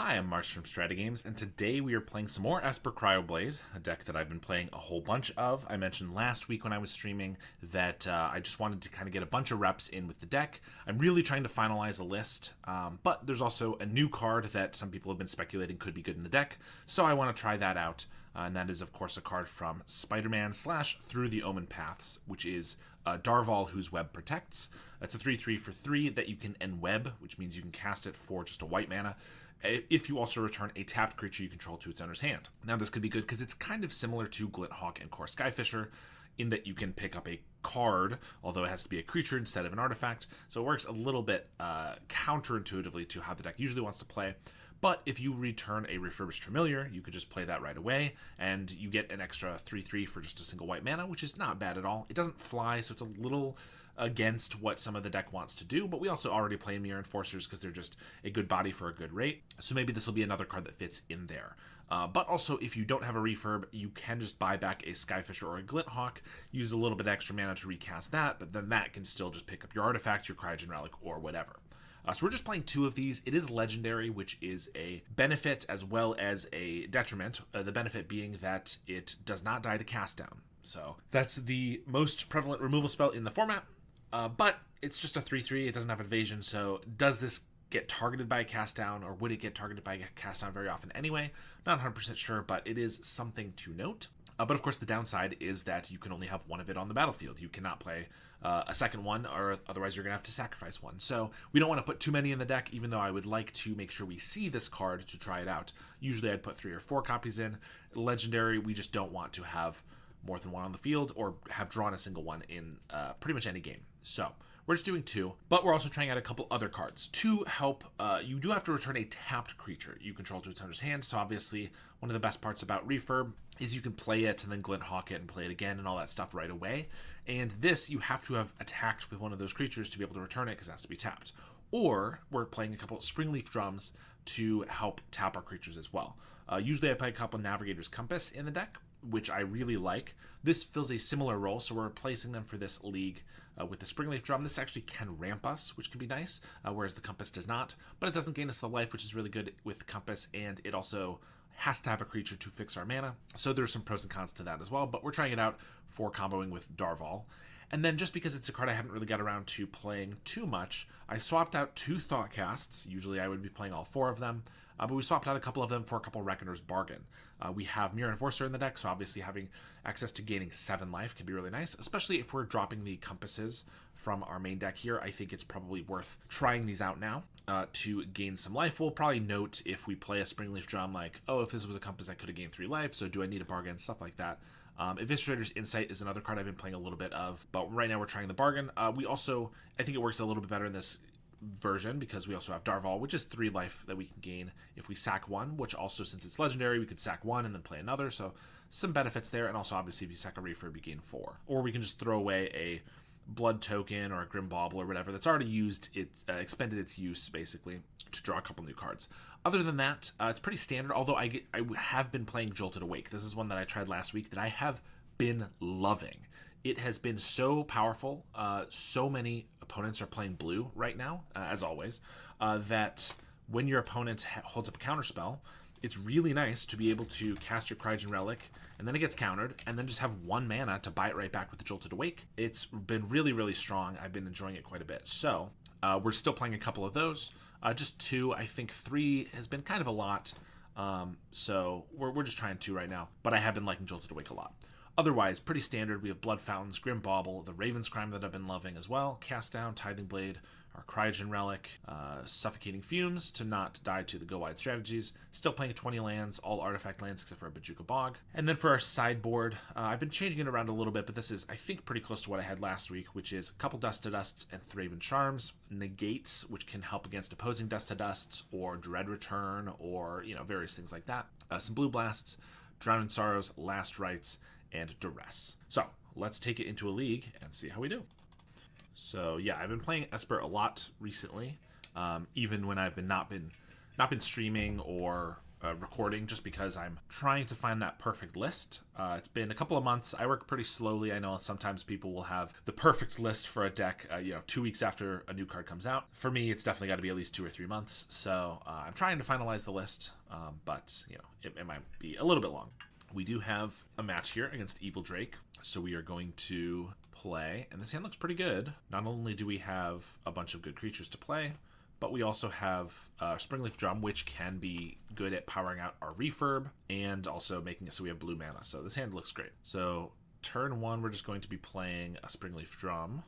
Hi, I'm Marsh from StrataGames, and today we are playing some more Esper CryoBlade, a deck that I've been playing a whole bunch of. I mentioned last week when I was streaming that I just wanted to kind of get a bunch of reps in with the deck. I'm really trying to finalize a list, but there's also a new card that some people have been speculating could be good in the deck, so I want to try that out. And that is, of course, a card from Spider-Man / Through the Omen Paths, which is Darval, whose web protects. It's a 3/3 for 3 that you can enweb, which means you can cast it for just a white mana, if you also return a tapped creature you control to its owner's hand. Now, this could be good because it's kind of similar to Glinthawk and Core Skyfisher, in that you can pick up a card, although it has to be a creature instead of an artifact, so it works a little bit counterintuitively to how the deck usually wants to play. But if you return a Refurbished Familiar, you could just play that right away, and you get an extra 3/3 for just a single white mana, which is not bad at all. It doesn't fly, so it's a little against what some of the deck wants to do, but we also already play Mirror Enforcers because they're just a good body for a good rate, so maybe this will be another card that fits in there. But also, if you don't have a refurb, you can just buy back a Skyfisher or a Glinthawk, use a little bit extra mana to recast that, but then that can still just pick up your artifact, your Cryogen Relic, or whatever. So we're just playing 2 of these. It is legendary, which is a benefit as well as a detriment. The benefit being that it does not die to cast down. So that's the most prevalent removal spell in the format. But it's just a 3/3. It doesn't have evasion. So does this get targeted by a cast down, or would it get targeted by a cast down very often anyway? Not 100% sure, but it is something to note. But of course, the downside is that you can only have one of it on the battlefield. You cannot play a second one, or otherwise you're going to have to sacrifice one. So we don't want to put too many in the deck, even though I would like to make sure we see this card to try it out. Usually I'd put 3 or 4 copies in. Legendary, we just don't want to have more than one on the field, or have drawn a single one in pretty much any game. So we're just doing 2, but we're also trying out a couple other cards to help. You do have to return a tapped creature you control to its owner's hand, so obviously one of the best parts about Refurb is you can play it and then Glinthawk it and play it again and all that stuff right away. And this, you have to have attacked with one of those creatures to be able to return it, because it has to be tapped. Or we're playing a couple of Springleaf Drums to help tap our creatures as well. Usually I play a couple of Navigator's Compass in the deck, which I really like. This fills a similar role, so we're replacing them for this league with the Springleaf Drum. This actually can ramp us, which can be nice, whereas the Compass does not. But it doesn't gain us the life, which is really good with Compass, and it also has to have a creature to fix our mana. So there's some pros and cons to that as well, but we're trying it out for comboing with Darval. And then, just because it's a card I haven't really got around to playing too much, I swapped out 2 Thoughtcasts. Usually I would be playing all 4 of them, but we swapped out a couple of them for a couple Reckoner's Bargain. We have Mirror Enforcer in the deck, so obviously having access to gaining 7 life can be really nice, especially if we're dropping the compasses from our main deck here. I think it's probably worth trying these out now to gain some life. We'll probably note if we play a Springleaf Drum, like, oh, if this was a compass, I could have gained 3 life, so do I need a bargain, stuff like that. Eviscerator's Insight is another card I've been playing a little bit of, but right now we're trying the bargain. We also, I think it works a little bit better in this version because we also have Darval, which is 3 life that we can gain if we sack 1, which also, since it's legendary, we could sack 1 and then play another, so some benefits there. And also, obviously, if you sack a Refurb, you gain 4. Or we can just throw away a Blood Token or a Grim Bauble or whatever that's already used, expended its use, basically, to draw a couple new cards. Other than that, it's pretty standard, although I have been playing Jolted Awake. This is one that I tried last week that I have been loving. It has been so powerful. So many opponents are playing blue right now, as always, that when your opponent holds up a counterspell, it's really nice to be able to cast your Cryogen Relic, and then it gets countered, and then just have 1 mana to buy it right back with the Jolted Awake. It's been really, really strong. I've been enjoying it quite a bit. So we're still playing a couple of those. Just 2. I think 3 has been kind of a lot. So we're just trying 2 right now. But I have been liking Jolted Awake a lot. Otherwise, pretty standard. We have Blood Fountains, Grim Bauble, the Raven's Crime that I've been loving as well, Cast Down, Tithing Blade, our Cryogen Relic, Suffocating Fumes to not die to the Go Wide strategies. Still playing 20 lands, all artifact lands except for a Bajuka Bog. And then for our sideboard, I've been changing it around a little bit, but this is, I think, pretty close to what I had last week, which is a couple Dust to Dusts and Thraben Charms, Negates, which can help against opposing Dust to Dusts, or Dread Return, or, various things like that. Some Blue Blasts, Drowning Sorrows, Last Rites, and Duress. So let's take it into a league and see how we do. So yeah, I've been playing Esper a lot recently, even when I've not been streaming or recording just because I'm trying to find that perfect list. It's been a couple of months. I work pretty slowly. I know sometimes people will have the perfect list for a deck, 2 weeks after a new card comes out. For me, it's definitely got to be at least 2 or 3 months. So I'm trying to finalize the list, but it might be a little bit long. We do have a match here against Evil Drake, so we are going to play, and this hand looks pretty good. Not only do we have a bunch of good creatures to play, but we also have Springleaf Drum, which can be good at powering out our refurb and also making it so we have blue mana. So this hand looks great. So turn 1, we're just going to be playing a Springleaf Drum.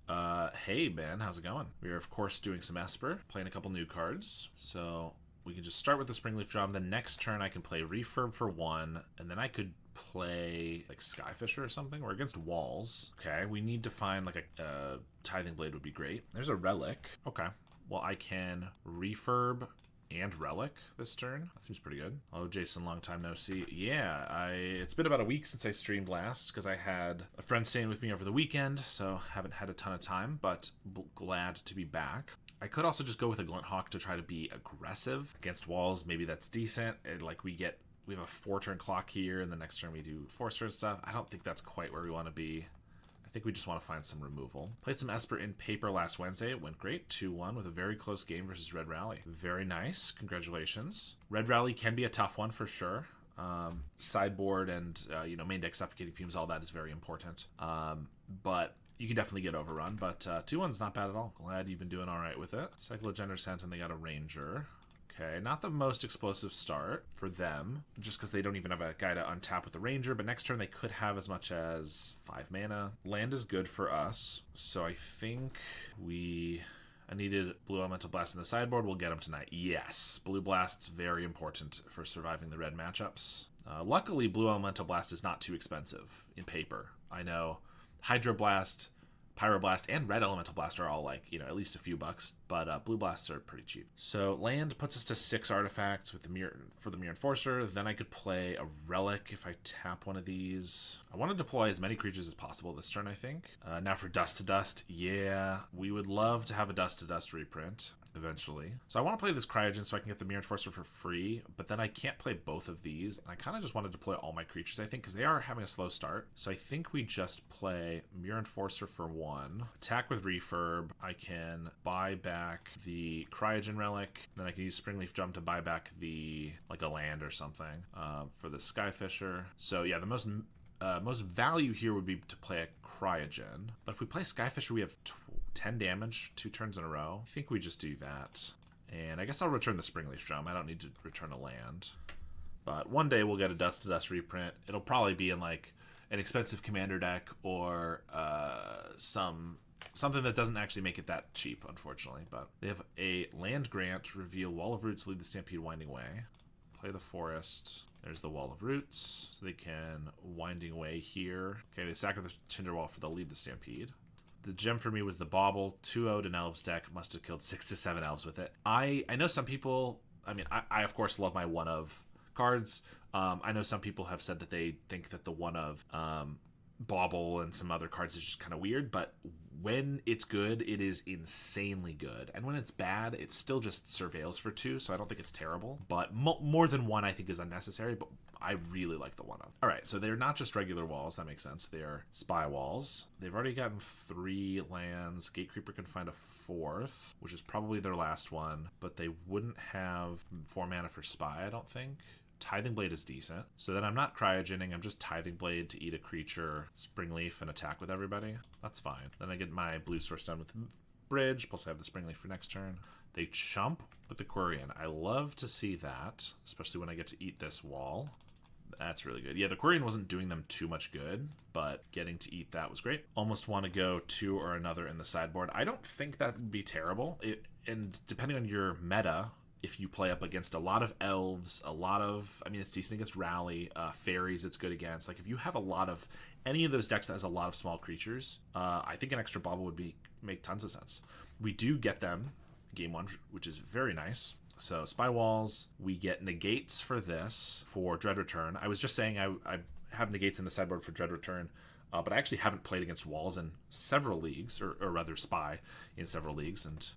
Hey, Ben, how's it going? We are, of course, doing some Esper, playing a couple new cards. So we can just start with the Springleaf Drum. The next turn, I can play refurb for 1, and then I could play like Skyfisher or something. We're against walls. Okay, we need to find like a Tithing Blade would be great. There's a Relic. Okay. Well, I can refurb and Relic this turn. That seems pretty good. Oh, Jason, long time no see. Yeah, it's been about a week since I streamed last because I had a friend staying with me over the weekend, so haven't had a ton of time, but glad to be back. I could also just go with a Glint Hawk to try to be aggressive against walls. Maybe that's decent. We have a 4-turn clock here, and the next turn we do Forcer and stuff. I don't think that's quite where we want to be. I think we just want to find some removal. Played some Esper in paper last Wednesday. It went great. 2-1 with a very close game versus Red Rally. Very nice. Congratulations. Red Rally can be a tough one for sure. Sideboard and main deck Suffocating Fumes, all that is very important. But you can definitely get overrun. But 2-1's not bad at all. Glad you've been doing all right with it. Cycle of Generous Scent, and they got a Ranger. Okay, not the most explosive start for them, just because they don't even have a guy to untap with the Ranger, but next turn they could have as much as 5 mana. Land is good for us, so I think I needed Blue Elemental Blast in the sideboard. We'll get them tonight. Yes, Blue Blast's very important for surviving the red matchups. Luckily, Blue Elemental Blast is not too expensive in paper. I know Hydroblast, Pyroblast, and Red Elemental Blast are all at least a few bucks, but Blue Blasts are pretty cheap. So land puts us to 6 artifacts with the Mirror Enforcer. Then I could play a Relic if I tap one of these. I want to deploy as many creatures as possible this turn, I think. Now for Dust to Dust, yeah, we would love to have a Dust to Dust reprint eventually. So I want to play this Cryogen so I can get the Mirror Enforcer for free, but then I can't play both of these, and I kind of just want to deploy all my creatures, I think, because they are having a slow start. So I think we just play Mirror Enforcer for 1, attack with Refurb. I can buy back the Cryogen Relic, then I can use Springleaf Drum to buy back a land or something for the Skyfisher. So yeah, the most value here would be to play a Cryogen, but if we play Skyfisher, we have 10 damage 2 turns in a row. I think we just do that. And I guess I'll return the Springleaf Drum. I don't need to return a land. But one day we'll get a Dust to Dust reprint. It'll probably be in an expensive commander deck or something that doesn't actually make it that cheap, unfortunately. But they have a land grant, reveal Wall of Roots, lead the Stampede Winding Way. Play the Forest. There's the Wall of Roots. So they can Winding Way here. Okay, they sack the Tinderwall for the lead the Stampede. The gem for me was the Bauble. 2-0 an Elves deck. Must have killed 6 to 7 Elves with it. I know some people... I of course love my 1-of cards. I know some people have said that they think that the 1-of Bauble and some other cards is just kind of weird, but when it's good, it is insanely good. And when it's bad, it still just surveils for 2, so I don't think it's terrible. But more than 1, I think, is unnecessary, but I really like the 1-of. All right, so they're not just regular walls. That makes sense. They're spy walls. They've already gotten 3 lands. Gatecreeper can find a 4th, which is probably their last one, but they wouldn't have 4 mana for spy, I don't think. Tithing Blade is decent. So then I'm not cryogening, I'm just Tithing Blade to eat a creature, Springleaf, and attack with everybody. That's fine. Then I get my blue source done with Bridge, plus I have the Springleaf for next turn. They chump with the Quirion. I love to see that, especially when I get to eat this wall. That's really good. Yeah, the Quirion wasn't doing them too much good, but getting to eat that was great. Almost want to go 2 or another in the sideboard. I don't think that would be terrible. And depending on your meta, if you play up against a lot of elves, it's decent against rally, fairies it's good against. If you have a lot of any of those decks that has a lot of small creatures, I think an extra Bauble would make tons of sense. We do get them game 1, which is very nice. So Spy Walls, we get negates for this for Dread Return. I was just saying I have negates in the sideboard for Dread Return, but I actually haven't played against walls in several leagues, or rather Spy in several leagues, and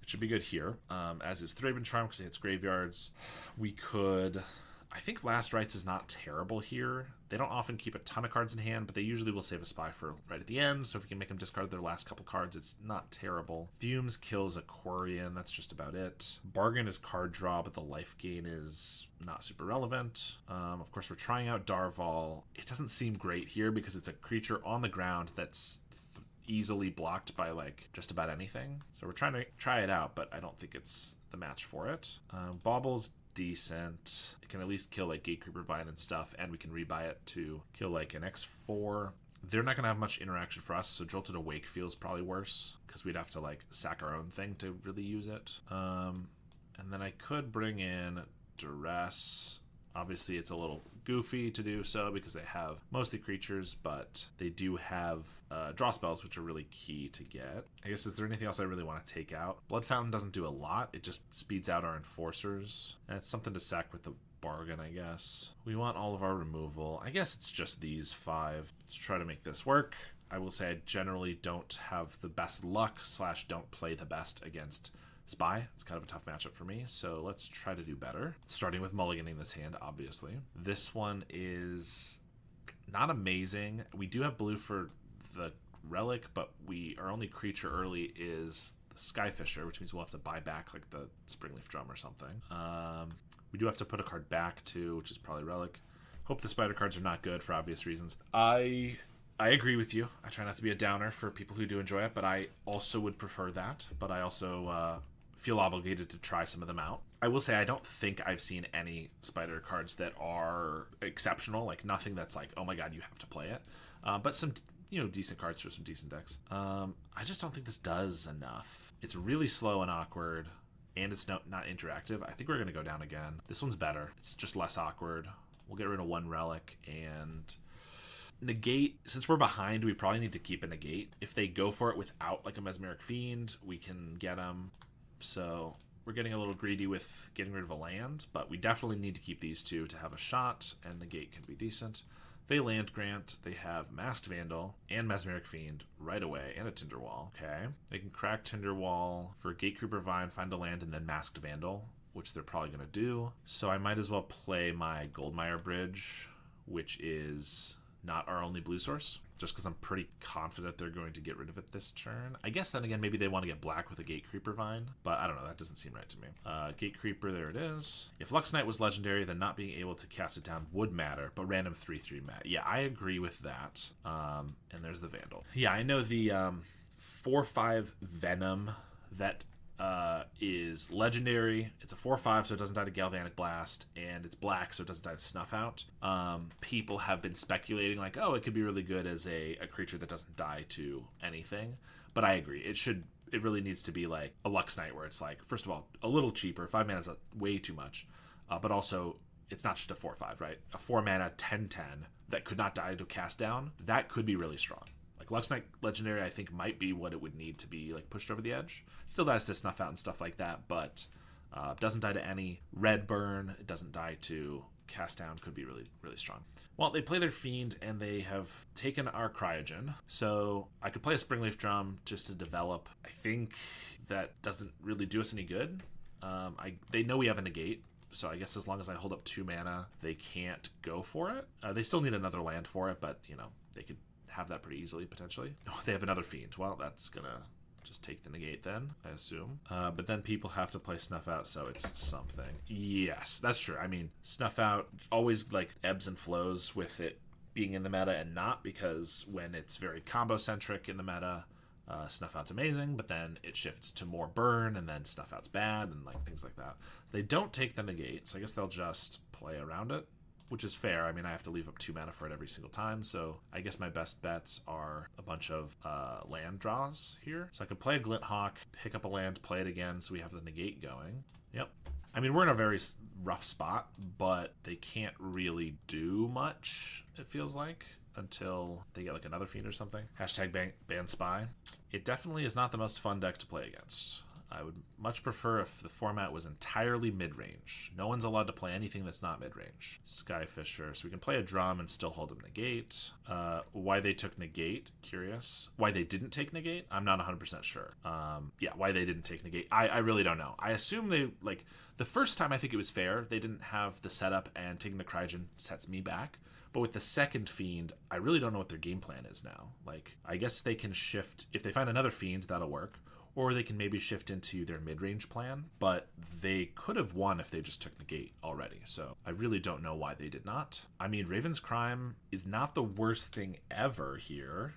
should be good here, as is Thraben Charm because it hits graveyards. We could... I think Last Rites is not terrible here. They don't often keep a ton of cards in hand, but they usually will save a spy for right at the end, so if we can make them discard their last couple cards, it's not terrible. Fumes kills Aquarian, that's just about it. Bargain is card draw, but the life gain is not super relevant. Of course, we're trying out Darval. It doesn't seem great here because it's a creature on the ground that's easily blocked by like just about anything. So we're trying to try it out, but I don't think it's the match for it. Bauble's decent. It can at least kill like Gatecreeper Vine and stuff, and we can rebuy it to kill like an X4. They're not going to have much interaction for us, so Jolted Awake feels probably worse because we'd have to like sack our own thing to really use it. And then I could bring in Duress. Obviously, it's a little goofy to do so because they have mostly creatures, but they do have draw spells, which are really key to get. I guess, is there anything else I really want to take out? Blood Fountain doesn't do a lot. It just speeds out our enforcers. And it's something to sack with the bargain, I guess. We want all of our removal. I guess it's just these 5. Let's try to make this work. I will say I generally don't have the best luck / don't play the best against Spy. It's kind of a tough matchup for me, so let's try to do better. Starting with mulliganing this hand, obviously. This one is not amazing. We do have blue for the relic, but our only creature early is the Skyfisher, which means we'll have to buy back like the Springleaf Drum or something. We do have to put a card back too, which is probably relic. Hope the spider cards are not good for obvious reasons. I agree with you. I try not to be a downer for people who do enjoy it, but I also would prefer that. But I also feel obligated to try some of them out. I will say I don't think I've seen any spider cards that are exceptional, like nothing that's like, oh my god, you have to play it. But some, decent cards for some decent decks. I just don't think this does enough. It's really slow and awkward, and it's not interactive. I think we're going to go down again. This one's better. It's just less awkward. We'll get rid of 1 relic and negate. Since we're behind, we probably need to keep a negate. If they go for it without like a Mesmeric Fiend, we can get them. So we're getting a little greedy with getting rid of a land, but we definitely need to keep these 2 to have a shot, and negate can be decent. They land grant, they have Masked Vandal and Mesmeric Fiend right away, and a Tinderwall. Okay. They can crack Tinderwall for Gatecreeper Vine, find a land, and then Masked Vandal, which they're probably going to do. So I might as well play my Goldmire Bridge, which is not our only blue source, just because I'm pretty confident they're going to get rid of it this turn. I guess then again, maybe they want to get black with a Gatecreeper Vine, but I don't know, that doesn't seem right to me. Gatecreeper, there it is. If Lux Knight was legendary, then not being able to cast it down would matter, but random 3/3 matter. Yeah, I agree with that. And there's the Vandal. Yeah, I know the 4/5 Venom that is legendary. It's a 4/5, so it doesn't die to Galvanic Blast, and it's black, so it doesn't die to Snuff Out. People have been speculating like, oh, it could be really good as a creature that doesn't die to anything, but I agree. It really needs to be like a Lux Knight, where it's like, first of all, a little cheaper. 5 mana is way too much, but also it's not just a 4/5, right? A 4 mana 10/10 that could not die to cast down, that could be really strong. Like Lux Knight Legendary, I think, might be what it would need to be like pushed over the edge. Still dies to Snuff Out and stuff like that, but doesn't die to any. Red Burn, it doesn't die to cast down, could be really, really strong. Well, they play their Fiend, and they have taken our Cryogen, so I could play a Springleaf Drum just to develop. I think that doesn't really do us any good. They know we have a negate, so I guess as long as I hold up 2 mana, they can't go for it. They still need another land for it, but, they could have that pretty easily, potentially. Oh, they have another Fiend. Well, that's gonna just take the negate then, I assume. But then people have to play Snuff Out, so it's something. Yes, that's true. I mean, Snuff Out always like ebbs and flows with it being in the meta and not, because when it's very combo-centric in the meta, Snuff Out's amazing, but then it shifts to more burn, and then Snuff Out's bad, and like things like that. So they don't take the negate, so I guess they'll just play around it, which is fair. I mean, I have to leave up 2 mana for it every single time, so I guess my best bets are a bunch of land draws here. So I could play a Glint Hawk, pick up a land, play it again, so we have the negate going. Yep. I mean, we're in a very rough spot, but they can't really do much, it feels like, until they get like another Fiend or something. Hashtag ban Spy. It definitely is not the most fun deck to play against. I would much prefer if the format was entirely mid-range. No one's allowed to play anything that's not mid-range. Skyfisher. So we can play a drum and still hold him negate. Why they took negate, curious. Why they didn't take negate, I'm not 100% sure. Yeah, why they didn't take negate, I really don't know. I assume they, like, the first time I think it was fair. They didn't have the setup, and taking the Cryogen sets me back. But with the second Fiend, I really don't know what their game plan is now. Like, I guess they can shift. If they find another Fiend, that'll work. Or they can maybe shift into their mid-range plan. But they could have won if they just took negate already. So I really don't know why they did not. I mean, Raven's Crime is not the worst thing ever here.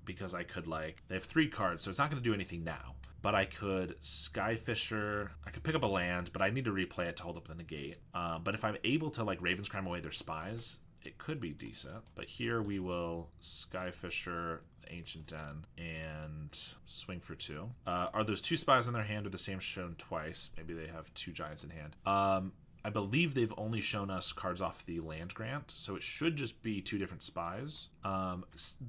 Because I could, like, they have 3 cards, so it's not going to do anything now. But I could Skyfisher, I could pick up a land, but I need to replay it to hold up the negate. But if I'm able to, like, Raven's Crime away their spies, it could be decent. But here we will Skyfisher, Ancient Den, and swing for 2. Are those 2 spies in their hand or the same shown twice? Maybe they have 2 giants in hand. I believe they've only shown us cards off the land grant, so it should just be 2 different spies.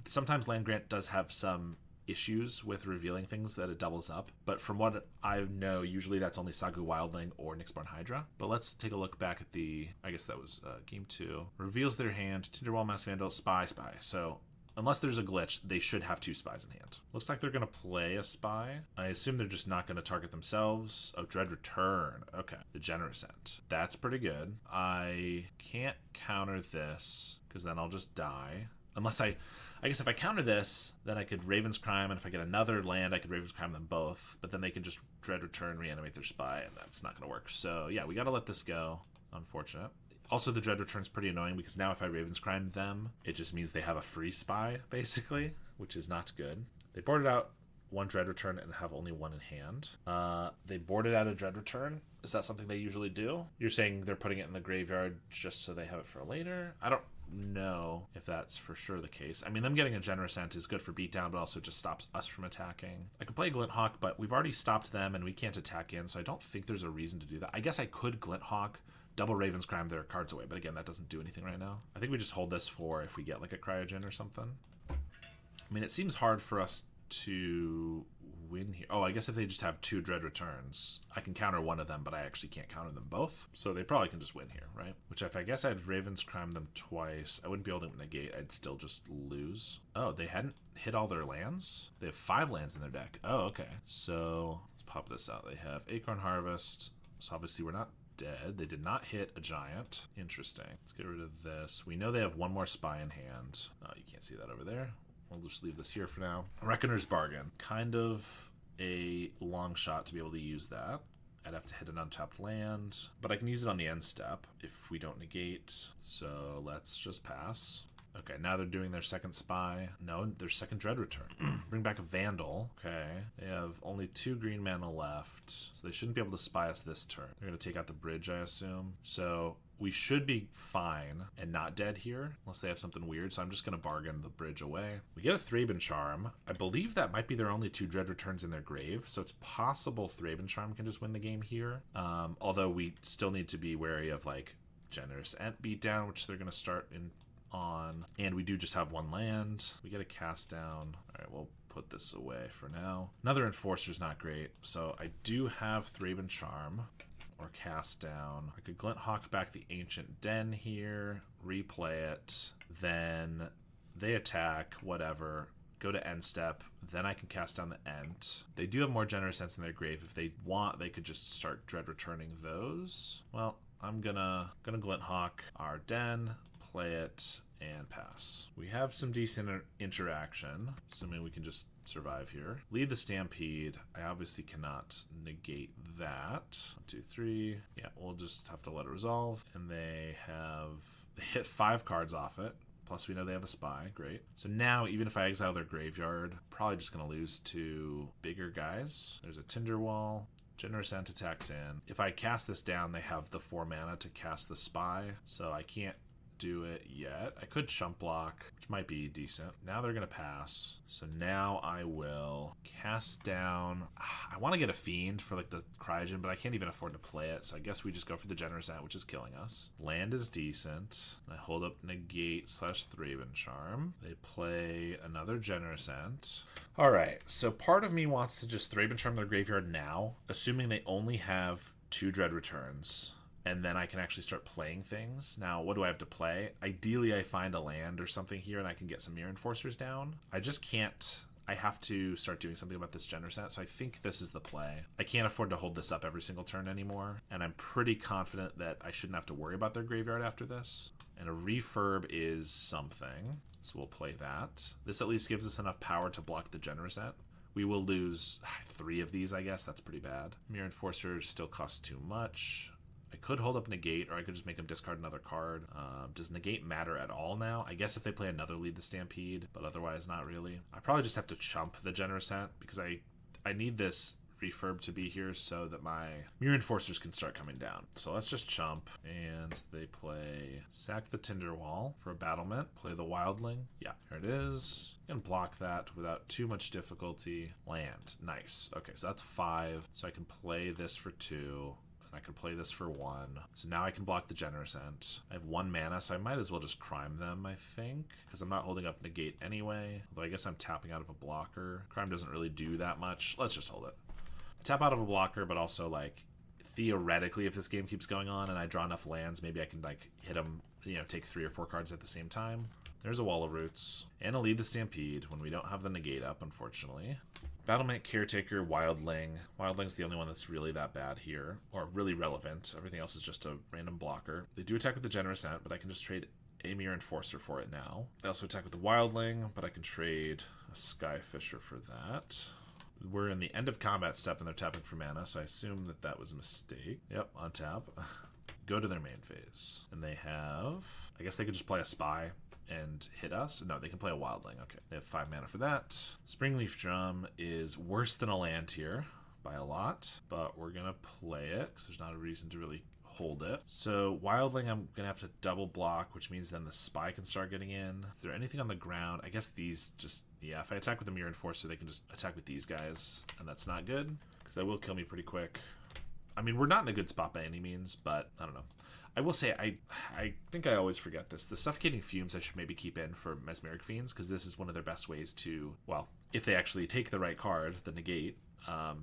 Sometimes land grant does have some issues with revealing things that it doubles up, but from what I know, usually that's only Sagu Wildling or Nyxborn Hydra. But let's take a look back at the, I guess that was game 2. Reveals their hand, Tinderwall, Mass Vandal, Spy. So unless there's a glitch, they should have 2 spies in hand. Looks like they're going to play a spy. I assume they're just not going to target themselves. Oh, Dread Return. Okay. The Generous End. That's pretty good. I can't counter this because then I'll just die. Unless I guess if I counter this, then I could Raven's Crime, and if I get another land, I could Raven's Crime them both. But then they can just Dread Return, reanimate their spy, and that's not going to work. So yeah, we got to let this go. Unfortunate. Also, the Dread Return's pretty annoying because now if I Raven's Crime them, it just means they have a free spy, basically, which is not good. They boarded out 1 Dread Return and have only 1 in hand. They boarded out a Dread Return. Is that something they usually do? You're saying they're putting it in the graveyard just so they have it for later? I don't know if that's for sure the case. I mean, them getting a Generous Ent is good for beatdown, but also just stops us from attacking. I could play Glint Hawk, but we've already stopped them and we can't attack in, so I don't think there's a reason to do that. I guess I could Glint Hawk, double Raven's Crime their cards away, but again, that doesn't do anything right now. I think we just hold this for if we get like a Cryogen or something. I mean, it seems hard for us to win here. Oh, I guess if they just have 2 Dread Returns, I can counter one of them, but I actually can't counter them both. So they probably can just win here, right? Which if I guess I'd Raven's Crime them twice, I wouldn't be able to negate. I'd still just lose. Oh, they hadn't hit all their lands? They have 5 lands in their deck. Oh, okay. So let's pop this out. They have Acorn Harvest. So obviously we're not dead. They did not hit a giant. Interesting. Let's get rid of this. We know they have 1 more spy in hand. Oh, you can't see that over there. We'll just leave this here for now. Reckoner's Bargain. Kind of a long shot to be able to use that. I'd have to hit an untapped land, but I can use it on the end step if we don't negate. So let's just pass. Okay, now they're doing their second spy. No, their second Dread Return. Bring back a Vandal. Okay, they have only 2 green mana left, so they shouldn't be able to spy us this turn. They're going to take out the bridge, I assume. So we should be fine and not dead here, unless they have something weird, so I'm just going to bargain the bridge away. We get a Thraben Charm. I believe that might be their only 2 Dread Returns in their grave, so it's possible Thraben Charm can just win the game here. Although we still need to be wary of, like, Generous Ent beatdown, which they're going to start in on, and we do just have 1 land. We get a cast down. All right, we'll put this away for now. Another Enforcer's not great, so I do have Thraben Charm or cast down. I could Glint Hawk back the Ancient Den here, replay it, then they attack, whatever, go to end step, then I can cast down the Ent. They do have more Generous Ents in their grave. If they want, they could just start Dread Returning those. Well, I'm gonna Glint Hawk our Den, play it, and pass. We have some decent interaction, assuming we can just survive here. Lead the Stampede. I obviously cannot negate that. 1, 2, 3. Yeah, we'll just have to let it resolve. And they hit 5 cards off it. Plus we know they have a spy. Great. So now, even if I exile their graveyard, probably just going to lose to bigger guys. There's a Tinderwall. Generous Ent attacks in. If I cast this down, they have the 4 mana to cast the spy, so I can't do it yet. I could chump block, which might be decent. Now they're going to pass. So now I will cast down. I want to get a Fiend for like the Cryogen, but I can't even afford to play it. So I guess we just go for the Generous Ant, which is killing us. Land is decent. I hold up Negate / Thraben Charm. They play another Generous Ant. All right, so part of me wants to just Thraben Charm their graveyard now, assuming they only have 2 Dread Returns, and then I can actually start playing things. Now, what do I have to play? Ideally, I find a land or something here, and I can get some Mirror Enforcers down. I just can't. I have to start doing something about this Generous Ant, so I think this is the play. I can't afford to hold this up every single turn anymore, and I'm pretty confident that I shouldn't have to worry about their graveyard after this. And a Refurb is something. So we'll play that. This at least gives us enough power to block the Generous Ant. We will lose 3 of these, I guess. That's pretty bad. Mirror Enforcer still costs too much. I could hold up Negate, or I could just make him discard another card. Does Negate matter at all now? I guess if they play another Lead the Stampede, but otherwise not really. I probably just have to chump the Generous Ant, because I need this Refurb to be here so that my Mirror Enforcers can start coming down. So let's just chump, and they play sack the Tinderwall for a battlement, play the Wildling. Yeah, here it is. You can block that without too much difficulty. Land, nice. Okay, so that's 5. So I can play this for 2. I can play this for 1. So now I can block the Generous Ant. I have 1 mana, so I might as well just Crime them, I think, because I'm not holding up Negate anyway. Although I guess I'm tapping out of a blocker. Crime doesn't really do that much. Let's just hold it. Tap out of a blocker, but also, like, theoretically, if this game keeps going on and I draw enough lands, maybe I can, like, hit them, you know, take 3 or 4 cards at the same time. There's a Wall of Roots. And a Lead the Stampede when we don't have the Negate up, unfortunately. Battlement, Caretaker, Wildling. Wildling's the only one that's really that bad here, or really relevant. Everything else is just a random blocker. They do attack with the Generous Ant, but I can just trade a Mirror Enforcer for it now. They also attack with the Wildling, but I can trade a Skyfisher for that. We're in the end of combat step, and they're tapping for mana, so I assume that that was a mistake. Yep, on tap. Go to their main phase. And they have... I guess they could just play a Spy and hit us. No, they can play a Wildling. Okay, they have 5 mana for that. Springleaf Drum is worse than a land here by a lot, but we're gonna play it because there's not a reason to really hold it. So Wildling, I'm gonna have to double block, which means then the Spy can start getting in. Is there anything on the ground? I guess these just, yeah, if I attack with the Mirror Enforcer, they can just attack with these guys, and that's not good because that will kill me pretty quick. I mean, we're not in a good spot by any means, but I don't know. I will say, I think I always forget this. The Suffocating Fumes I should maybe keep in for Mesmeric Fiends, because this is one of their best ways to, well, if they actually take the right card, the Negate,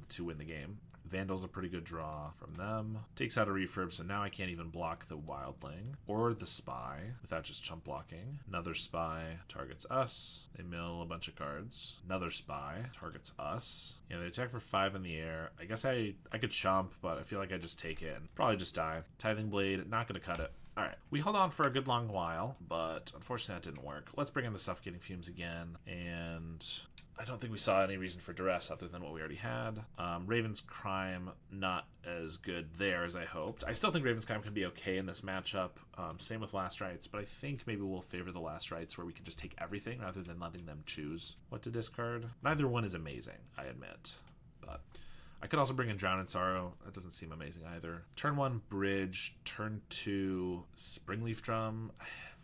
to win the game. Vandal's a pretty good draw from them. Takes out a Refurb, so now I can't even block the Wildling or the Spy without just chump blocking. Another Spy targets us. They mill a bunch of cards. Another Spy targets us. Yeah, they attack for 5 in the air. I guess I could chump, but I feel like I just take it and probably just die. Tithing Blade, not going to cut it. Alright, we held on for a good long while, but unfortunately that didn't work. Let's bring in the Suffocating Fumes again, and I don't think we saw any reason for duress other than what we already had. Raven's Crime, not as good there as I hoped. I still think Raven's Crime can be okay in this matchup. Same with Last Rites, but I think maybe we'll favor the Last Rites where we can just take everything rather than letting them choose what to discard. Neither one is amazing, I admit, but I could also bring in Drown in Sorrow. That doesn't seem amazing either. Turn 1, Bridge. Turn 2, Springleaf Drum.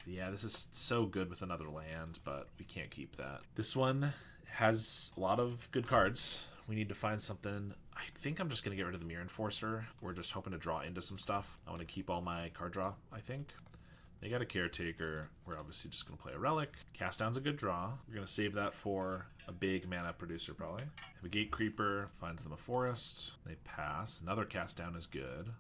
Yeah, this is so good with another land, but we can't keep that. This one has a lot of good cards. We need to find something. I think I'm just going to get rid of the Mirror Enforcer. We're just hoping to draw into some stuff. I want to keep all my card draw, I think. They got a Caretaker. We're obviously just going to play a Relic. Cast Down's a good draw. We're going to save that for a big mana producer, probably. Have a Gate Creeper. Finds them a Forest. They pass. Another Cast Down is good.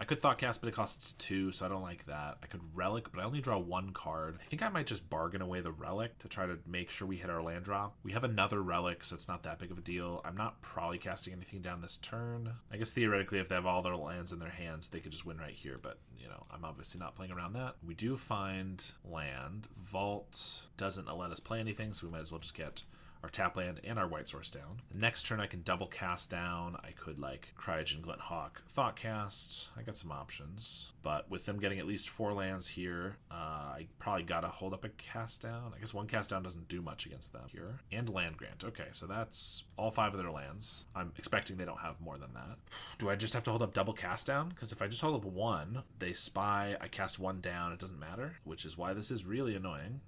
I could Thought Cast, but it costs 2, so I don't like that. I could Relic, but I only draw 1 card. I think I might just bargain away the Relic to try to make sure we hit our land drop. We have another Relic, so it's not that big of a deal. I'm not probably casting anything down this turn. I guess theoretically, if they have all their lands in their hands, they could just win right here, but, you know, I'm obviously not playing around that. We do find land. Vault doesn't let us play anything, so we might as well just get our tap land and our white source down. The next turn I can double cast down. I could like Cryogen, Glint Hawk, Thoughtcast. I got some options. But with them getting at least 4 lands here, I probably gotta hold up a cast down. I guess 1 cast down doesn't do much against them here. And land grant. Okay, so that's all 5 of their lands. I'm expecting they don't have more than that. Do I just have to hold up double cast down? Because if I just hold up 1, they spy, I cast 1 down, it doesn't matter, which is why this is really annoying.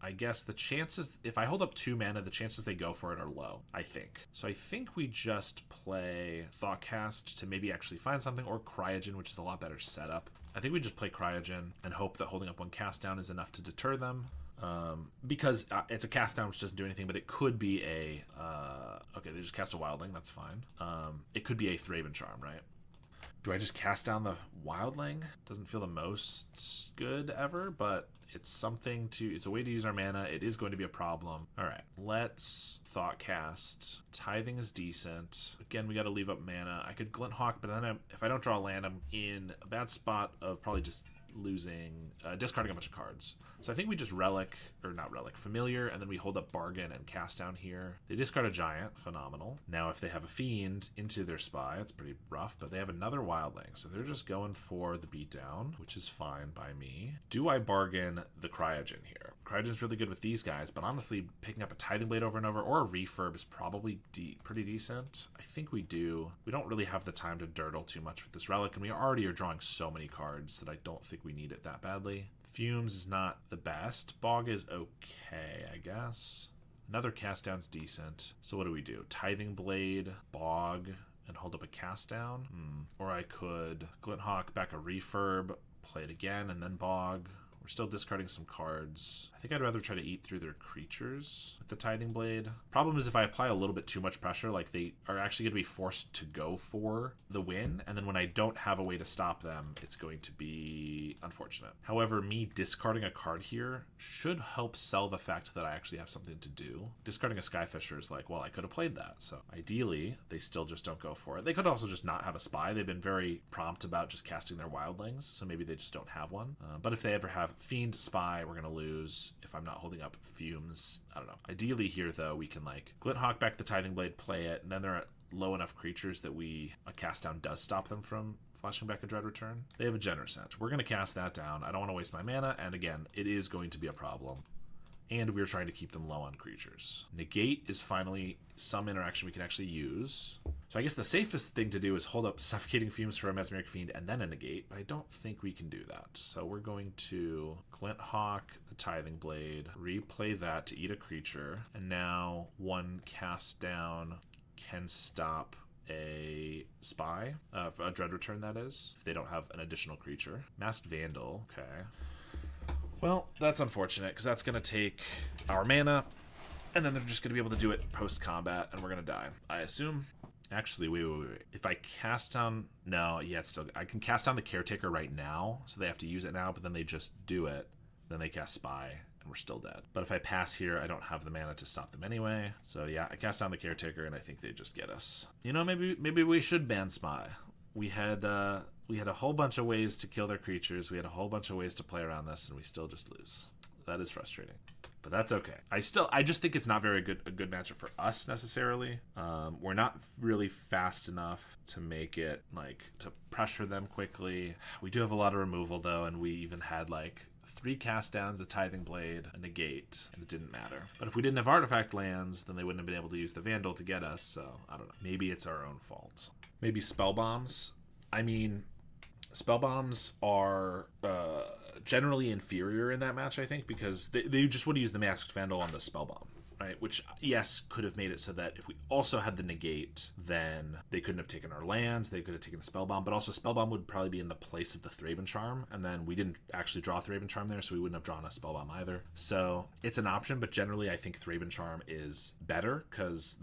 I guess the chances, if I hold up 2 mana, the chances they go for it are low, I think. So I think we just play Thoughtcast to maybe actually find something, or Cryogen, which is a lot better setup. I think we just play Cryogen and hope that holding up 1 cast down is enough to deter them. Because it's a cast down which doesn't do anything, but it could be a, okay, they just cast a Wildling, that's fine. It could be a Thraben Charm, right? Do I just cast down the Wildling? Doesn't feel the most good ever, but it's something to, it's a way to use our mana. It is going to be a problem. All right, let's Thoughtcast. Tithing is decent. Again, we got to leave up mana. I could Glint Hawk, but then if I don't draw a land, I'm in a bad spot of probably just losing, discarding a bunch of cards. So I think we just Relic, or not Relic, Familiar, and then we hold up Bargain and cast down here. They discard a Giant, phenomenal. Now if they have a Fiend into their Spy, it's pretty rough, but they have another Wildling, so they're just going for the beatdown, which is fine by me. Do I bargain the Cryogen here? Cryogen's really good with these guys, but honestly, picking up a Tithing Blade over and over, or a Refurb is probably pretty decent. I think we do. We don't really have the time to dirtle too much with this Relic, and we already are drawing so many cards that I don't think we need it that badly. Fumes is not the best. Bog is okay, I guess. Another cast down's decent. So what do we do? Tithing Blade, Bog, and hold up a cast down? Or I could Glint Hawk, back a Refurb, play it again, and then Bog. We're still discarding some cards. I think I'd rather try to eat through their creatures with the Tithing Blade. Problem is if I apply a little bit too much pressure, like they are actually going to be forced to go for the win, and then when I don't have a way to stop them, it's going to be unfortunate. However, me discarding a card here should help sell the fact that I actually have something to do. Discarding a Skyfisher is like, well, I could have played that. So ideally, they still just don't go for it. They could also just not have a Spy. They've been very prompt about just casting their Wildlings, so maybe they just don't have one. But if they ever have Fiend, Spy, we're going to lose. If I'm not holding up Fumes, I don't know. Ideally here, though, we can like Glint Hawk back the Tithing Blade, play it, and then there are low enough creatures that a cast down does stop them from flashing back a Dread Return. They have a Generous Edge. We're going to cast that down. I don't want to waste my mana, and again, it is going to be a problem. And we're trying to keep them low on creatures. Negate is finally some interaction we can actually use. So I guess the safest thing to do is hold up Suffocating Fumes for a Mesmeric Fiend and then a Negate, but I don't think we can do that. So we're going to Glint Hawk the Tithing Blade, replay that to eat a creature, and now 1 cast down can stop a Spy, a Dread Return that is, if they don't have an additional creature. Masked Vandal, okay. Well, that's unfortunate, because that's going to take our mana, and then they're just going to be able to do it post-combat, and we're going to die, I assume. Actually, wait. If I cast down... No, yeah, it's still... I can cast down the Caretaker right now, so they have to use it now, but then they just do it. Then they cast Spy, and we're still dead. But if I pass here, I don't have the mana to stop them anyway. So yeah, I cast down the Caretaker, and I think they just get us. You know, maybe we should ban Spy. We had a whole bunch of ways to kill their creatures. We had a whole bunch of ways to play around this, and we still just lose. That is frustrating, but that's okay. I just think it's not a good matchup for us necessarily. We're not really fast enough to make it to pressure them quickly. We do have a lot of removal though, and we even had 3 cast downs, a Tithing Blade, a Negate, and it didn't matter. But if we didn't have artifact lands, then they wouldn't have been able to use the Vandal to get us. So I don't know. Maybe it's our own fault. Maybe Spell Bombs. I mean, Spell Bombs are generally inferior in that match, I think, because they just would use the Masked Vandal on the Spell Bomb, right? Which, yes, could have made it so that if we also had the Negate, then they couldn't have taken our lands, they could have taken the Spell Bomb, but also Spell Bomb would probably be in the place of the Thraben Charm, and then we didn't actually draw Thraben Charm there, so we wouldn't have drawn a Spell Bomb either. So it's an option, but generally I think Thraben Charm is better, because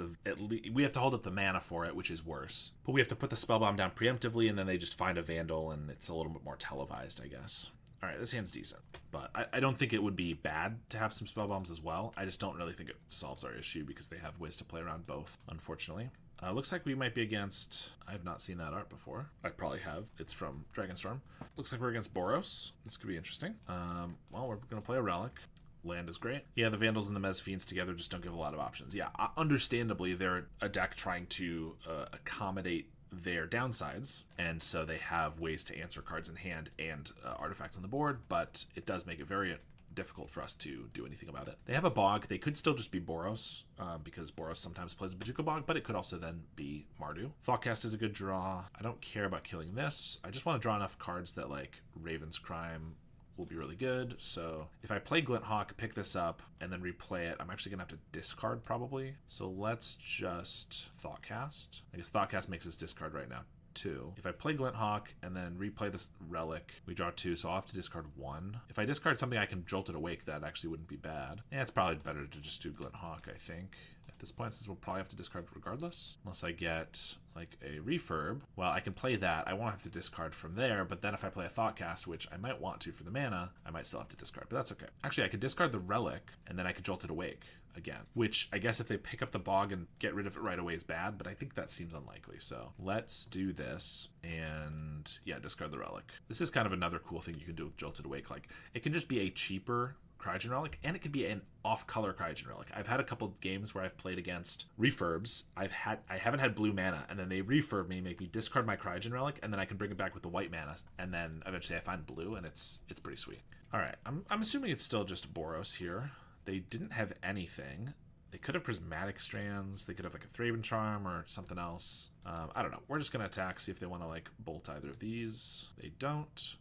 we have to hold up the mana for it, which is worse. But we have to put the Spell Bomb down preemptively, and then they just find a Vandal, and it's a little bit more televised, I guess. All right, this hand's decent, but I don't think it would be bad to have some Spell Bombs as well. I just don't really think it solves our issue because they have ways to play around both, unfortunately. Looks like we might be against... I have not seen that art before. I probably have. It's from Dragonstorm. Looks like we're against Boros. This could be interesting. Well, we're going to play a Relic. land is great. Yeah, the Vandals and the Mezfiends together just don't give a lot of options. Yeah, understandably, they're a deck trying to accommodate their downsides, and so they have ways to answer cards in hand and artifacts on the board, but it does make it very difficult for us to do anything about it. They have a Bog. They could still just be Boros, because Boros sometimes plays a Bojuka Bog, but it could also then be Mardu. Thoughtcast is a good draw. I don't care about killing this. I just want to draw enough cards that, like, Raven's Crime will be really good. So if I play Glint Hawk, pick this up, and then replay it, I'm actually going to have to discard probably. So let's just Thoughtcast. I guess Thoughtcast makes us discard right now. 2. If I play Glint Hawk and then replay this Relic, we draw 2, so I'll have to discard 1. If I discard something I can Jolted Awake, that actually wouldn't be bad. Yeah, it's probably better to just do Glint Hawk, I think, at this point, since we'll probably have to discard regardless. Unless I get, like, a Refurb. Well, I can play that. I won't have to discard from there, but then if I play a Thoughtcast, which I might want to for the mana, I might still have to discard, but that's okay. Actually, I could discard the Relic, and then I could Jolted Awake again, which I guess if they pick up the Bog and get rid of it right away is bad, but I think that seems unlikely. So let's do this, and yeah, discard the Relic. This is kind of another cool thing you can do with Jolted Awake. Like, it can just be a cheaper Cryogen Relic, and it could be an off-color Cryogen Relic. I've had a couple games where I've played against refurbs. I haven't had blue mana, and then they refurb me, make me discard my Cryogen Relic, and then I can bring it back with the white mana, and then eventually I find blue, and it's pretty sweet. All right, I'm assuming it's still just Boros here. They didn't have anything. They could have Prismatic Strands. They could have like a Thraben Charm or something else. I don't know. We're just going to attack, see if they want to like bolt either of these. They don't.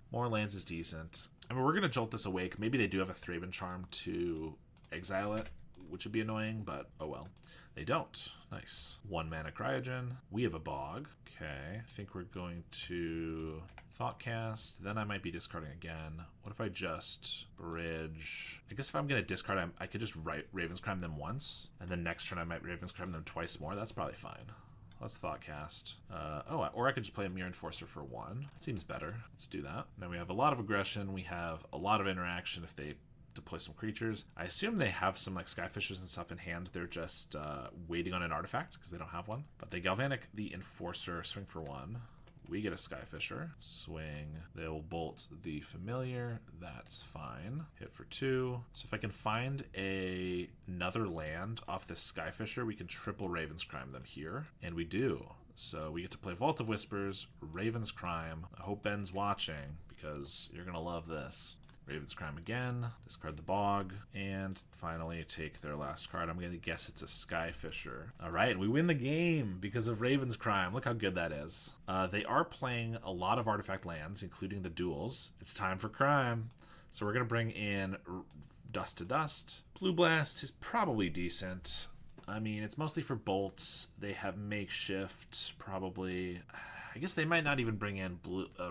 More lands is decent. I mean, we're going to Jolt this Awake. Maybe they do have a Thraben Charm to exile it, which would be annoying, but oh well. They don't. Nice. 1 mana Cryogen. We have a Bog. Okay. I think we're going to Thoughtcast. Then I might be discarding again. What if I just bridge? I guess if I'm going to discard, I could just Raven's Crime them once, and then next turn I might Raven's Crime them twice more. That's probably fine. Let's Thoughtcast. Or I could just play a Mirror Enforcer for 1. That seems better. Let's do that. Now we have a lot of aggression. We have a lot of interaction if they deploy some creatures. I assume they have some like Skyfishers and stuff in hand. They're just waiting on an artifact because they don't have one. But they Galvanic the Enforcer, swing for 1. We get a Skyfisher. Swing. They will bolt the Familiar. That's fine. Hit for 2. So if I can find another land off this Skyfisher, we can triple Raven's Crime them here. And we do. So we get to play Vault of Whispers, Raven's Crime. I hope Ben's watching because you're going to love this. Raven's Crime again, discard the Bog, and finally take their last card. I'm going to guess it's a Skyfisher. All right, and we win the game because of Raven's Crime. Look how good that is. They are playing a lot of artifact lands, including the duels. It's time for Crime. So we're going to bring in Dust to Dust. Blue Blast is probably decent. I mean, it's mostly for bolts. They have Makeshift, probably. I guess they might not even bring in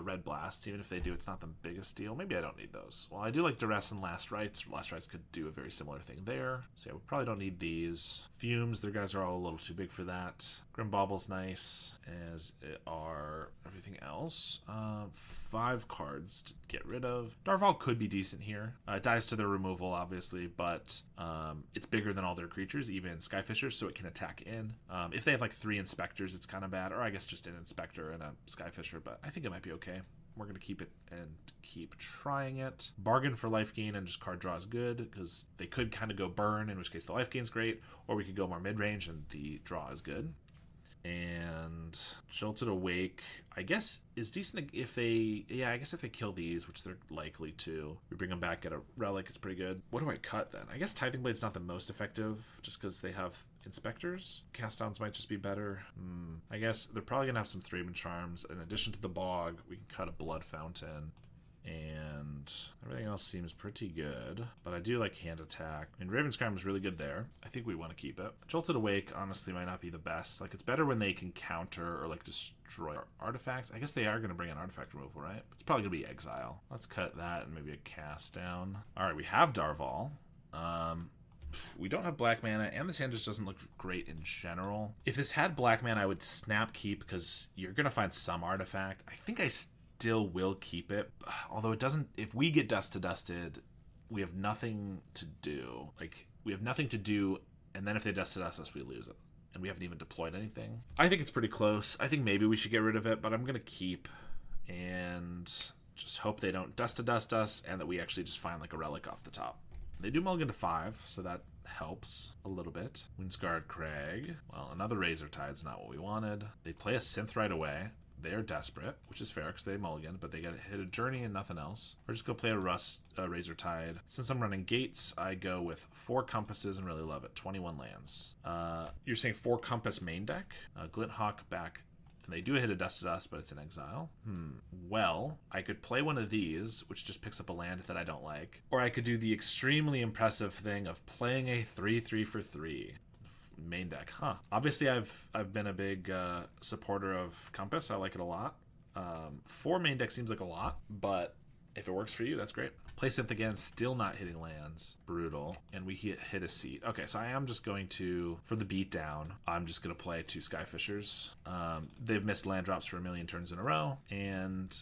Red Blasts. Even if they do, it's not the biggest deal. Maybe I don't need those. Well, I do like Duress and Last Rites. Last Rites could do a very similar thing there. So yeah, we probably don't need these. Fumes, their guys are all a little too big for that. Grim Bobble's nice, as are everything else. 5 cards to get rid of. Darval could be decent here. It dies to their removal, obviously, but it's bigger than all their creatures, even Skyfishers, so it can attack in. If they have like 3 Inspectors, it's kind of bad, or I guess just an Inspector and a Skyfisher, but I think it might be okay. We're going to keep it and keep trying it. Bargain for life gain and just card draw is good, because they could kind of go burn, in which case the life gain's great, or we could go more mid-range and the draw is good. And Jolted Awake, I guess, is decent if they... Yeah, I guess if they kill these, which they're likely to. We bring them back, get a Relic, it's pretty good. What do I cut then? I guess Tithing Blade's not the most effective, just because they have Inspectors. Cast Downs might just be better. I guess they're probably going to have some Thraben Charms. In addition to the Bog, we can cut a Blood Fountain. And everything else seems pretty good, but I do like Hand Attack. I mean, Raven's Crime is really good there. I think we want to keep it. Jolted Awake honestly might not be the best. Like, it's better when they can counter or like destroy artifacts. I guess they are going to bring an artifact removal, right? It's probably going to be Exile. Let's cut that and maybe a Cast Down. All right, we have Darval. We don't have black mana, and this hand just doesn't look great in general. If this had black mana, I would snap keep, because you're going to find some artifact. I think I still will keep it, although it doesn't. If we get Dust to Dusted, we have nothing to do. Like, we have nothing to do, and then if they Dust to Dust us, we lose it, and we haven't even deployed anything. I think it's pretty close. I think maybe we should get rid of it, but I'm gonna keep and just hope they don't Dust to Dust us, and that we actually just find like a Relic off the top. They do mulligan to 5, so that helps a little bit. Windscarred Crag. Well, another Razor Tide's not what we wanted. They play a Synth right away. They're desperate, which is fair because they mulligan, but they get hit a Journey and nothing else. We're just going to play a Razor Tide. Since I'm running gates, I go with 4 compasses and really love it. 21 lands. You're saying 4 compass main deck? Glint Hawk back. And they do hit a Dust to Dust, but it's in exile. Well, I could play one of these, which just picks up a land that I don't like. Or I could do the extremely impressive thing of playing a 3/3 for 3. Main deck, Obviously, I've been a big supporter of Compass. I like it a lot. 4 main deck seems like a lot, but if it works for you, that's great. Play Synth again, still not hitting lands. Brutal. And we hit a seat. Okay, so I am just going to, for the beatdown, I'm just going to play 2 Skyfishers. They've missed land drops for a million turns in a row, and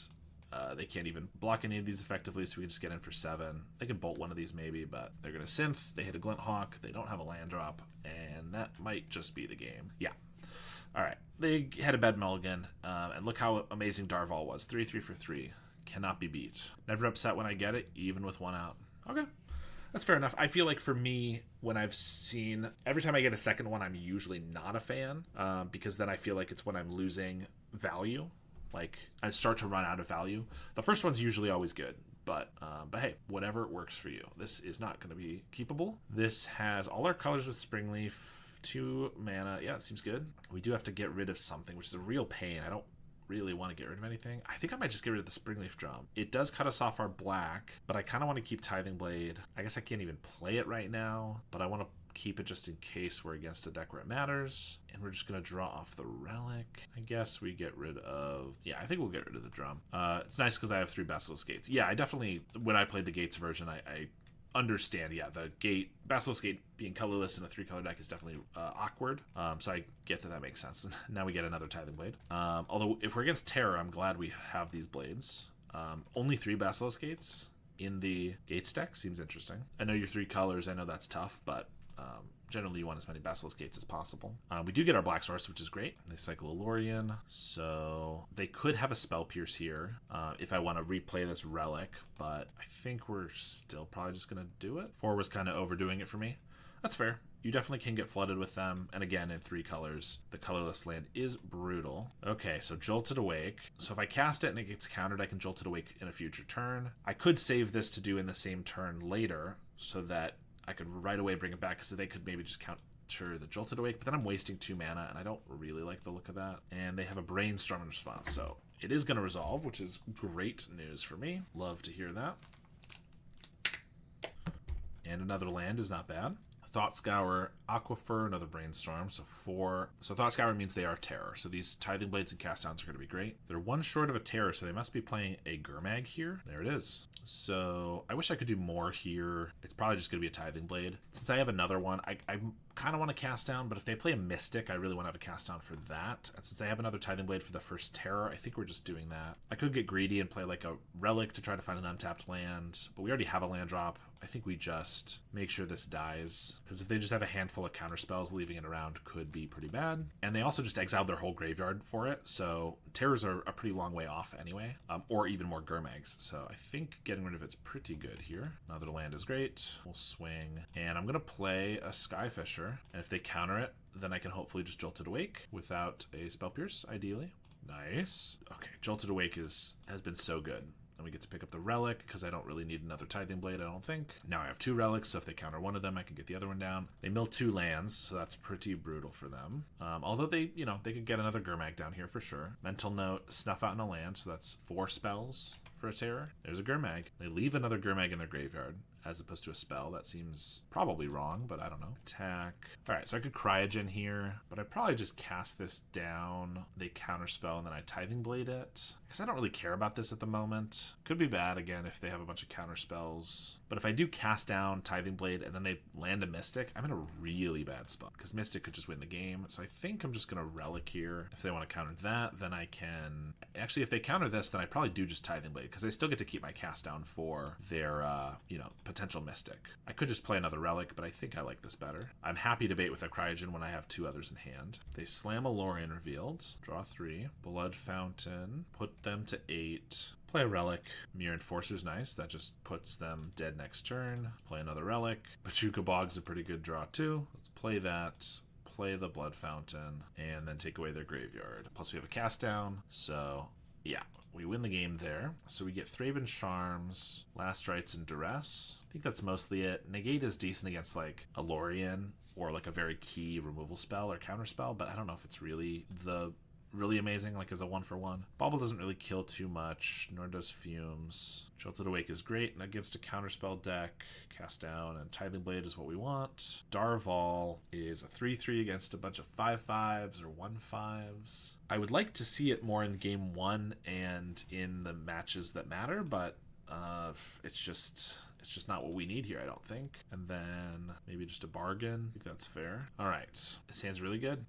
they can't even block any of these effectively, so we can just get in for 7. They can bolt one of these maybe, but they're going to Synth. They hit a Glint Hawk. They don't have a land drop, and that might just be the game. Yeah. All right. They had a bad mulligan, and look how amazing Darval was. 3/3 for 3. Cannot be beat. Never upset when I get it, even with 1 out. Okay. That's fair enough. I feel like for me, when I've seen... Every time I get a second one, I'm usually not a fan, because then I feel like it's when I'm losing value. Like, I start to run out of value. The first one's usually always good, but hey, whatever works for you. This is not going to be keepable. This has all our colors with Springleaf, 2 mana. Yeah, it seems good. We do have to get rid of something, which is a real pain. I don't really want to get rid of anything. I think I might just get rid of the Springleaf Drum. It does cut us off our black, but I kind of want to keep Tithing Blade. I guess I can't even play it right now, but I want to keep it just in case we're against a deck where it matters. And we're just going to draw off the Relic. I guess we get rid of... Yeah, I think we'll get rid of the Drum. It's nice because I have 3 Basilisk Gates. Yeah, I definitely... When I played the Gates version, I understand, yeah, the Basilisk Gate being colorless in a 3-color deck is definitely awkward. So I get that makes sense. Now we get another Tithing Blade. Although, if we're against Terror, I'm glad we have these blades. Only 3 Basilisk Gates in the Gates deck seems interesting. I know your 3 colors, I know that's tough, but... generally you want as many Basilisk Gates as possible. We do get our Black Source, which is great. They cycle a Lorien, so they could have a Spell Pierce here if I want to replay this Relic, but I think we're still probably just going to do it. 4 was kind of overdoing it for me. That's fair. You definitely can get flooded with them, and again, in 3 colors. The colorless land is brutal. Okay, so Jolted Awake. So if I cast it and it gets countered, I can Jolted Awake in a future turn. I could save this to do in the same turn later, so that I could right away bring it back, because they could maybe just counter the Jolted Awake, but then I'm wasting 2 mana, and I don't really like the look of that. And they have a Brainstorm in response, so it is going to resolve, which is great news for me. Love to hear that. And another land is not bad. Thought Scour, Aquifer, another Brainstorm, so 4. So Thought Scour means they are Terror, so these Tithing Blades and Cast Downs are going to be great. They're 1 short of a Terror, so they must be playing a Gurmag here. There it is. So I wish I could do more here. It's probably just going to be a Tithing Blade. Since I have another one, I kind of want to Cast Down, but if they play a Mystic, I really want to have a Cast Down for that. And since I have another Tithing Blade for the first Terror, I think we're just doing that. I could get greedy and play like a Relic to try to find an untapped land, but we already have a land drop. I think we just make sure this dies, because if they just have a handful of counter spells, leaving it around could be pretty bad. And they also just exiled their whole graveyard for it, so Terrors are a pretty long way off anyway, or even more Gurmags. So I think getting rid of it's pretty good here. Another land is great. We'll swing, and I'm going to play a Skyfisher, and if they counter it, then I can hopefully just Jolted Awake without a Spell Pierce, ideally. Nice. Okay, Jolted Awake has been so good. And we get to pick up the Relic, because I don't really need another Tithing Blade, I don't think. Now I have 2 Relics, so if they counter one of them, I can get the other one down. They mill 2 lands, so that's pretty brutal for them. Although they could get another Gurmag down here for sure. Mental Note, Snuff Out in a land, so that's 4 spells for a Terror. There's a Gurmag. They leave another Gurmag in their graveyard, as opposed to a spell. That seems probably wrong, but I don't know. Attack. Alright, so I could Cryogen here, but I'd probably just cast this down. They counterspell, and then I Tithing Blade it. Because I don't really care about this at the moment. Could be bad, again, if they have a bunch of counterspells. But if I do cast down Tithing Blade, and then they land a Mystic, I'm in a really bad spot, because Mystic could just win the game. So I think I'm just going to Relic here. If they want to counter that, then I can... Actually, if they counter this, then I probably do just Tithing Blade, because I still get to keep my cast down for their, potential Mystic. I could just play another Relic, but I think I like this better. I'm happy to bait with a Cryogen when I have 2 others in hand. They slam a Lorien Revealed, draw 3, Blood Fountain, put them to 8, Play a relic. Mere Enforcer's nice. That just puts them dead next turn. Play another relic. Bojuka Bog's a pretty good draw too. Let's play that. Play the Blood Fountain, and then take away their graveyard. Plus we have a cast down, so yeah, we win the game there. So we get Thraben Charms, Last Rites, and Duress. I think that's mostly it. Negate is decent against like a Lorien or like a very key removal spell or counter spell, but I don't know if it's really amazing, like as a 1-for-1. Bauble doesn't really kill too much, nor does Fumes. Jolted Awake is great and against a counterspell deck. Cast down, and Tithing Blade is what we want. Darval is a 3/3 against a bunch of 5/5s or 1/5s. I would like to see it more in game 1 and in the matches that matter, but it's just not what we need here, I don't think. And then maybe just a bargain. I think that's fair. All right, this hand's really good.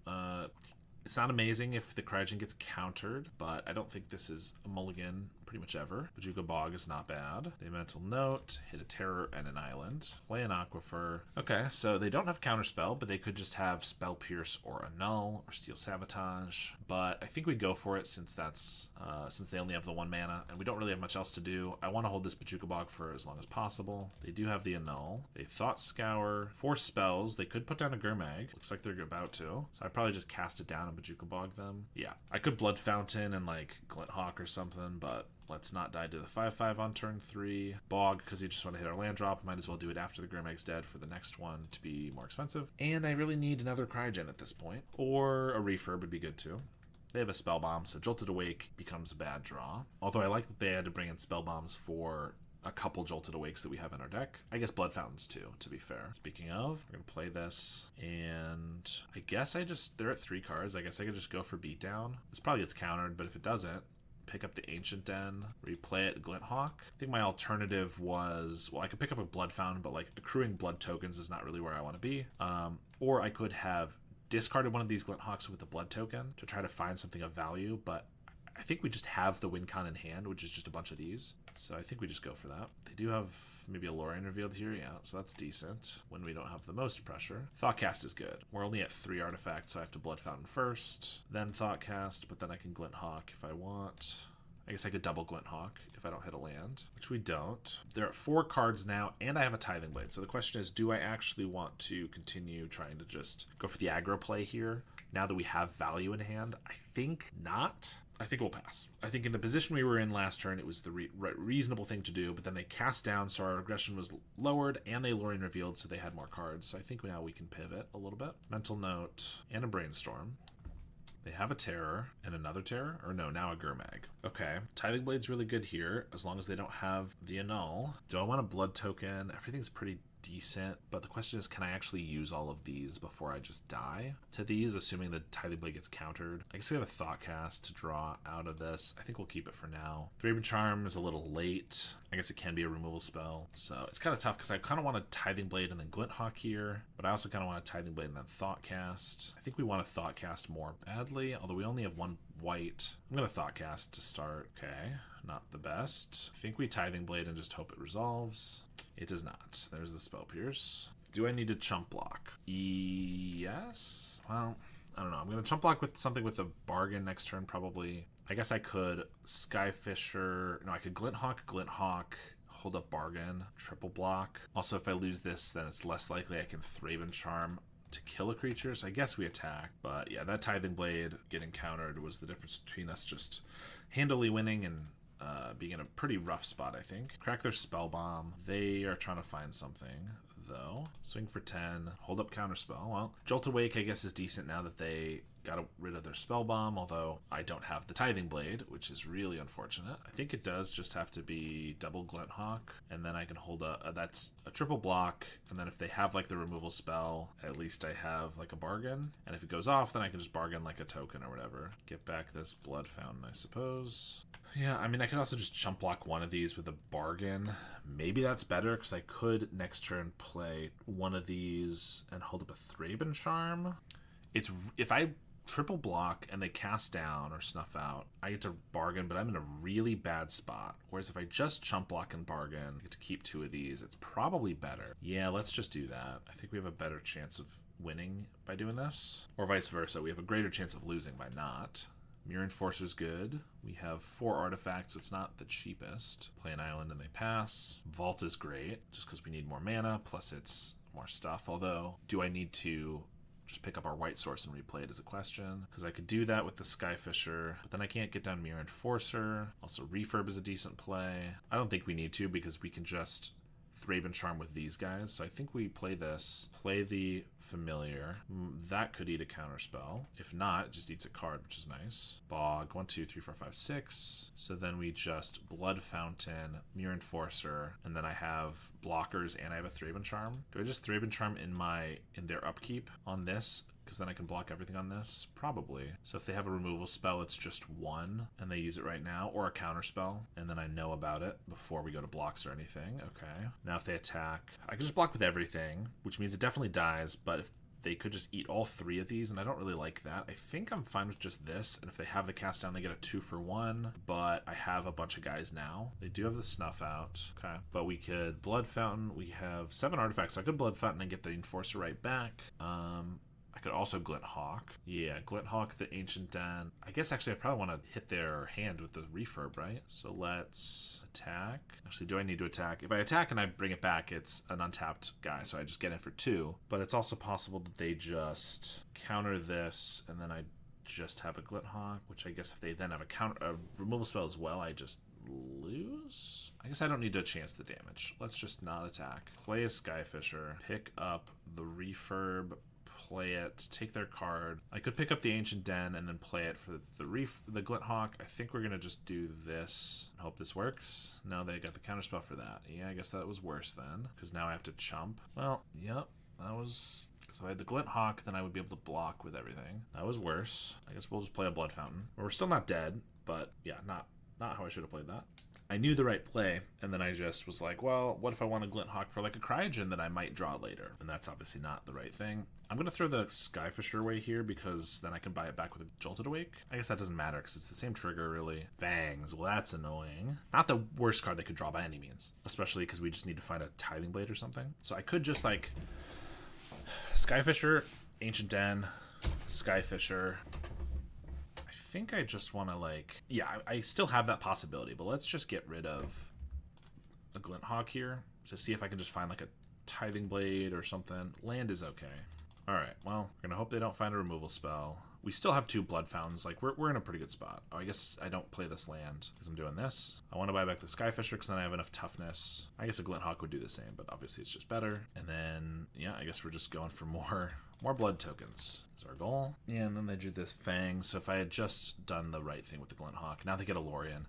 It's not amazing if the Cryogen gets countered, but I don't think this is a mulligan pretty much ever. Bojuka Bog is not bad. They Mental Note, hit a Terror and an Island. Play an Aquifer. Okay, so they don't have Counterspell, but they could just have Spell Pierce or Annul or Steel Sabotage. But I think we go for it since that's since they only have the 1 mana and we don't really have much else to do. I want to hold this Bojuka Bog for as long as possible. They do have the Annul. They Thought Scour. 4 spells. They could put down a Gurmag. Looks like they're about to. So I'd probably just cast it down and Bojuka Bog them. Yeah, I could Blood Fountain and like Glint Hawk or something, but let's not die to the 5/5 on turn 3. Bog, because you just want to hit our land drop. Might as well do it after the Gurmag's dead for the next one to be more expensive. And I really need another Cryogen at this point. Or a Refurb would be good too. They have a Spell Bomb, so Jolted Awake becomes a bad draw. Although I like that they had to bring in Spell Bombs for a couple Jolted Awakes that we have in our deck. I guess Blood Fountains too, to be fair. Speaking of, we're going to play this, and I guess they're at 3 cards. I guess I could just go for Beatdown. This probably gets countered, but if it doesn't, pick up the Ancient Den, replay it, Glint Hawk. I think my alternative was, well, I could pick up a Blood Fountain, but like accruing blood tokens is not really where I want to be. Or I could have discarded one of these Glint Hawks with a blood token to try to find something of value, but I think we just have the win con in hand, which is just a bunch of these. So I think we just go for that. They do have maybe a Lorien revealed here, yeah, so that's decent when we don't have the most pressure. Thoughtcast is good. We're only at 3 artifacts, so I have to Blood Fountain first, then Thoughtcast, but then I can Glint Hawk if I want. I guess I could double Glint Hawk if I don't hit a land, which we don't. They're at 4 cards now, and I have a Tithing Blade. So the question is, do I actually want to continue trying to just go for the aggro play here now that we have value in hand? I think not. I think we'll pass. I think in the position we were in last turn, it was the reasonable thing to do, but then they cast down, so our aggression was lowered, and they Lorien revealed, so they had more cards. So I think now we can pivot a little bit. Mental Note and a Brainstorm. They have a Terror and another Terror, or no, now a Gurmag. Okay, Tithing Blade's really good here, as long as they don't have the Annul. Do I want a Blood Token? Everything's pretty decent, but the question is, can I actually use all of these before I just die to these, assuming the Tithing Blade gets countered? I guess we have a Thoughtcast to draw out of this. I think we'll keep it for now. Thraben Charm is a little late. I guess it can be a removal spell, so it's kind of tough because I kind of want a Tithing Blade and then Glint Hawk here, but I also kind of want a Tithing Blade and then Thoughtcast. I think we want to Thoughtcast more badly, although we only have 1 white. I'm going to Thoughtcast to start. Okay, not the best. I think we Tithing Blade and just hope it resolves. It does not. There's the Spell Pierce. Do I need to chump block? Yes. Well, I don't know. I'm going to chump block with something with a bargain next turn, probably. I guess I could Skyfisher. No, I could Glint Hawk, hold up bargain, triple block. Also, if I lose this, then it's less likely I can Thraben Charm to kill a creature, so I guess we attack. But yeah, that Tithing Blade getting countered was the difference between us just handily winning and being in a pretty rough spot, I think. Crack their Spell Bomb. They are trying to find something, though. Swing for 10. Hold up Counterspell. Well, Jolt Awake, I guess, is decent now that they got rid of their Spell Bomb, although I don't have the Tithing Blade, which is really unfortunate. I think it does just have to be double Glint Hawk, and then I can hold that's a triple block, and then if they have like the removal spell, at least I have like a bargain, and if it goes off, then I can just bargain like a token or whatever. Get back this Blood Fountain, I suppose. Yeah, I mean, I could also just chump block one of these with a bargain. Maybe that's better, because I could next turn play one of these and hold up a Thraben Charm. If I triple block and they cast down or snuff out, I get to bargain, but I'm in a really bad spot. Whereas if I just chump block and bargain, I get to keep 2 of these. It's probably better. Yeah, let's just do that. I think we have a better chance of winning by doing this. Or vice versa. We have a greater chance of losing by not. Mirror Enforcer's good. We have 4 artifacts. It's not the cheapest. Play an island and they pass. Vault is great, just because we need more mana, plus it's more stuff. Although, do I need to just pick up our white source and replay it is a question, because I could do that with the Skyfisher, but then I can't get down Mirror Enforcer. Also, Refurb is a decent play. I don't think we need to, because we can just Thraben Charm with these guys. So I think we play this, play the Familiar. That could eat a counterspell. If not, it just eats a card, which is nice. Bog, 1, 2, 3, 4, 5, 6. So then we just Blood Fountain, Mirror Enforcer, and then I have blockers and I have a Thraben Charm. Do I just Thraben Charm in their upkeep on this? Because then I can block everything on this? Probably. So if they have a removal spell, it's just 1, and they use it right now, or a counter spell, and then I know about it before we go to blocks or anything. Okay. Now if they attack, I can just block with everything, which means it definitely dies, but if they could just eat all 3 of these, and I don't really like that. I think I'm fine with just this, and if they have the cast down, they get a 2 for 1, but I have a bunch of guys now. They do have the Snuff out. Okay. But we could Blood Fountain. We have 7 artifacts, so I could Blood Fountain and get the Enforcer right back. I could also Glint Hawk. Yeah, Glint Hawk, the Ancient Den. I guess actually I probably want to hit their hand with the Refurb, right? So let's attack. Actually, do I need to attack? If I attack and I bring it back, it's an untapped guy, so I just get in for 2. But it's also possible that they just counter this, and then I just have a Glint Hawk, which I guess if they then have a removal spell as well, I just lose? I guess I don't need to chance the damage. Let's just not attack. Play a Skyfisher. Pick up the Refurb. Play it, take their card. I could pick up the Ancient Den and then play it for the Glint Hawk. I think we're gonna just do this and hope this works. No, they got the counterspell for that. Yeah, I guess that was worse then, because now I have to chump. Well, yep, that was. So if I had the Glint Hawk, then I would be able to block with everything. That was worse. I guess we'll just play a Blood Fountain. We're still not dead, but yeah, not how I should have played that. I knew the right play, and then I just was like, well, what if I want a Glint Hawk for like a Cryogen that I might draw later? And that's obviously not the right thing. I'm going to throw the Skyfisher away here because then I can buy it back with a Jolted Awake. I guess that doesn't matter because it's the same trigger, really. Fangs, well, that's annoying. Not the worst card they could draw by any means, especially because we just need to find a Tithing Blade or something. So I could just like Skyfisher, Ancient Den, Skyfisher. I think I just want to like, yeah, I still have that possibility, but let's just get rid of a Glint Hawk here to see if I can just find like a Tithing Blade or something. Land is okay. All right, well, we're gonna hope they don't find a removal spell. We still have 2 Blood Fountains. Like, we're in a pretty good spot. Oh, I guess I don't play this land because I'm doing this. I want to buy back the Skyfisher because then I have enough toughness. I guess a Glint Hawk would do the same, but obviously it's just better. And then, yeah, I guess we're just going for more blood tokens is our goal. Yeah, and then they do this Fang. So if I had just done the right thing with the Glint Hawk, now they get a Lorien.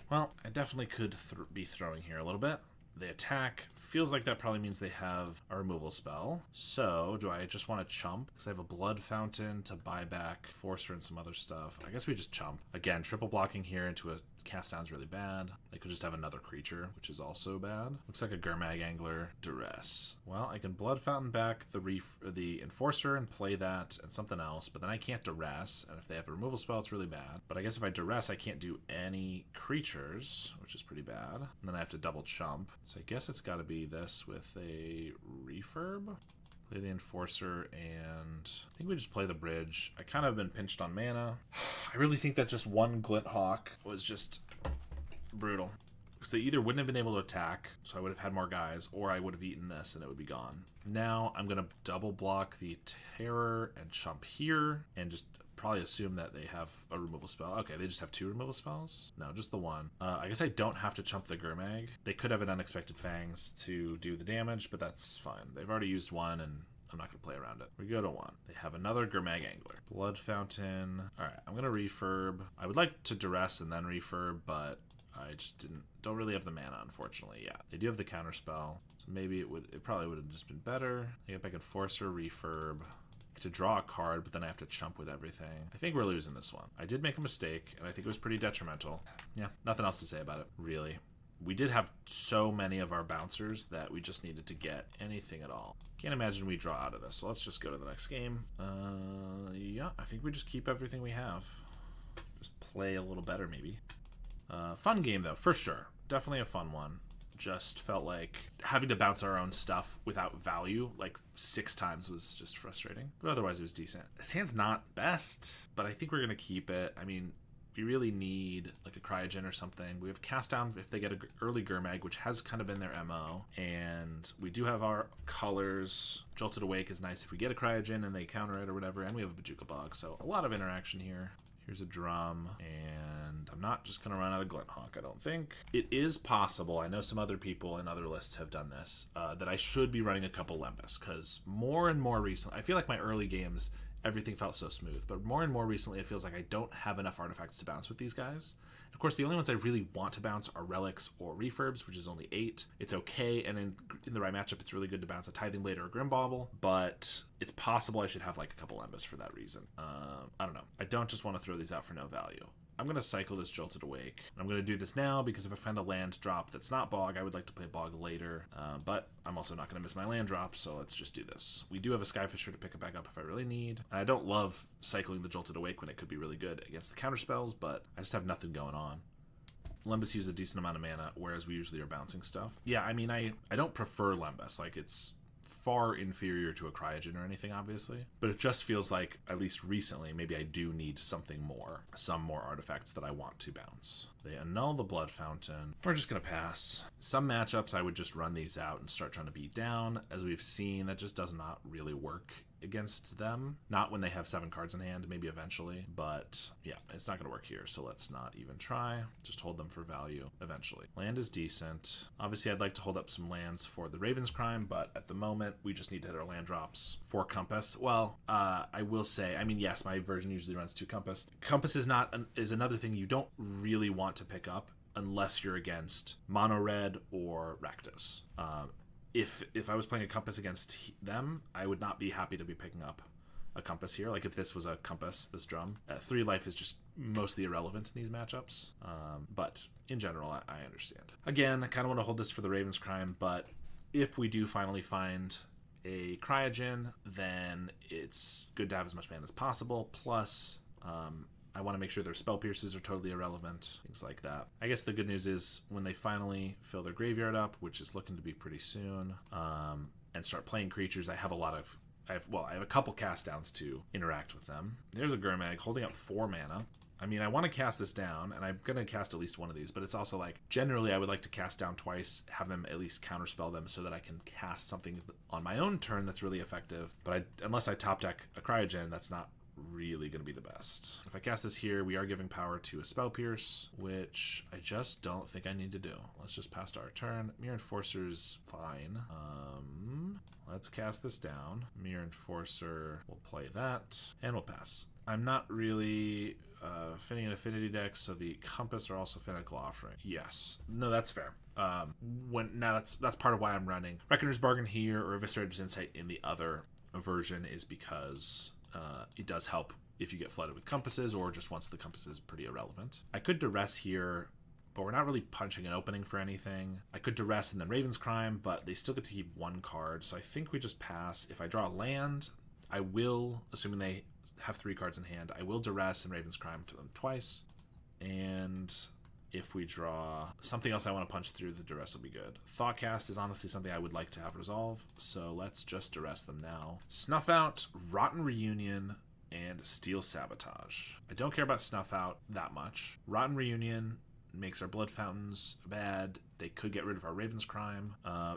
Well, I definitely could be throwing here a little bit. They attack. Feels like that probably means they have a removal spell. So, do I just want to chump? Because I have a Blood Fountain to buy back Forcer and some other stuff. I guess we just chump. Again, triple blocking here into a cast down is really bad. They could just have another creature, which is also bad. Looks like a Gurmag Angler. Duress. Well, I can Blood Fountain back the Enforcer and play that and something else, but then I can't Duress, and if they have a removal spell, it's really bad. But I guess if I Duress, I can't do any creatures, which is pretty bad. And then I have to double chump. So I guess it's got to be this with a Refurb. Play the Enforcer, and I think we just play the Bridge. I kind of been pinched on mana. I really think that just one Glint Hawk was just brutal. Because they either wouldn't have been able to attack, so I would have had more guys, or I would have eaten this and it would be gone. Now I'm going to double block the Terror and chump here, and just probably assume that they have a removal spell. Okay, they just have 2 removal spells? No, just the 1. I guess I don't have to chump the Gurmag. They could have an Unexpected Fangs to do the damage, but that's fine. They've already used 1, and I'm not going to play around it. We go to 1. They have another Gurmag Angler. Blood Fountain. Alright, I'm going to Refurb. I would like to Duress and then Refurb, but I just don't really have the mana, unfortunately. Yeah, they do have the counterspell, so maybe it probably would have just been better. I get back Enforcer, Refurb. To draw a card, but then I have to chump with everything. I think we're losing this one. I did make a mistake, and I think it was pretty detrimental. Yeah, nothing else to say about it, really. We did have so many of our bouncers that we just needed to get anything at all. Can't imagine we draw out of this, so let's just go to the next game. Yeah, I think we just keep everything we have. Just play a little better, maybe. Fun game, though, for sure. Definitely a fun one. just felt like having to bounce our own stuff without value like 6 times was just frustrating. But otherwise it was decent. This hand's not best, but I think we're going to keep it. I mean, we really need like a Cryogen or something. We have Cast Down if they get an early Gurmag, which has kind of been their MO. And we do have our colors. Jolted Awake is nice if we get a Cryogen and they counter it or whatever. And we have a Bajuka Bog, so a lot of interaction here. Here's a drum, and I'm not just going to run out of Glint Hawk, I don't think. It is possible, I know some other people in other lists have done this, that I should be running a couple Lembas, because more and more recently, I feel like my early games, everything felt so smooth, but more and more recently it feels like I don't have enough artifacts to bounce with these guys. Of course, the only ones I really want to bounce are Relics or Refurbs, which is only 8. It's okay, and in the right matchup, it's really good to bounce a Tithing Blade or a Grimbauble, but it's possible I should have like a couple Lembas for that reason. I don't know. I don't just want to throw these out for no value. I'm going to cycle this Jolted Awake. I'm going to do this now because if I find a land drop that's not Bog, I would like to play Bog later, but I'm also not going to miss my land drop, so let's just do this. We do have a Skyfisher to pick it back up if I really need. I don't love cycling the Jolted Awake when it could be really good against the counter spells, but I just have nothing going on. Lembas use a decent amount of mana, whereas we usually are bouncing stuff. Yeah, I mean, I don't prefer Lembas. Like, it's far inferior to a Cryogen or anything, obviously, but it just feels like, at least recently, maybe I do need something more, some more artifacts that I want to bounce. They annul the Blood Fountain. We're just gonna pass. Some matchups I would just run these out and start trying to beat down. As we've seen, that just does not really work against them. Not when they have 7 cards in hand, maybe eventually, but yeah, it's not gonna work here, so let's not even try. Just hold them for value eventually. Land is decent. Obviously I'd like to hold up some lands for the Raven's Crime, but at the moment we just need to hit our land drops for Compass. Well, I will say, I mean, yes, my version usually runs 2 Compass. Compass is another thing you don't really want to pick up unless you're against Mono Red or Rakdos. If I was playing a Compass against them, I would not be happy to be picking up a Compass here. Like if this was a Compass, this drum, 3 life is just mostly irrelevant in these matchups. But in general, I understand. Again, I kind of want to hold this for the Raven's Crime, but if we do finally find a Cryogen, then it's good to have as much mana as possible. Plus, I want to make sure their Spell Pierces are totally irrelevant, things like that. I guess the good news is when they finally fill their graveyard up, which is looking to be pretty soon, and start playing creatures, I have a couple cast downs to interact with them. There's a Gurmag holding up 4 mana. I mean, I want to cast this down, and I'm going to cast at least one of these, but it's also like, generally I would like to cast down twice, have them at least counterspell them so that I can cast something on my own turn that's really effective. But unless I top deck a Cryogen, that's not really going to be the best. If I cast this here, we are giving power to a Spell Pierce, which I just don't think I need to do. Let's just pass our turn. Mirror Enforcer's fine. Let's cast this down. Mirror Enforcer, we'll play that, and we'll pass. I'm not really fitting an affinity deck, so the Compass are also Fanatical Offering. Yes. No, that's fair. That's part of why I'm running Reckoner's Bargain here or Eviscerator's Insight in the other version, is because it does help if you get flooded with compasses, or just once the compass is pretty irrelevant. I could duress here, but we're not really punching an opening for anything. I could duress and then Raven's Crime, but they still get to keep 1 card, so I think we just pass. If I draw a land, I will, assuming they have 3 cards in hand, I will duress and Raven's Crime to them twice. And if we draw something else I want to punch through, the duress will be good. Thoughtcast is honestly something I would like to have resolve, so let's just duress them now. Snuff Out, Rotten Reunion, and Steel Sabotage. I don't care about Snuff Out that much. Rotten Reunion makes our Blood Fountains bad. They could get rid of our Raven's Crime.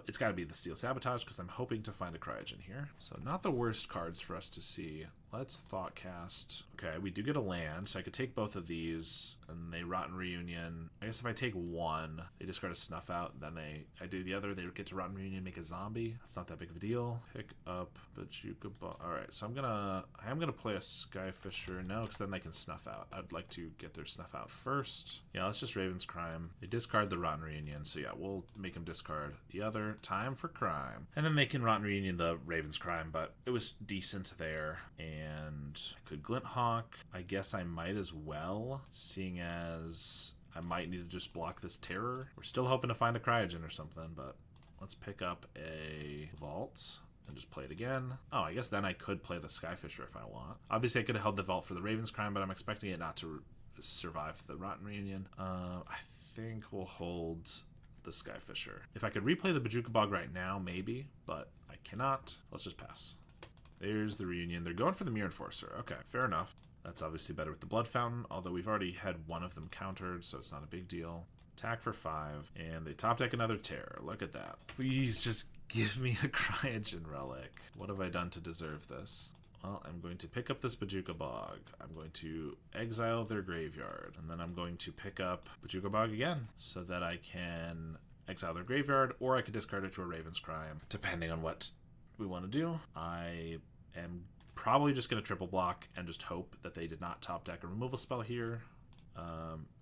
It's got to be the Steel Sabotage because I'm hoping to find a Cryogen here. So not the worst cards for us to see. Let's Thoughtcast. Okay, we do get a land, so I could take both of these, and they Rotten Reunion. I guess if I take one, they discard a Snuff Out, then I do the other, they get to Rotten Reunion, make a zombie. That's not that big of a deal. Pick up Bajuka Ball. Alright, so I am gonna play a Skyfisher. No, because then they can Snuff Out. I'd like to get their Snuff Out first. Yeah, let's just Raven's Crime. They discard the Rotten Reunion, so yeah, we'll make them discard the other. Time for Crime. And then they can Rotten Reunion the Raven's Crime, but it was decent there. And I could Glint Hawk. I guess I might as well, seeing as I might need to just block this Terror. We're still hoping to find a Cryogen or something, but let's pick up a Vault and just play it again. Oh, I guess then I could play the Skyfisher if I want. Obviously, I could have held the Vault for the Raven's Crime, but I'm expecting it not to survive the Rotten Reunion. I think we'll hold the Skyfisher. If I could replay the Bojuka Bog right now, maybe, but I cannot. Let's just pass. There's the Reunion. They're going for the Mirror Enforcer. Okay, fair enough. That's obviously better with the Blood Fountain, although we've already had one of them countered, so it's not a big deal. Attack for 5, and they top deck another Terror. Look at that. Please just give me a Cryogen Relic. What have I done to deserve this? Well, I'm going to pick up this Bojuka Bog. I'm going to exile their graveyard, and then I'm going to pick up Bojuka Bog again, so that I can exile their graveyard, or I could discard it to a Raven's Crime, depending on what we want to do. I am probably just going to triple block and just hope that they did not top deck a removal spell here.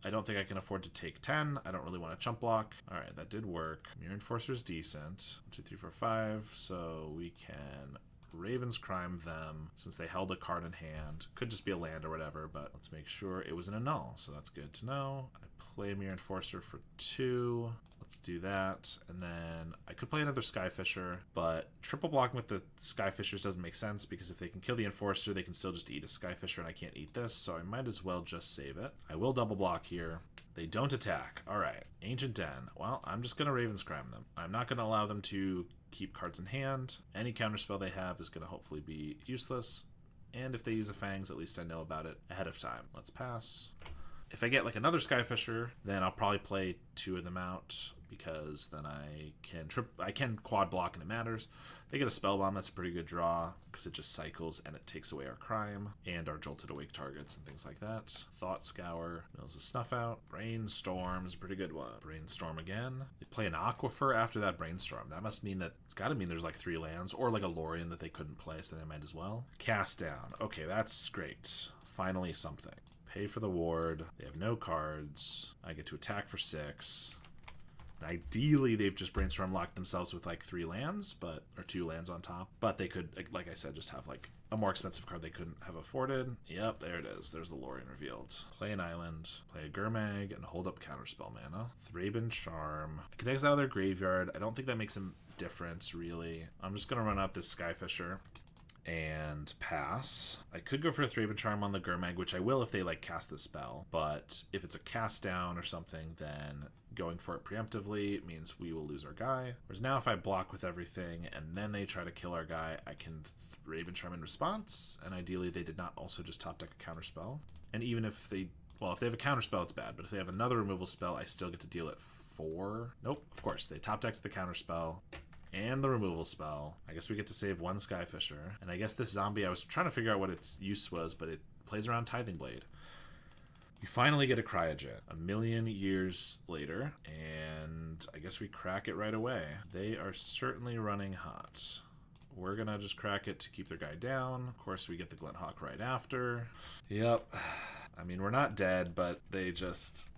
I don't think I can afford to take 10. I don't really want to chump block. All right, that did work. Mirror Enforcer's decent. 1, 2, 3, 4, 5. So we can Raven's Crime them since they held a card in hand. Could just be a land or whatever, but let's make sure it was in a null. So that's good to know. I play Mirror Enforcer for 2. Let's do that. And then I could play another Skyfisher, but triple blocking with the Skyfishers doesn't make sense because if they can kill the Enforcer, they can still just eat a Skyfisher, and I can't eat this, so I might as well just save it. I will double block here. They don't attack. All right. Ancient Den. Well, I'm just going to Raven's Crime them. I'm not going to allow them to keep cards in hand. Any counterspell they have is going to hopefully be useless. And if they use a Fangs, at least I know about it ahead of time. Let's pass. If I get like another Skyfisher, then I'll probably play 2 of them out because then I can quad block and it matters. They get a Spellbomb, that's a pretty good draw because it just cycles and it takes away our Crime and our Jolted Awake targets and things like that. Thought Scour, mills a Snuff Out. Brainstorm is a pretty good one. Brainstorm again. They play an Aquifer after that Brainstorm. That must mean that it's got to mean there's like 3 lands or like a Lorien that they couldn't play, so they might as well. Cast Down. Okay, that's great. Finally something. Pay for the ward. They have no cards. I get to attack for 6. And ideally, they've just Brainstorm locked themselves with like 3 lands, or 2 lands on top. But they could, like I said, just have like a more expensive card they couldn't have afforded. Yep, there it is. There's the Lorien revealed. Play an island, play a Gurmag, and hold up counterspell mana. Thraben Charm. I can exile their graveyard. I don't think that makes a difference, really. I'm just going to run out this Skyfisher and pass. I could go for a Thraben Charm on the Gurmag, which I will if they like cast the spell, but if it's a cast down or something, then going for it preemptively means we will lose our guy. Whereas now if I block with everything and then they try to kill our guy, I can Thraben Charm in response, and ideally they did not also just top deck a counter spell. And even if they have a counter spell, it's bad, but if they have another removal spell, I still get to deal it 4. Nope, of course, they top deck the counter spell and the removal spell. I guess we get to save 1 Skyfisher. And I guess this zombie, I was trying to figure out what its use was, but it plays around Tithing Blade. We finally get a Cryogen 1,000,000 years later, and I guess we crack it right away. They are certainly running hot. We're gonna just crack it to keep their guy down. Of course, we get the Glinthawk right after. Yep. I mean, we're not dead, but they're just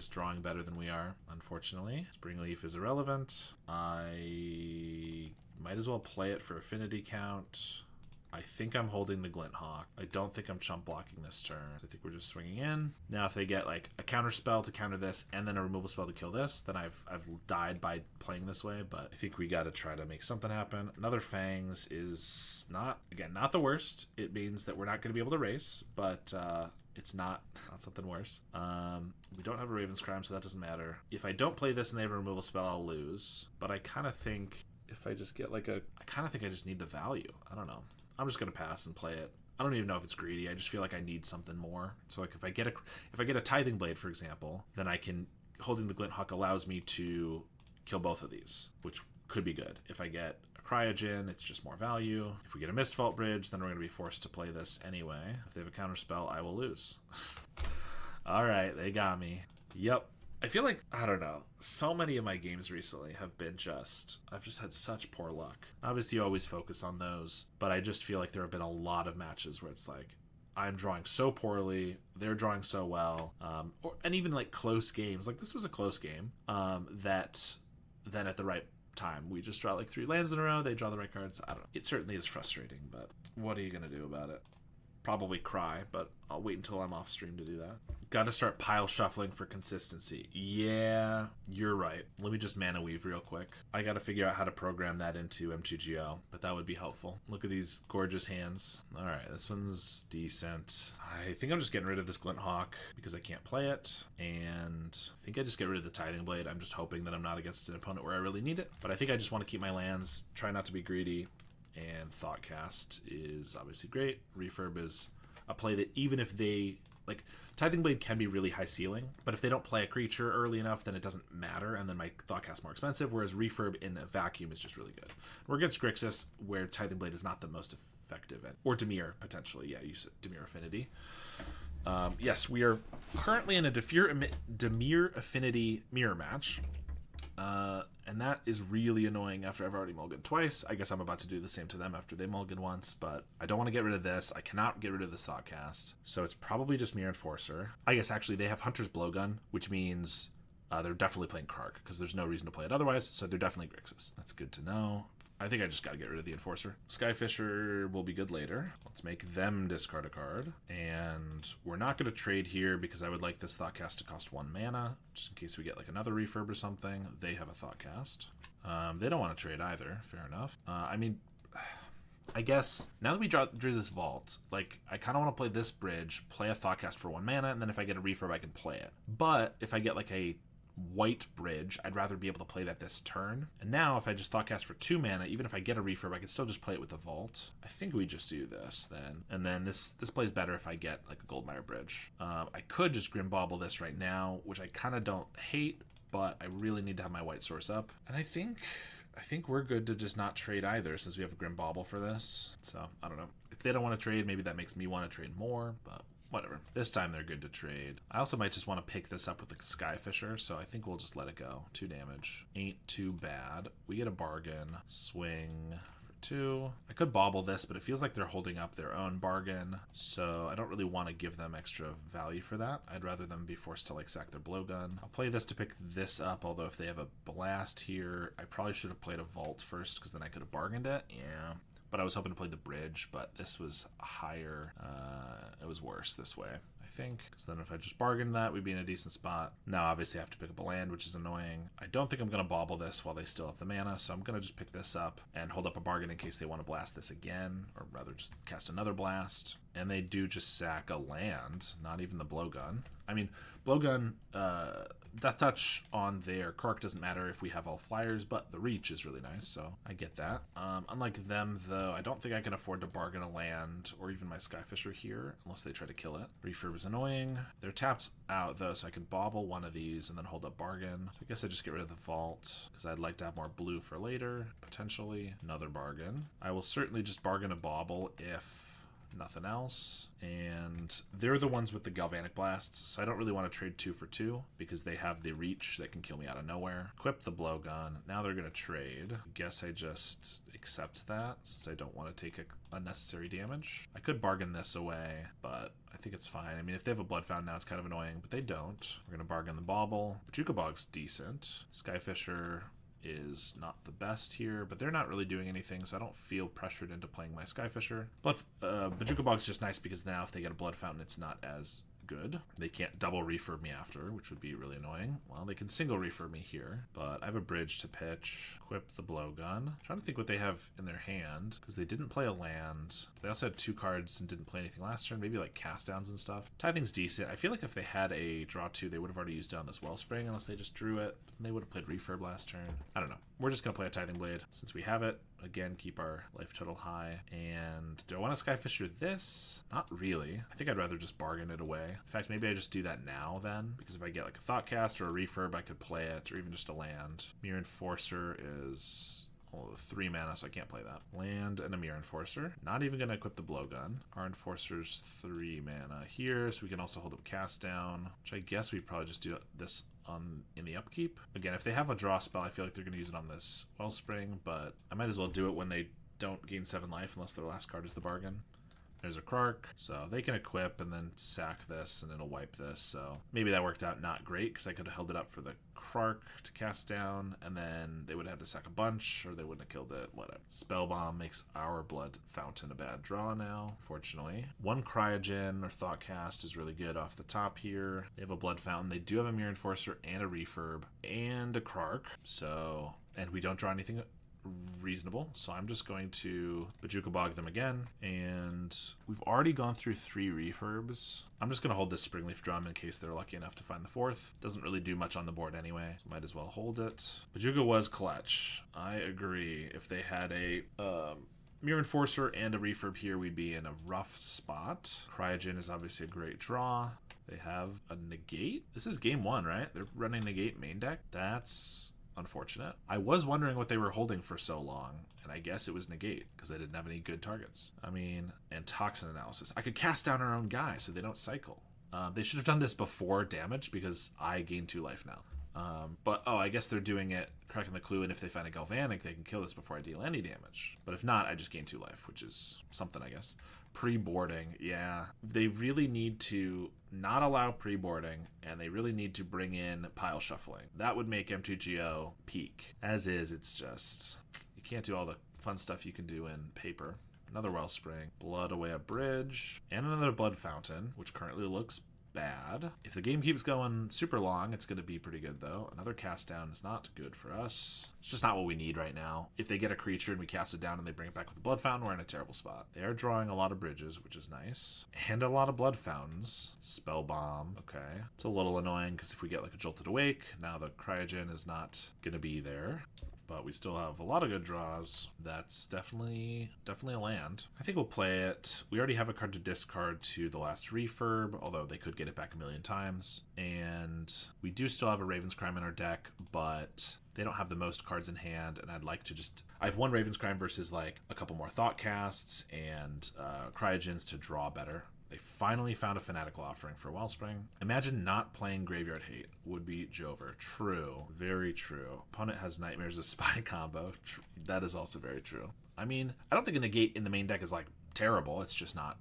drawing better than we are, unfortunately. Springleaf is irrelevant. I might as well play it for affinity count. I think I'm holding the Glinthawk. I don't think I'm chump blocking this turn. I think we're just swinging in. Now, if they get like a counter spell to counter this and then a removal spell to kill this, then I've died by playing this way. But I think we got to try to make something happen. Another Fangs is not the worst. It means that we're not going to be able to race, but it's not something worse. We don't have a Raven's Crime, so that doesn't matter. If I don't play this and they have a removal spell, I'll lose. But I kind of think if I just get I just need the value. I don't know. I'm just gonna pass and play it. I don't even know if it's greedy. I just feel like I need something more. So like if I get a Tithing Blade, for example, then holding the Glinthawk allows me to kill both of these, which could be good. If I get a Cryogen, it's just more value. If we get a Mistvault Bridge, then we're gonna be forced to play this anyway. If they have a counter spell, I will lose. All right, they got me. Yep. I feel like, I don't know, so many of my games recently have been I've just had such poor luck. Obviously, you always focus on those, but I just feel like there have been a lot of matches where it's like, I'm drawing so poorly, they're drawing so well, and even like close games. Like, this was a close game, that then at the right time, we just draw like 3 lands in a row, they draw the right cards. I don't know. It certainly is frustrating, but what are you going to do about it? probably cry, but I'll wait until I'm off stream to do that. Gotta start pile shuffling for consistency. Yeah, you're right. Let me just mana weave real quick. I gotta figure out how to program that into MTGO, but that would be helpful. Look at these gorgeous hands. All right, this one's decent. I think I'm just getting rid of this Glint Hawk because I can't play it, and I think I just get rid of the Tithing Blade. I'm just hoping that I'm not against an opponent where I really need it, but I think I just want to keep my lands, try not to be greedy, and Thoughtcast is obviously great. Refurb is a play that even if they, like, Tithing Blade can be really high ceiling, but if they don't play a creature early enough, then it doesn't matter, and then my Thoughtcast's more expensive, whereas Refurb in a vacuum is just really good. We're against Grixis, where Tithing Blade is not the most effective, or Dimir, potentially. Yeah, use Dimir Affinity. Yes, we are currently in a Dimir Affinity mirror match. And that is really annoying after I've already mulliganed twice. I guess I'm about to do the same to them after they mulligan once, but I don't want to get rid of this. I cannot get rid of this Thoughtcast. So it's probably just Mirror Enforcer. I guess actually they have Hunter's Blowgun, which means they're definitely playing Kark, because there's no reason to play it otherwise, so they're definitely Grixis. That's good to know. I think I just gotta get rid of the Enforcer. Skyfisher will be good later. Let's make them discard a card. And we're not gonna trade here because I would like this Thoughtcast to cost 1 mana, just in case we get like another refurb or something. They have a Thoughtcast. They don't want to trade either, fair enough. I mean, I guess now that we drew this vault, like, I kind of want to play this bridge, play a Thoughtcast for 1 mana, and then if I get a refurb, I can play it. But if I get like a white bridge, I'd rather be able to play that this turn. And now if I just Thoughtcast for 2 mana, even if I get a refurb, I can still just play it with the vault. I think we just do this then. And then this plays better if I get like a Goldmire bridge. I could just Grim Bauble this right now, which I kind of don't hate, but I really need to have my white source up. And I think we're good to just not trade either, since we have a Grim Bauble for this. So I don't know. If they don't want to trade, maybe that makes me want to trade more, but whatever. This time they're good to trade. I also might just want to pick this up with the Skyfisher, so I think we'll just let it go. 2 damage. Ain't too bad. We get a bargain. Swing for 2. I could bauble this, but it feels like they're holding up their own bargain, so I don't really want to give them extra value for that. I'd rather them be forced to like sack their blowgun. I'll play this to pick this up, although if they have a blast here, I probably should have played a vault first, because then I could have bargained it. Yeah. But I was hoping to play the bridge, but this was higher. It was worse this way, I think. Because then if I just bargained that, we'd be in a decent spot. Now, obviously, I have to pick up a land, which is annoying. I don't think I'm going to bauble this while they still have the mana, so I'm going to just pick this up and hold up a bargain in case they want to blast this again, or rather just cast another blast. And they do just sack a land, not even the blowgun. I mean, blowgun, Death Touch on their Kark doesn't matter if we have all flyers, but the reach is really nice, so I get that. Unlike them, though, I don't think I can afford to bargain a land or even my Skyfisher here, unless they try to kill it. Refurb is annoying. They're tapped out, though, so I can bauble one of these and then hold up bargain. So I guess I just get rid of the vault, because I'd like to have more blue for later, potentially. Another bargain. I will certainly just bargain a bauble if nothing else, and they're the ones with the Galvanic Blasts, so I don't really want to trade 2 for 2 because they have the reach that can kill me out of nowhere. Equip the blowgun. Now they're going to trade. Guess I just accept that since I don't want to take unnecessary damage. I could bargain this away, but I think it's fine. I mean, if they have a Blood Fountain now, it's kind of annoying, but they don't. We're going to bargain the bauble. Bojuka Bog's decent. Skyfisher is not the best here, but they're not really doing anything, so I don't feel pressured into playing my Skyfisher. But Bojuka Bog's just nice because now if they get a Blood Fountain, it's not as good. They can't double refurb me after, which would be really annoying. Well, they can single refurb me here, but I have a bridge to pitch. Equip the blowgun. I'm trying to think what they have in their hand, because they didn't play a land. They also had 2 cards and didn't play anything last turn, maybe like cast downs and stuff. Tithing's decent. I feel like if they had a draw 2, they would have already used down this Wellspring, unless they just drew it. They would have played refurb last turn. I don't know. We're just going to play a Tithing Blade since we have it. Again, keep our life total high. And do I want to Skyfisher this? Not really. I think I'd rather just bargain it away. In fact, maybe I just do that now then, because if I get like a Thoughtcast or a refurb, I could play it, or even just a land. Mirror Enforcer is 3 mana, so I can't play that. Land and a Mirror Enforcer. Not even going to equip the blowgun. Our Enforcer's 3 mana here, so we can also hold up Cast Down, which I guess we probably just do this in the upkeep. Again, if they have a draw spell, I feel like they're going to use it on this Wellspring, but I might as well do it when they don't gain 7 life, unless their last card is the bargain. There's a Krark, so they can equip and then sack this and it'll wipe this. So maybe that worked out not great because I could have held it up for the Krark to cast down, and then they would have to sack a bunch or they wouldn't have killed it. Whatever. Spellbomb makes our Blood Fountain a bad draw now, fortunately. One Cryogen or Thoughtcast is really good off the top here. They have a Blood Fountain. They do have a Mirror Enforcer and a Refurb and a Krark. So, and we don't draw anything reasonable, so I'm just going to Bojuka Bog them again, and we've already gone through 3 refurbs. I'm just going to hold this Springleaf Drum in case they're lucky enough to find the 4th. Doesn't really do much on the board anyway, so might as well hold it. Bojuka was clutch. I agree. If they had a Mirror Enforcer and a refurb here, we'd be in a rough spot. Cryogen is obviously a great draw. They have a negate. This is game 1, right? They're running negate main deck. That's unfortunate. I was wondering what they were holding for so long, and I guess it was negate because they didn't have any good targets. I mean, and toxin analysis. I could cast down our own guy so they don't cycle. They should have done this before damage because I gain 2 life now. But I guess they're doing it, cracking the clue, and if they find a Galvanic, they can kill this before I deal any damage. But if not, I just gain 2 life, which is something, I guess. Pre-boarding, yeah. They really need to not allow pre-boarding, and they really need to bring in pile shuffling. That would make MTGO peak. As is, it's just, you can't do all the fun stuff you can do in paper. Another Wellspring, Blood Away a Bridge, and another Blood Fountain, which currently looks bad. If the game keeps going super long, it's going to be pretty good, though. Another cast down is not good for us. It's just not what we need right now. If they get a creature and we cast it down and they bring it back with a Blood Fountain, we're in a terrible spot. They are drawing a lot of bridges, which is nice. And a lot of Blood Fountains. Spellbomb, okay. It's a little annoying because if we get like a Jolted Awake, now the Cryogen is not going to be there. But we still have a lot of good draws. That's definitely a land. I think we'll play it. We already have a card to discard to the last refurb, although they could get it back a million times. And we do still have a Raven's Crime in our deck, but they don't have the most cards in hand, and I'd like to just... I have one Raven's Crime versus like a couple more Thoughtcasts and Cryogens to draw better. They finally found a Fanatical Offering for Wellspring. Imagine not playing Graveyard Hate. Would be Jover. True. Very true. Opponent has Nightmares of Spy combo. That is also very true. I mean, I don't think a negate in the main deck is like terrible. It's just not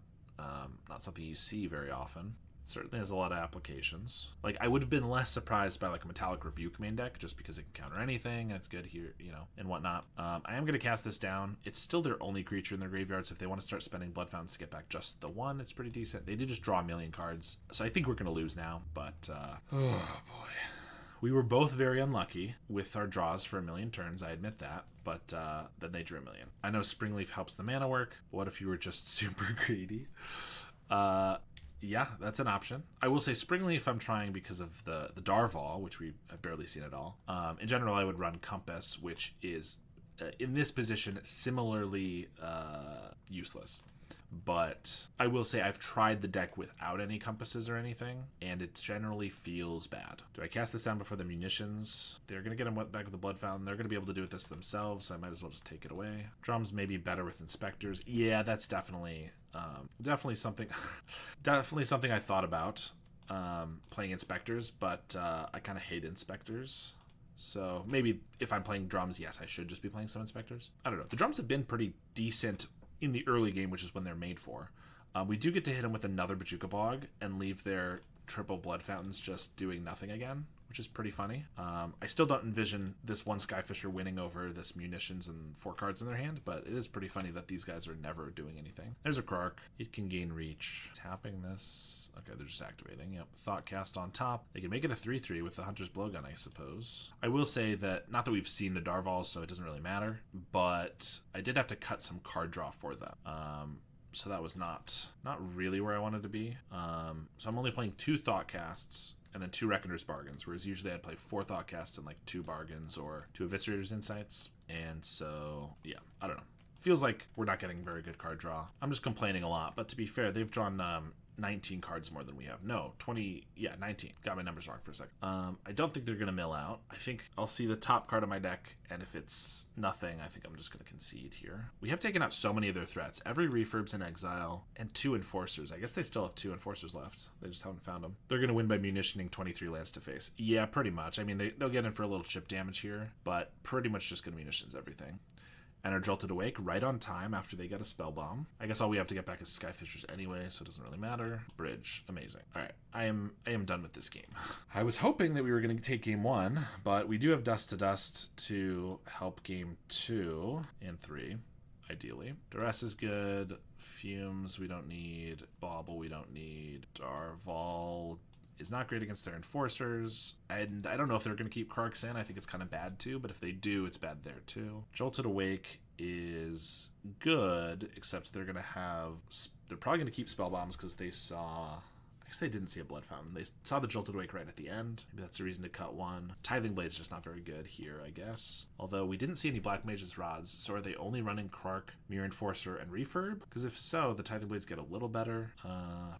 something you see very often. It certainly has a lot of applications. Like, I would have been less surprised by like a Metallic Rebuke main deck just because it can counter anything and it's good here, you know, and whatnot. I am going to cast this down. It's still their only creature in their graveyard, so if they want to start spending Blood Fountains to get back just the one, it's pretty decent. They did just draw a million cards, so I think we're going to lose now, but oh boy. We were both very unlucky with our draws for a million turns, I admit that, but then they drew a million. I know Springleaf helps the mana work, but what if you were just super greedy? Yeah, that's an option. I will say Springleaf I'm trying because of the Darval, which we have barely seen at all. In general, I would run Compass, which is, in this position, similarly useless. But I will say I've tried the deck without any compasses or anything, and it generally feels bad. Do I cast this down before the munitions? They're going to get them back with the Blood Fountain. They're going to be able to do with this themselves, so I might as well just take it away. Drums may be better with Inspectors. Yeah, that's definitely something definitely something I thought about playing Inspectors, but I kind of hate Inspectors. So maybe if I'm playing drums, yes, I should just be playing some Inspectors. I don't know. The drums have been pretty decent in the early game, which is when they're made for. We do get to hit them with another Bojuka Bog and leave their triple Blood Fountains just doing nothing again, which is pretty funny. I still don't envision this one Skyfisher winning over this munitions and 4 cards in their hand, but it is pretty funny that these guys are never doing anything. There's a Krark. It can gain reach. Tapping this. Okay, they're just activating. Yep. Thoughtcast on top. They can make it a 3/3 with the Hunter's Blowgun, I suppose. I will say that, not that we've seen the Darvals, so it doesn't really matter, but I did have to cut some card draw for them. So that was not really where I wanted to be. So I'm only playing 2 Thoughtcasts and then 2 Reckoner's Bargains, whereas usually I'd play 4 Thoughtcasts and like 2 Bargains or 2 Eviscerator's Insights. And so, yeah, I don't know. Feels like we're not getting very good card draw. I'm just complaining a lot, but to be fair, they've drawn 19 cards more than we have. No, 20, yeah, 19. Got my numbers wrong for a second. I don't think they're going to mill out. I think I'll see the top card of my deck, and if it's nothing, I think I'm just going to concede here. We have taken out so many of their threats. Every Refurb's in exile, and 2 Enforcers. I guess they still have 2 Enforcers left. They just haven't found them. They're going to win by munitioning 23 lands to face. Yeah, pretty much. I mean, they'll get in for a little chip damage here, but pretty much just going to munitions everything. and our Jolted Awake right on time after they get a spell bomb. I guess all we have to get back is Skyfishers anyway, so it doesn't really matter. Bridge, amazing. All right, I am done with this game. I was hoping that we were going to take game 1, but we do have Dust to Dust to help game 2 and 3. Ideally. Duress is good. Fumes we don't need. Bauble we don't need. Darval is not great against their enforcers. And I don't know if they're going to keep Karks in. I think it's kind of bad too, but if they do, it's bad there too. Jolted Awake is good, except they're probably going to keep spell bombs because they saw... I guess they didn't see a Blood Fountain. They saw the Jolted Awake right at the end. Maybe that's a reason to cut one. Tithing Blade's just not very good here, I guess. Although we didn't see any Black Mage's Rods, so are they only running Krark, Mirror Enforcer, and Refurb? Because if so, the Tithing Blades get a little better.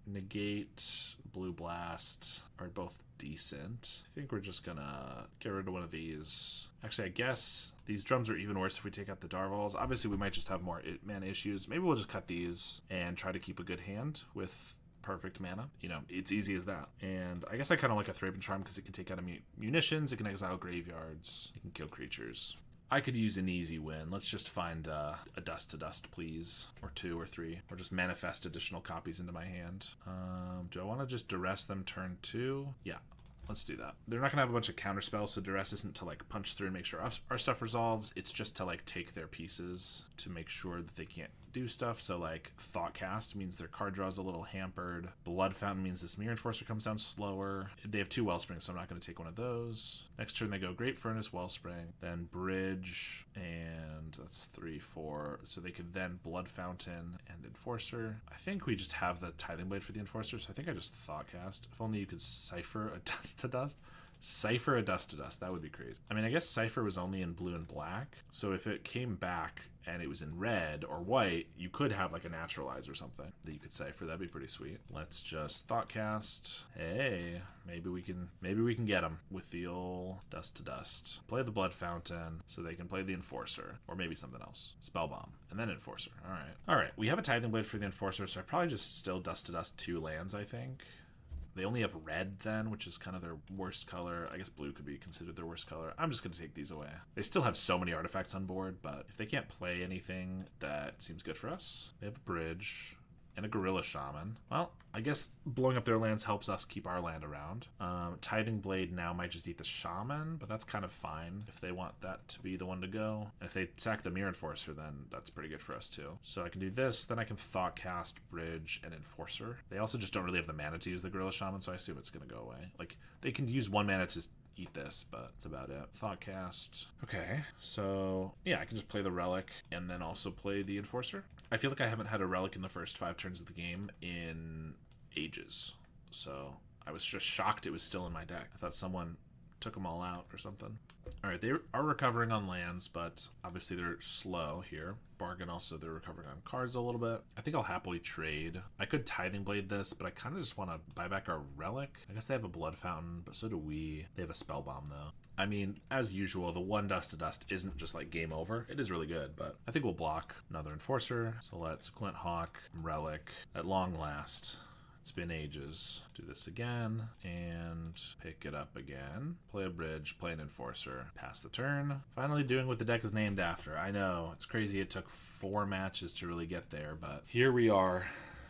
Negate, Blue Blast are both decent. I think we're just gonna get rid of one of these. Actually, I guess these drums are even worse if we take out the Darvals. Obviously, we might just have more mana issues. Maybe we'll just cut these and try to keep a good hand with perfect mana. You know, it's easy as that. And I guess I kind of like a Thraben Charm because it can take out munitions, it can exile graveyards, it can kill creatures. I could use an easy win. Let's just find a Dust to Dust, please. Or 2 or 3. Or just manifest additional copies into my hand. Do I want to just Duress them turn 2? Yeah. Let's do that. They're not going to have a bunch of counter spells, so Duress isn't to like punch through and make sure our stuff resolves. It's just to like take their pieces to make sure that they can't do stuff. So like Thoughtcast means their card draw is a little hampered. Blood Fountain means this Mirror Enforcer comes down slower. They have 2 Wellsprings, so I'm not going to take one of those. Next turn they go Great Furnace, Wellspring, then Bridge, and that's 3, 4. So they could then Blood Fountain and Enforcer. I think we just have the Tithing Blade for the Enforcer, so I think I just Thoughtcast. If only you could Cipher a Dust to Dust. Cipher a Dust to Dust, that would be crazy. I mean, I guess Cipher was only in blue and black, so if it came back and it was in red or white, you could have like a Naturalize or something that you could Cipher. That'd be pretty sweet. Let's just Thoughtcast. Hey, maybe we can get them with the old Dust to Dust. Play the Blood Fountain so they can play the Enforcer, or maybe something else. Spellbomb and then Enforcer. All right. We have a Tithing Blade for the Enforcer, so I probably just still Dust to Dust 2 lands, I think. They only have red then, which is kind of their worst color. I guess blue could be considered their worst color. I'm just going to take these away. They still have so many artifacts on board, but if they can't play anything, that seems good for us. They have a Bridge and a Gorilla Shaman. Well, I guess blowing up their lands helps us keep our land around. Tithing Blade now might just eat the Shaman, but that's kind of fine if they want that to be the one to go. And if they sack the Mirror Enforcer, then that's pretty good for us too. So I can do this, then I can Thoughtcast, Bridge, and Enforcer. They also just don't really have the mana to use the Gorilla Shaman, so I assume it's going to go away. Like, they can use 1 mana to eat this, but that's about it. Thoughtcast. Okay, so yeah, I can just play the Relic and then also play the Enforcer. I feel like I haven't had a Relic in the first 5 turns of the game in ages, so I was just shocked it was still in my deck. I thought someone took them all out or something. All right, they are recovering on lands, but obviously they're slow here. Bargain also, they're recovering on cards a little bit. I think I'll happily trade. I could Tithing Blade this, but I kind of just want to buy back our Relic. I guess they have a Blood Fountain, but so do we. They have a Spell Bomb though. I mean, as usual, the 1 Dust to Dust isn't just like game over. It is really good, but I think we'll block another Enforcer. So let's Glint Hawk, Relic, at long last. It's been ages. Do this again and pick it up again. Play a Bridge, play an Enforcer, pass the turn. Finally doing what the deck is named after. I know, it's crazy it took 4 matches to really get there, but here we are,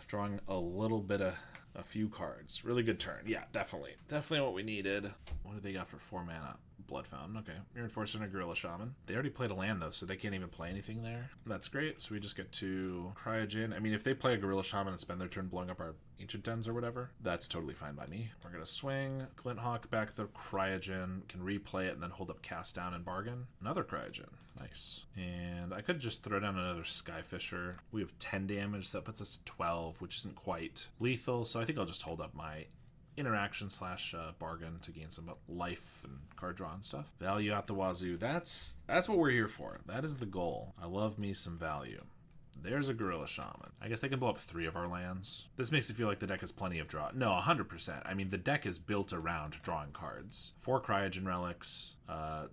drawing a little bit of a few cards. Really good turn. Yeah, definitely. Definitely what we needed. What do they got for 4 mana? Blood Fountain. Okay. Mirror Enforcer and a Gorilla Shaman. They already played a land though, so they can't even play anything there. That's great. So we just get to Cryogen. I mean, if they play a Gorilla Shaman and spend their turn blowing up our Ancient Dens or whatever, that's totally fine by me. We're going to swing. Glint Hawk back the Cryogen. Can replay it and then hold up Cast Down and Bargain. Another Cryogen. Nice. And I could just throw down another Skyfisher. We have 10 damage. So that puts us to 12, which isn't quite lethal. So I think I'll just hold up my interaction / bargain to gain some life and card draw and stuff. Value out the wazoo. That's what we're here for. That is the goal. I love me some value. There's a Gorilla Shaman. I guess they can blow up 3 of our lands. This makes it feel like the deck has plenty of draw. No, 100%. I mean, the deck is built around drawing cards. 4 Cryogen Relics,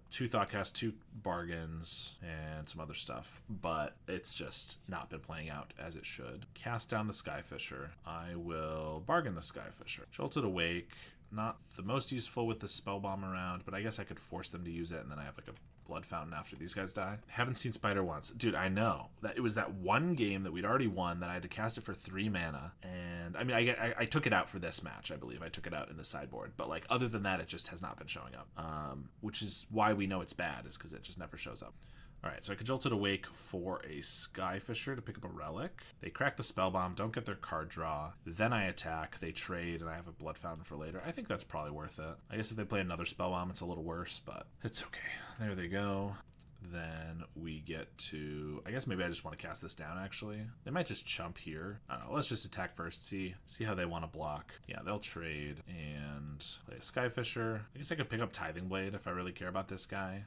2 Thoughtcast, 2 Bargains, and some other stuff. But it's just not been playing out as it should. Cast down the Skyfisher. I will Bargain the Skyfisher. Jolted Awake. Not the most useful with the Spell Bomb around, but I guess I could force them to use it, and then I have like a Blood Fountain after these guys die. Haven't seen Spider once. Dude, I know. That it was that one game that we'd already won that I had to cast it for 3 mana. And I mean, I took it out for this match, I believe. I took it out in the sideboard. But like other than that, it just has not been showing up. Which is why we know it's bad, is because it just never shows up. Alright, so I Jolted Awake for a Skyfisher to pick up a relic. They crack the Spellbomb, don't get their card draw. Then I attack, they trade, and I have a Blood Fountain for later. I think that's probably worth it. I guess if they play another Spellbomb, it's a little worse, but it's okay. There they go. Then we get to, I guess maybe I just want to cast this down, actually. They might just chump here. I don't know, let's just attack first, see how they want to block. Yeah, they'll trade and play a Skyfisher. I guess I could pick up Tithing Blade if I really care about this guy.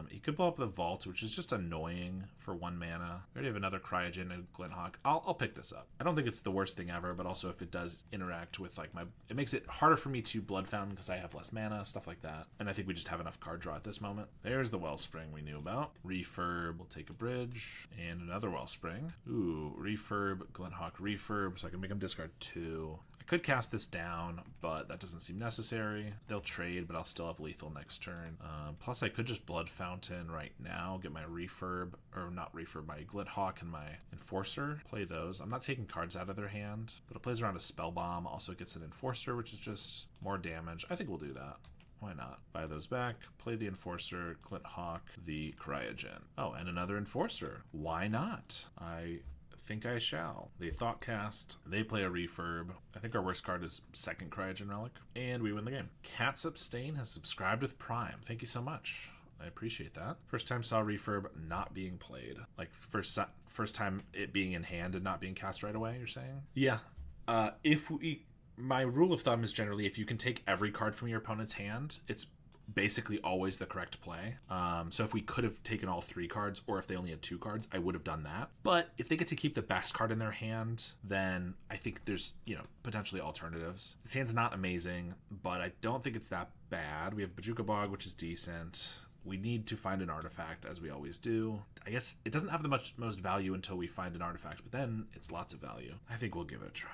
He could blow up the Vault, which is just annoying for 1 mana. We already have another Cryogen and Glinthawk. I'll pick this up. I don't think it's the worst thing ever, but also if it does interact with like it makes it harder for me to Blood Fountain because I have less mana, stuff like that. And I think we just have enough card draw at this moment. There's the Wellspring we knew about. Refurb, we'll take a bridge, and another Wellspring. Ooh, Refurb, Glinthawk, Refurb, so I can make him discard 2. I could cast this down, but that doesn't seem necessary. They'll trade, but I'll still have lethal next turn. Plus, I could just Blood Fountain right now, get my Refurb, or not Refurb, my Glinthawk and my Enforcer. Play those. I'm not taking cards out of their hand, but it plays around a Spellbomb, also gets an Enforcer, which is just more damage. I think we'll do that. Why not? Buy those back, play the Enforcer, Glinthawk, the Cryogen. Oh, and another Enforcer. Why not? I think I shall. They Thoughtcast, they play a Refurb. I think our worst card is second Cryogen Relic, and we win the game. Cat's Abstain has subscribed with Prime. Thank you so much. I appreciate that. First time saw Refurb not being played. Like, first time it being in hand and not being cast right away, you're saying? Yeah. My rule of thumb is generally if you can take every card from your opponent's hand, it's basically always the correct play. So if we could have taken all 3 cards, or if they only had 2 cards, I would have done that. But if they get to keep the best card in their hand, then I think there's, potentially alternatives. This hand's not amazing, but I don't think it's that bad. We have Bojuka Bog, which is decent. We need to find an artifact, as we always do. I guess it doesn't have the most value until we find an artifact, but then it's lots of value. I think we'll give it a try.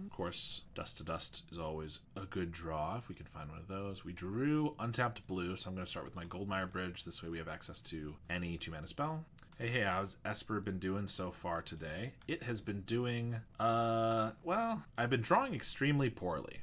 Of course, Dust to Dust is always a good draw if we can find one of those. We drew untapped blue, so I'm going to start with my Goldmire Bridge. This way we have access to any 2-mana spell. Hey, how's Esper been doing so far today? It has been doing, well, I've been drawing extremely poorly.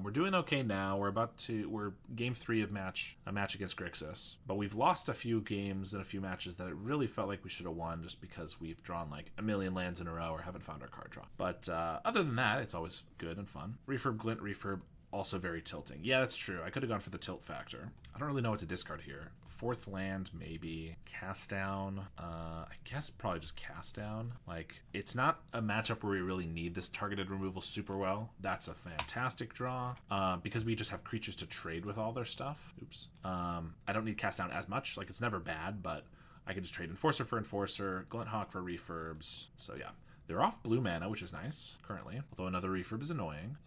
We're doing okay now. We're game 3 of a match against Grixis, but we've lost a few games and a few matches that it really felt like we should have won just because we've drawn like a million lands in a row or haven't found our card draw. But other than that, it's always good and fun. Refurb, Glint, Refurb, also very tilting. Yeah, that's true. I could have gone for the tilt factor. I don't really know what to discard here. 4th land, maybe. Cast down. I guess probably just cast down. Like, it's not a matchup where we really need this targeted removal super well. That's a fantastic draw. Because we just have creatures to trade with all their stuff. Oops. I don't need cast down as much. Like, it's never bad, but I can just trade Enforcer for Enforcer, Glinthawk for Refurbs. So yeah. They're off blue mana, which is nice, currently. Although another Refurb is annoying.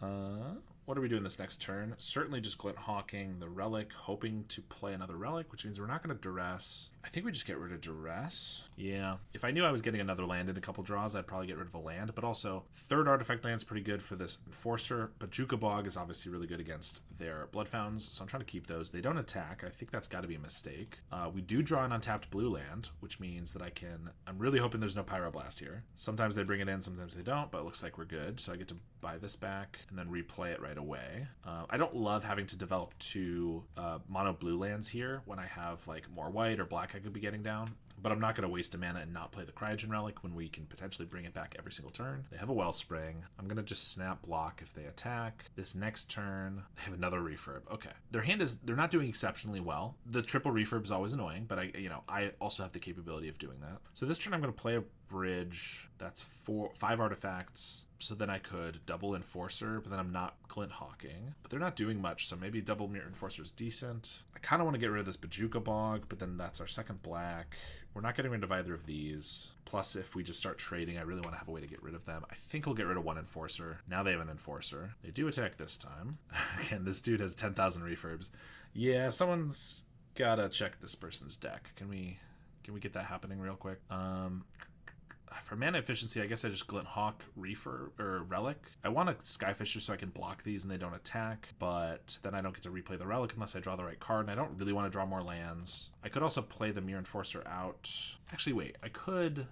What are we doing this next turn? Certainly just Glinthawking the Relic, hoping to play another Relic, which means we're not going to Duress. I think we just get rid of Duress. Yeah. If I knew I was getting another land in a couple draws, I'd probably get rid of a land. But also, 3rd artifact land's pretty good for this Enforcer. Bojuka Bog is obviously really good against their Blood Fountains, so I'm trying to keep those. They don't attack. I think that's got to be a mistake. We do draw an untapped blue land, which means that I'm really hoping there's no Pyroblast here. Sometimes they bring it in, sometimes they don't, but it looks like we're good. So I get to buy this back and then replay it right away. I don't love having to develop 2 mono blue lands here when I have like more white or black I could be getting down. But I'm not going to waste a mana and not play the Cryogen Relic when we can potentially bring it back every single turn. They have a Wellspring. I'm going to just snap block if they attack. This next turn, they have another Refurb. Okay. They're not doing exceptionally well. The triple Refurb is always annoying, but I also have the capability of doing that. So this turn I'm going to play a bridge. That's 5 artifacts. So then I could double Enforcer, but then I'm not Glinthawking. But they're not doing much, so maybe double Mirror Enforcer is decent. I kind of want to get rid of this Bojuka Bog, but then that's our second black. We're not getting rid of either of these. Plus, if we just start trading, I really want to have a way to get rid of them. I think we'll get rid of 1 Enforcer. Now they have an Enforcer. They do attack this time. Again, this dude has 10,000 Refurbs. Yeah, someone's gotta check this person's deck. Can we get that happening real quick? For mana efficiency, I guess I just Glint Hawk, Reefer, or Relic. I want a Skyfisher so I can block these and they don't attack, but then I don't get to replay the Relic unless I draw the right card, and I don't really want to draw more lands. I could also play the Mirror Enforcer out. Actually, wait, I could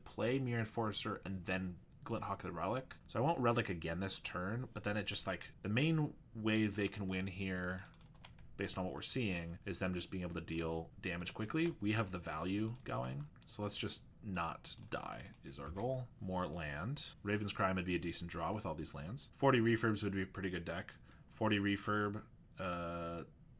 play Mirror Enforcer and then Glint Hawk the Relic. So I won't Relic again this turn, but then it just like, the main way they can win here, based on what we're seeing, is them just being able to deal damage quickly. We have the value going, so let's just not die is our goal. More land. Raven's Crime would be a decent draw with all these lands. 40 Refurbs would be a pretty good deck. 40 Refurb,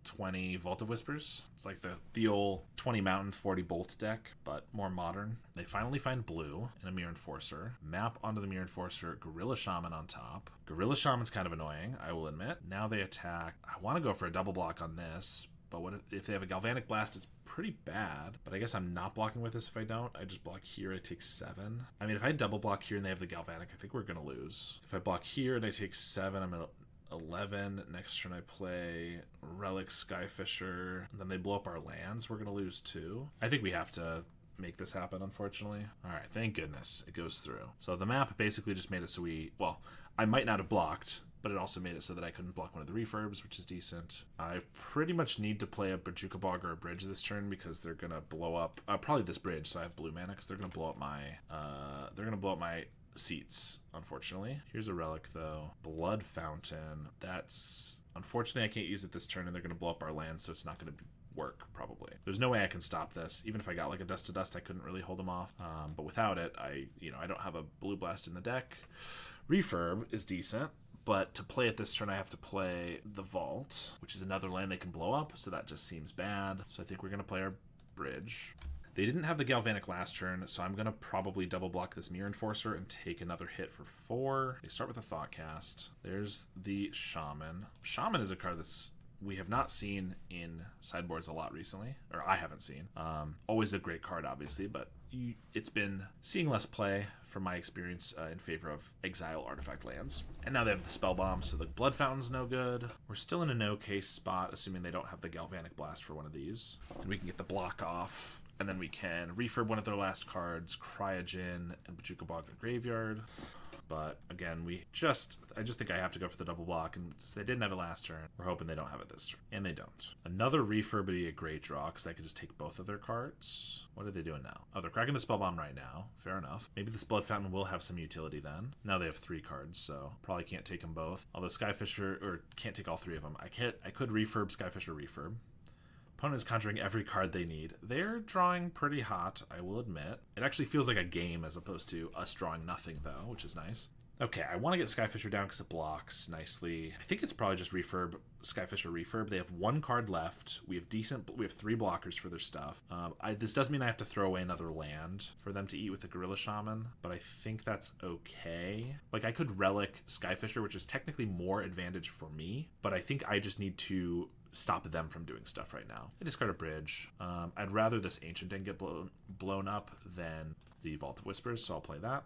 20 Vault of Whispers. It's like the old 20 Mountains, 40 Bolt deck, but more modern. They finally find blue and a Mirror Enforcer. Map onto the Mirror Enforcer, Gorilla Shaman on top. Gorilla Shaman's kind of annoying, I will admit. Now they attack. I want to go for a double block on this, but what if they have a Galvanic Blast? It's pretty bad, but I guess I'm not blocking with this if I don't. I just block here, I take 7. I mean, if I double block here and they have the Galvanic, I think we're going to lose. If I block here and I take 7, I'm going to 11. Next turn I play Relic, Skyfisher, and then they blow up our lands. We're going to lose 2. I think we have to make this happen, unfortunately. All right, thank goodness it goes through. So the map basically just made it so well, I might not have blocked, but it also made it so that I couldn't block one of the Refurbs, which is decent. I pretty much need to play a Bajuka Bog or a Bridge this turn because they're going to blow up, probably this Bridge, so I have blue mana, because they're going to blow up my seats, unfortunately. Here's a Relic, though. Blood Fountain. That's... Unfortunately, I can't use it this turn, and they're going to blow up our land, so it's not going to work, probably. There's no way I can stop this. Even if I got like a Dust to Dust, I couldn't really hold them off. But without it, I don't have a Blue Blast in the deck. Refurb is decent, but to play it this turn, I have to play the Vault, which is another land they can blow up, so that just seems bad. So I think we're going to play our Bridge. They didn't have the Galvanic last turn, so I'm going to probably double block this Mirror Enforcer and take another hit for 4. They start with a Thoughtcast. There's the Shaman. Shaman is a card that's we have not seen in sideboards a lot recently, or I haven't seen. Always a great card, obviously, but it's been seeing less play from my experience in favor of exile artifact lands. And now they have the Spell Bomb, so the Blood Fountain's no good. We're still in a no-case spot, assuming they don't have the Galvanic Blast for one of these. And we can get the block off, and then we can refurb one of their last cards, Cryogen, and Bajuka Bog the graveyard. But again, I just think I have to go for the double block, and since they didn't have it last turn, we're hoping they don't have it this turn. And they don't. Another refurb would be a great draw, because I could just take both of their cards. What are they doing now? Oh, they're cracking the Spell Bomb right now. Fair enough. Maybe this Blood Fountain will have some utility then. Now they have 3 cards, so probably can't take them both. Although Skyfisher, or can't take all 3 of them. I could refurb Skyfisher refurb. Opponent is conjuring every card they need. They're drawing pretty hot, I will admit. It actually feels like a game as opposed to us drawing nothing, though, which is nice. Okay, I want to get Skyfisher down because it blocks nicely. I think it's probably just refurb, Skyfisher refurb. They have 1 card left. We have 3 blockers for their stuff. This does mean I have to throw away another land for them to eat with the Gorilla Shaman, but I think that's okay. Like, I could Relic Skyfisher, which is technically more advantage for me, but I think I just need to stop them from doing stuff right now. I discard a Bridge. I'd rather this Ancient Den get blown up than the Vault of Whispers, so I'll play that.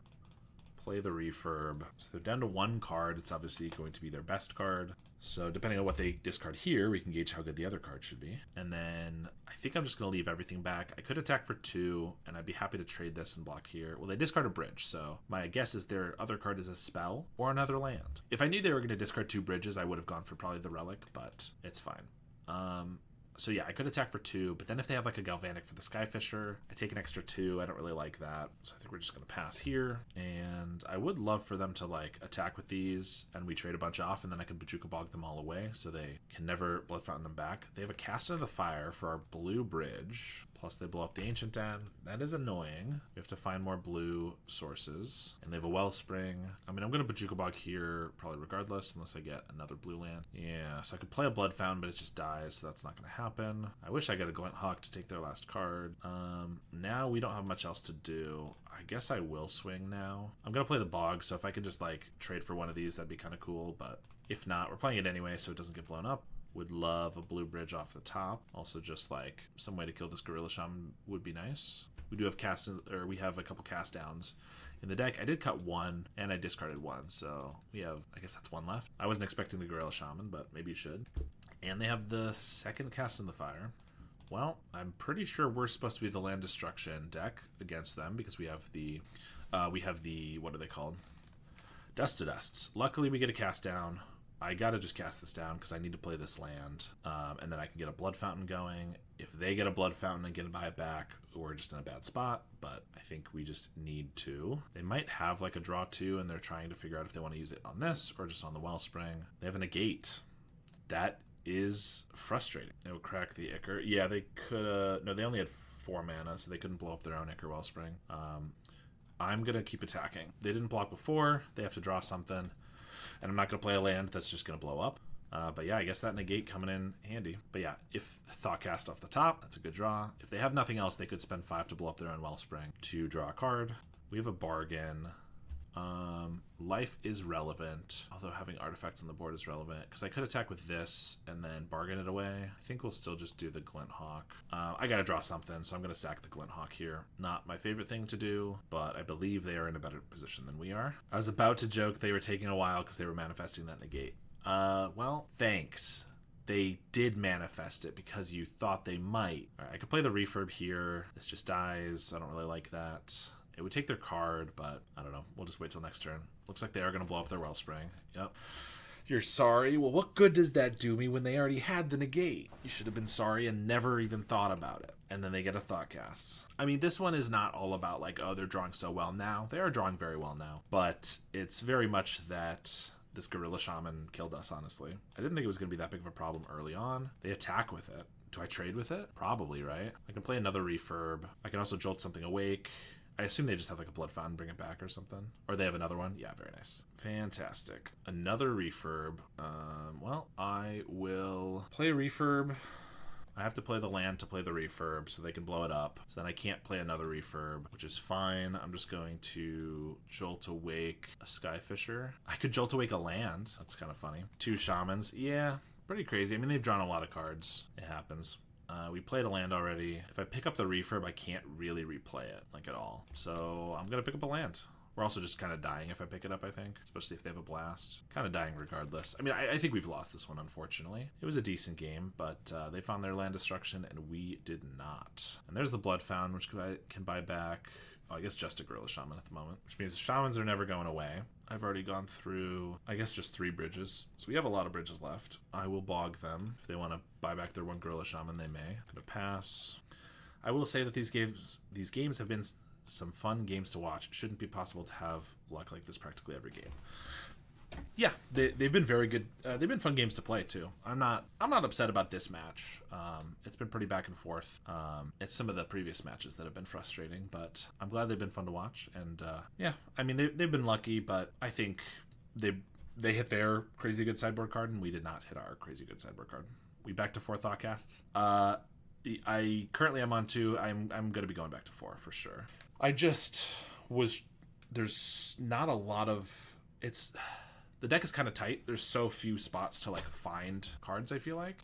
Play the refurb. So they're down to 1 card. It's obviously going to be their best card. So depending on what they discard here, we can gauge how good the other card should be. And then I think I'm just going to leave everything back. I could attack for 2, and I'd be happy to trade this and block here. Well, they discard a Bridge, so my guess is their other card is a spell or another land. If I knew they were going to discard 2 Bridges, I would have gone for probably the Relic, but it's fine. So yeah, I could attack for 2, but then if they have like a Galvanic for the Skyfisher, I take an extra 2. I don't really like that. So I think we're just going to pass here. And I would love for them to like attack with these and we trade a bunch off, and then I can Bajuka Bog them all away so they can never Blood Fountain them back. They have a Cast into the Fire for our blue Bridge. Plus they blow up the Ancient Den. That is annoying. We have to find more blue sources. And they have a Wellspring. I mean, I'm going to Bajuka Bog here probably regardless, unless I get another blue land. Yeah, so I could play a Blood Fountain, but it just dies, so that's not going to happen. I wish I got a Glint Hawk to take their last card. Now we don't have much else to do. I guess I will swing now. I'm going to play the Bog, so if I could just like trade for one of these, that'd be kind of cool. But if not, we're playing it anyway, so it doesn't get blown up. Would love a blue Bridge off the top. Also, just like some way to kill this Gorilla Shaman would be nice. We do have we have a couple cast downs in the deck. I did cut 1 and I discarded 1, so we have, I guess that's 1 left. I wasn't expecting the Gorilla Shaman, but maybe you should. And they have the second Cast in the Fire. Well, I'm pretty sure we're supposed to be the land destruction deck against them because we have the what are they called? Dust to Dusts. Luckily, we get a cast down. I gotta just cast this down because I need to play this land, and then I can get a Blood Fountain going. If they get a Blood Fountain and get to buy it back, we're just in a bad spot, but I think we just need to. They might have like a draw 2, and they're trying to figure out if they want to use it on this or just on the Wellspring. They have a negate. That is frustrating. They will crack the Ichor. Yeah, they could. No, they only had 4 mana, so they couldn't blow up their own Ichor Wellspring. I'm gonna keep attacking. They didn't block before. They have to draw something. And I'm not going to play a land that's just going to blow up. But yeah, I guess that negate coming in handy. But yeah, if Thoughtcast off the top, that's a good draw. If they have nothing else, they could spend 5 to blow up their own Wellspring to draw a card. We have a bargain. Life is relevant, although having artifacts on the board is relevant, because I could attack with this and then bargain it away. I think we'll still just do the Glint Hawk. I gotta draw something, so I'm gonna sack the Glint Hawk here. Not my favorite thing to do, but I believe they are in a better position than we are. I was about to joke they were taking a while because they were manifesting that negate. Well, thanks. They did manifest it because you thought they might. All right, I could play the Refurb here. This just dies. I don't really like that. It would take their card, but I don't know. We'll just wait till next turn. Looks like they are going to blow up their Wellspring. Yep. You're sorry? Well, what good does that do me when they already had the negate? You should have been sorry and never even thought about it. And then they get a Thoughtcast. I mean, this one is not all about like, oh, they're drawing so well now. They are drawing very well now. But it's very much that this Gorilla Shaman killed us, honestly. I didn't think it was going to be that big of a problem early on. They attack with it. Do I trade with it? Probably, right? I can play another Refurb. I can also Jolt something awake. I assume they just have like a Blood Fountain, bring it back or something. Or they have another one. Yeah, very nice. Fantastic. Another Refurb. Well, I will play a Refurb. I have to play the land to play the Refurb so they can blow it up. So then I can't play another Refurb, which is fine. I'm just going to Jolt Awake a Skyfisher. I could Jolt Awake a land. That's kind of funny. 2 Shamans. Yeah, pretty crazy. I mean, they've drawn a lot of cards. It happens. We played a land already. If I pick up the Refurb, I can't really replay it, like, at all. So I'm going to pick up a land. We're also just kind of dying if I pick it up, I think. Especially if they have a blast. Kind of dying regardless. I mean, I think we've lost this one, unfortunately. It was a decent game, but they found their land destruction, and we did not. And there's the Blood Fountain, which can buy back... Oh, I guess just a Gorilla Shaman at the moment. Which means Shamans are never going away. I've already gone through, I guess, just 3 bridges. So we have a lot of bridges left. I will bog them. If they want to buy back their 1 Gorilla Shaman, they may. I'm going to pass. I will say that these games have been some fun games to watch. It shouldn't be possible to have luck like this practically every game. Yeah, they've been very good. They've been fun games to play too. I'm not upset about this match. It's been pretty back and forth. It's some of the previous matches that have been frustrating, but I'm glad they've been fun to watch. And yeah, I mean they've been lucky, but I think they hit their crazy good sideboard card, and we did not hit our crazy good sideboard card. We back to 4 Thoughtcasts. I currently am on 2. I'm going to be going back to 4 for sure. I just was. There's not a lot of. The deck is kind of tight. There's so few spots to like find cards, I feel like.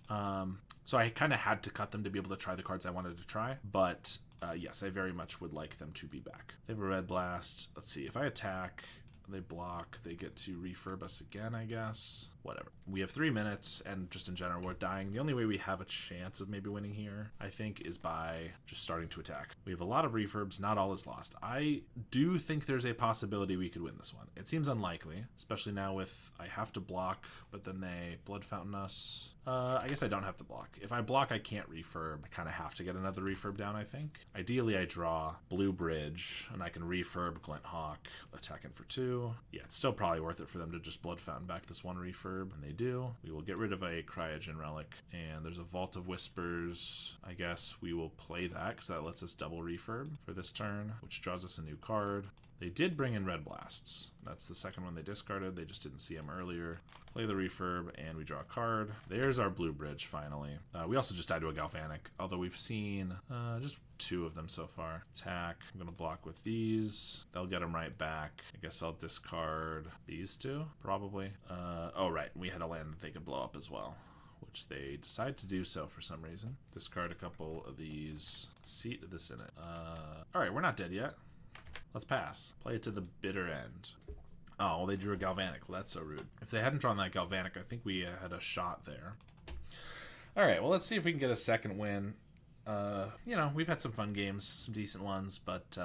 So I kind of had to cut them to be able to try the cards I wanted to try. But yes, I very much would like them to be back. They have a Red Blast. Let's see. If I attack, they block. They get to refurb us again, I guess. Whatever. We have 3 minutes, and just in general, we're dying. The only way we have a chance of maybe winning here, I think, is by just starting to attack. We have a lot of refurbs. Not all is lost. I do think there's a possibility we could win this one. It seems unlikely, especially now with I have to block, but then they Blood Fountain us. I guess I don't have to block. If I block, I can't refurb. I kind of have to get another refurb down, I think. Ideally, I draw Blue Bridge, and I can refurb Glint Hawk, attack in for 2. Yeah, it's still probably worth it for them to just Blood Fountain back this 1 refurb, and they do. We will get rid of a Cryogen Relic, and there's a Vault of Whispers. I guess we will play that, because that lets us double refurb for this turn, which draws us a new card. They did bring in Red Blasts. That's the second one they discarded. They just didn't see him earlier. Play the refurb, and we draw a card. There's our Blue Bridge, finally. We also just died to a Galvanic, although we've seen just 2 of them so far. Attack. I'm going to block with these. They'll get them right back. I guess I'll discard these 2, probably. Oh, right. We had a land that they could blow up as well, which they decide to do so for some reason. Discard a couple of these. Seat this in it. All right, we're not dead yet. Let's pass. Play it to the bitter end. Oh, well, they drew a Galvanic. Well, that's so rude. If they hadn't drawn that Galvanic, I think we had a shot there. All right, well, let's see if we can get a second win. You know, we've had some fun games, some decent ones, but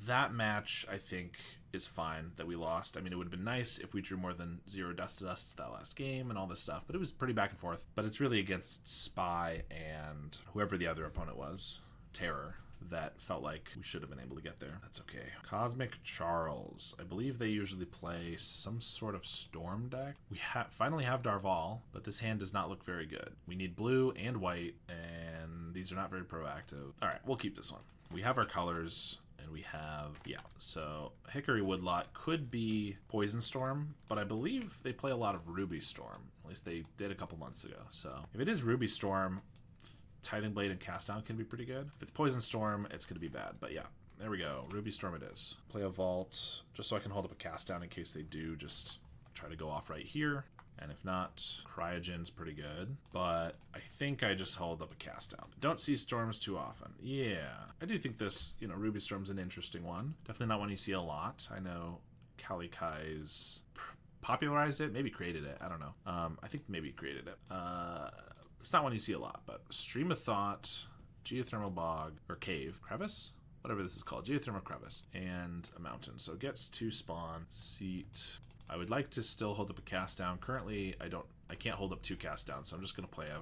that match, I think, is fine that we lost. I mean, it would have been nice if we drew more than 0 dust to dusts that last game and all this stuff, but it was pretty back and forth. But it's really against Spy and whoever the other opponent was, Terror, that felt like we should have been able to get there. That's okay. Cosmic Charles. I believe they usually play some sort of Storm deck. We finally have Darval, but this hand does not look very good. We need blue and white, and these are not very proactive. All right, we'll keep this one. We have our colors, and we have, yeah, so Hickory Woodlot could be Poison Storm, but I believe they play a lot of Ruby Storm. At least they did a couple months ago. So if it is Ruby Storm, Tithing Blade and Cast Down can be pretty good. If it's Poison Storm, it's going to be bad. But yeah, there we go. Ruby Storm it is. Play a Vault, just so I can hold up a Cast Down in case they do just try to go off right here. And if not, Cryogen's pretty good. But I think I just hold up a Cast Down. Don't see Storms too often. Yeah, I do think this, you know, Ruby Storm's an interesting one. Definitely not one you see a lot. I know Kali Kai's popularized it, maybe created it. I don't know. I think maybe created it. It's not one you see a lot, but Stream of Thought, Geothermal Bog, or Cave, Crevice? Whatever this is called, Geothermal Crevice, and a Mountain. So it gets 2 spawn, Seat. I would like to still hold up a Cast Down. Currently, I can't hold up 2 Cast Downs, so I'm just going to play a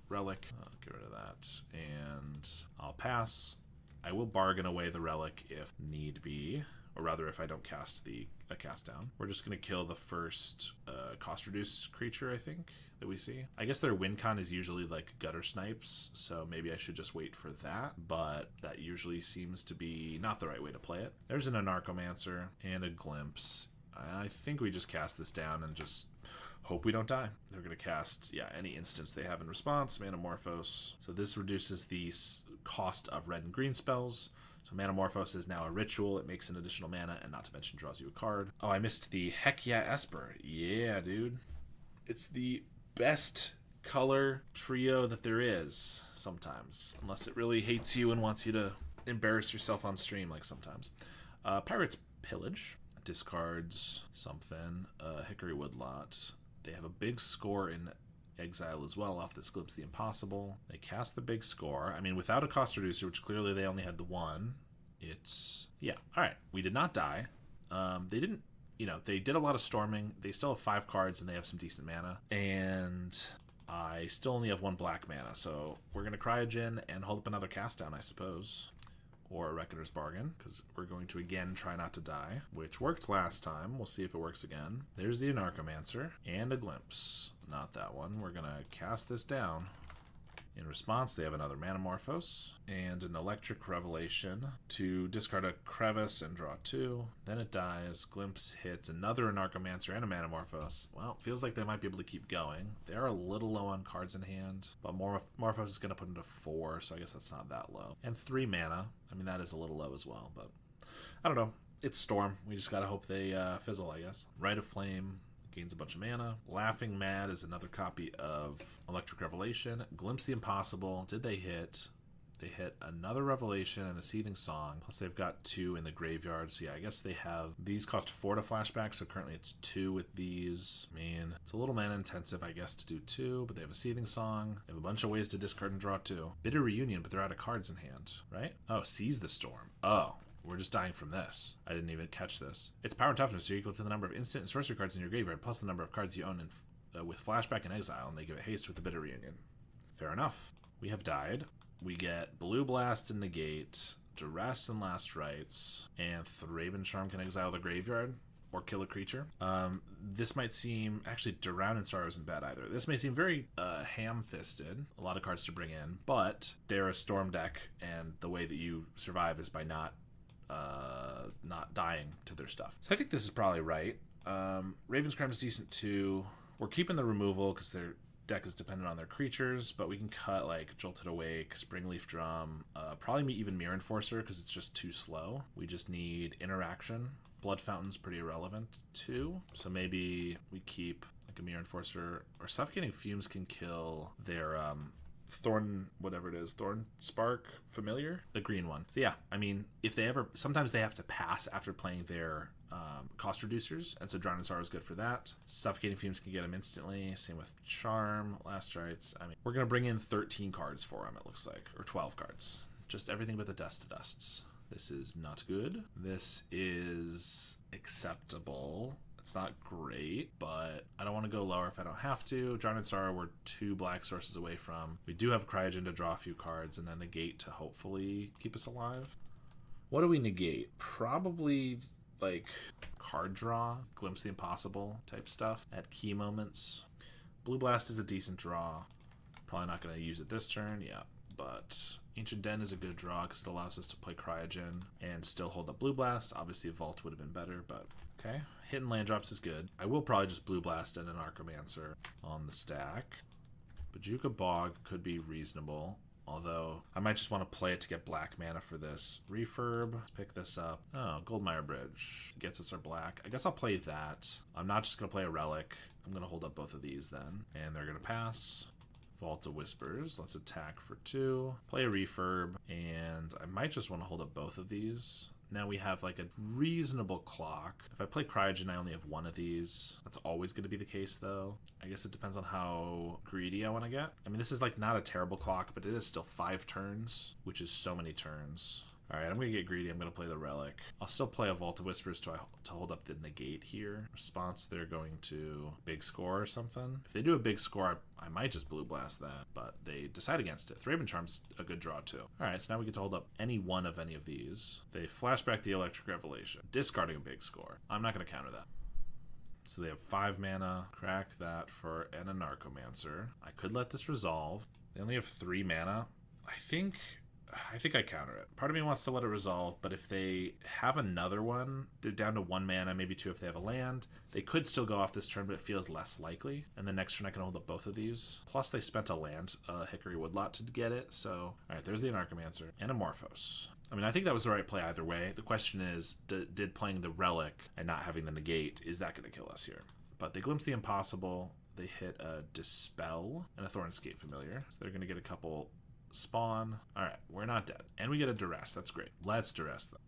Relic. Get rid of that, and I'll pass. I will bargain away the Relic if need be, or rather if I don't cast a Cast Down. We're just going to kill the first cost reduce creature, I think, that we see. I guess their win con is usually like Gutter Snipes, so maybe I should just wait for that, but that usually seems to be not the right way to play it. There's an Anarchomancer and a Glimpse. I think we just cast this down and just hope we don't die. They're going to cast, yeah, any instance they have in response, Manamorphose. So this reduces the cost of red and green spells. So Manamorphose is now a ritual. It makes an additional mana, and not to mention draws you a card. Oh, I missed the Heck Yeah Esper. Yeah, dude. It's the best color trio that there is sometimes. Unless it really hates you and wants you to embarrass yourself on stream like sometimes. Pirate's Pillage. Discards something. Hickory Woodlot. They have a big score in exile as well off this Glimpse the Impossible. They cast the big score. I mean, without a cost reducer, which clearly they only had the one, it's, yeah. All right, we did not die. They didn't, you know, they did a lot of storming. They still have 5 cards and they have some decent mana. And I still only have 1 black mana, so we're going to Cryogen and hold up another Cast Down, I suppose. Or a Reckoner's Bargain, because we're going to again try not to die, which worked last time. We'll see if it works again. There's the Anarchomancer and a Glimpse. Not that one. We're going to cast this down. In response, they have another Manamorphose and an Electric Revelation to discard a Crevice and draw 2. Then it dies. Glimpse hits another Anarchomancer and a Manamorphose. Well, feels like they might be able to keep going. They are a little low on cards in hand, but Morphose is going to put them to 4, so I guess that's not that low. And 3 mana. I mean, that is a little low as well, but I don't know. It's Storm. We just got to hope they fizzle, I guess. Rite of Flame gains a bunch of mana. Laughing Mad is another copy of Electric Revelation. Glimpse the Impossible. Did they hit? They hit another Revelation and a Seething Song. Plus they've got 2 in the graveyard. So yeah, I guess they have... These cost 4 to flashback, so currently it's 2 with these. Man, it's a little mana intensive, I guess, to do 2, but they have a Seething Song. They have a bunch of ways to discard and draw 2. Bitter Reunion, but they're out of cards in hand, right? Oh, Seize the Storm. Oh. We're just dying from this. I didn't even catch this. Its power and toughness are equal to the number of instant and sorcery cards in your graveyard, plus the number of cards you own with flashback and exile, and they give it haste with the Bitter Reunion. Fair enough. We have died. We get Blue Blast and Negate, Duress and Last Rites, and Thraben Charm can exile the graveyard or kill a creature. This might seem... Actually, Drown and Sorrow isn't bad either. This may seem very ham-fisted. A lot of cards to bring in, but they're a Storm deck, and the way that you survive is by not dying to their stuff. So I think this is probably right. Raven's Crime is decent too. We're keeping the removal because their deck is dependent on their creatures, but we can cut like Jolted Awake, Springleaf Drum, probably even Mirror Enforcer because it's just too slow. We just need interaction. Blood Fountain's pretty irrelevant too, so maybe we keep like a Mirror Enforcer, or Suffocating Fumes can kill their Thorn, whatever it is, Thorn Spark Familiar, the green one. So yeah, I mean, if they ever, sometimes they have to pass after playing their cost reducers, and so Drown in Sorrow is good for that. Suffocating Fumes can get him instantly. Same with Charm, Last Rites. I mean, we're gonna bring in 13 cards for him. It looks like, or 12 cards. Just everything but the Dust to Dusts. This is not good. This is acceptable. It's not great, but I don't want to go lower if I don't have to. Drown in Sorrow, we're 2 black sources away from. We do have Cryogen to draw a few cards, and then Negate to hopefully keep us alive. What do we negate? Probably like card draw, Glimpse the Impossible type stuff at key moments. Blue Blast is a decent draw. Probably not going to use it this turn, yeah, but Ancient Den is a good draw because it allows us to play Cryogen and still hold up Blue Blast. Obviously, Vault would have been better, but okay. Hitting land drops is good. I will probably just Blue Blast and an Archomancer on the stack. Bojuka Bog could be reasonable, although I might just want to play it to get black mana for this. Refurb, pick this up. Oh, Goldmire Bridge gets us our black. I guess I'll play that. I'm not just going to play a Relic. I'm going to hold up both of these then, and they're going to pass. Vault of Whispers. Let's attack for 2. Play a Refurb, and I might just want to hold up both of these. Now we have like a reasonable clock. If I play Cryogen, I only have 1 of these. That's always going to be the case, though. I guess it depends on how greedy I want to get. I mean, this is like not a terrible clock, but it is still 5 turns, which is so many turns. All right, I'm going to get greedy. I'm going to play the Relic. I'll still play a Vault of Whispers to hold up the Negate here. Response, they're going to big score or something. If they do a big score, I might just Blue Blast that, but they decide against it. Thraben Charm's a good draw, too. All right, so now we get to hold up any one of any of these. They flashback the Electric Revelation, discarding a big score. I'm not going to counter that. So they have 5 mana. Crack that for an Anarchomancer. I could let this resolve. They only have 3 mana. I think I counter it. Part of me wants to let it resolve, but if they have another one, they're down to 1 mana, maybe 2 if they have a land. They could still go off this turn, but it feels less likely. And the next turn I can hold up both of these. Plus they spent a land, Hickory Woodlot, to get it. So, all right, there's the Anarchomancer and Amorphos. I mean, I think that was the right play either way. The question is, did playing the Relic and not having the Negate, is that going to kill us here? But they Glimpse the Impossible. They hit a Dispel and a Thornscape Familiar. So they're going to get a couple spawn. All right, we're not dead. And we get a Duress. That's great. Let's Duress them.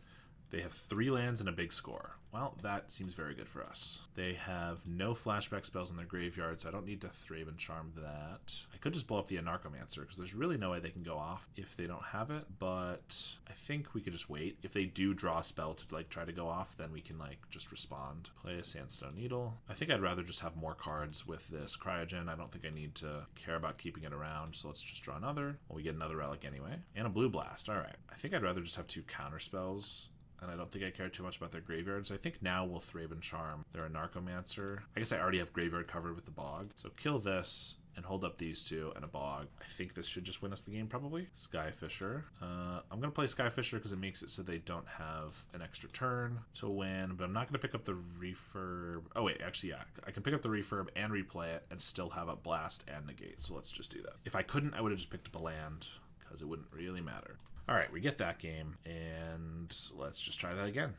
They have 3 lands and a big score. Well, that seems very good for us. They have no flashback spells in their graveyard, so I don't need to Thraben Charm that. I could just blow up the Anarchomancer, because there's really no way they can go off if they don't have it, but I think we could just wait. If they do draw a spell to like try to go off, then we can like just respond. Play a Sandstone Needle. I think I'd rather just have more cards with this Cryogen. I don't think I need to care about keeping it around, so let's just draw another. Well, we get another Relic anyway. And a Blue Blast. All right. I think I'd rather just have 2 counter spells, and I don't think I care too much about their graveyard, so I think now we'll Thraben Charm their Anarchomancer. I guess I already have graveyard covered with the Bog, so kill this and hold up these 2 and a Bog. I think this should just win us the game, probably. Skyfisher. I'm going to play Skyfisher because it makes it so they don't have an extra turn to win, but I'm not going to pick up the Refurb. Oh, wait, actually, yeah. I can pick up the Refurb and replay it and still have a Blast and Negate, so let's just do that. If I couldn't, I would have just picked up a land because it wouldn't really matter. All right, we get that game, and let's just try that again.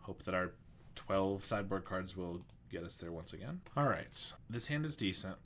Hope that our 12 sideboard cards will get us there once again. All right, this hand is decent.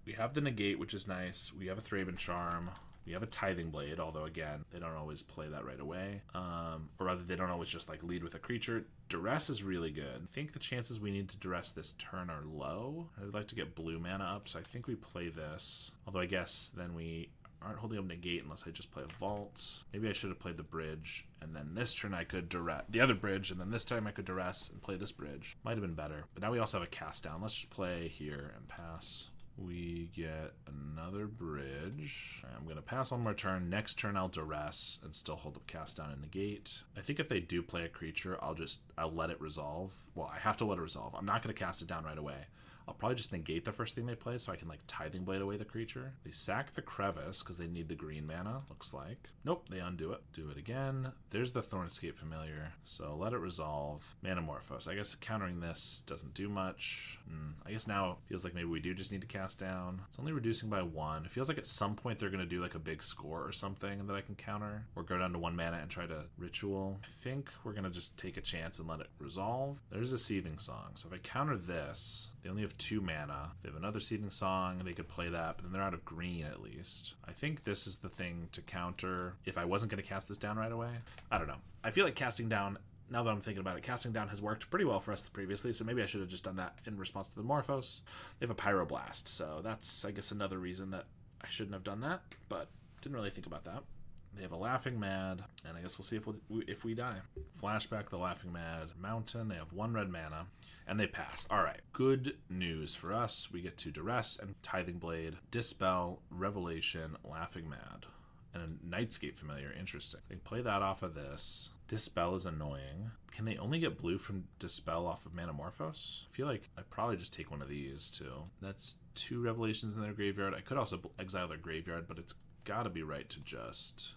We have the Negate, which is nice. We have a Thraben Charm. We have a Tithing Blade, although, again, they don't always play that right away. Or rather, they don't always just, like, lead with a creature. Duress is really good. I think the chances we need to Duress this turn are low. I'd like to get blue mana up, so I think we play this. Although I guess then we aren't holding up Negate unless I just play a Vault. Maybe I should have played the Bridge, and then this turn I could Duress the other Bridge, and then this time I could Duress and play this Bridge. Might have been better. But now we also have a Cast Down. Let's just play here and pass. We get another Bridge. Right, I'm going to pass one more turn. Next turn I'll Duress and still hold up Cast Down and Negate. I think if they do play a creature, I'll let it resolve. Well, I have to let it resolve. I'm not going to cast it down right away. I'll probably just negate the first thing they play so I can like Tithing Blade away the creature. They sack the Crevice because they need the green mana, looks like. Nope, they undo it. Do it again. There's the Thornscape Familiar. So let it resolve. Manamorphose. I guess countering this doesn't do much. I guess now it feels like maybe we do just need to cast down. It's only reducing by 1. It feels like at some point they're going to do like a big score or something that I can counter. Or go down to 1 mana and try to Ritual. I think we're going to just take a chance and let it resolve. There's a Seething Song. So if I counter this, they only have have 2 mana. They have another Seething Song. They could play that, but then they're out of green at least. I think this is the thing to counter if I wasn't going to cast this down right away. I don't know. I feel like casting down, now that I'm thinking about it, casting down has worked pretty well for us previously, so maybe I should have just done that in response to the Morphos. They have a Pyroblast, so that's, I guess, another reason that I shouldn't have done that, but didn't really think about that. They have a Laughing Mad, and I guess we'll see if we die. Flashback the Laughing Mad Mountain. They have 1 red mana, and they pass. All right, good news for us. We get to Duress and Tithing Blade, Dispel, Revelation, Laughing Mad, and a Nightscape Familiar. Interesting. They play that off of this. Dispel is annoying. Can they only get blue from Dispel off of Manamorphose? I feel like I'd probably just take one of these, too. That's 2 Revelations in their graveyard. I could also exile their graveyard, but it's gotta be right to just...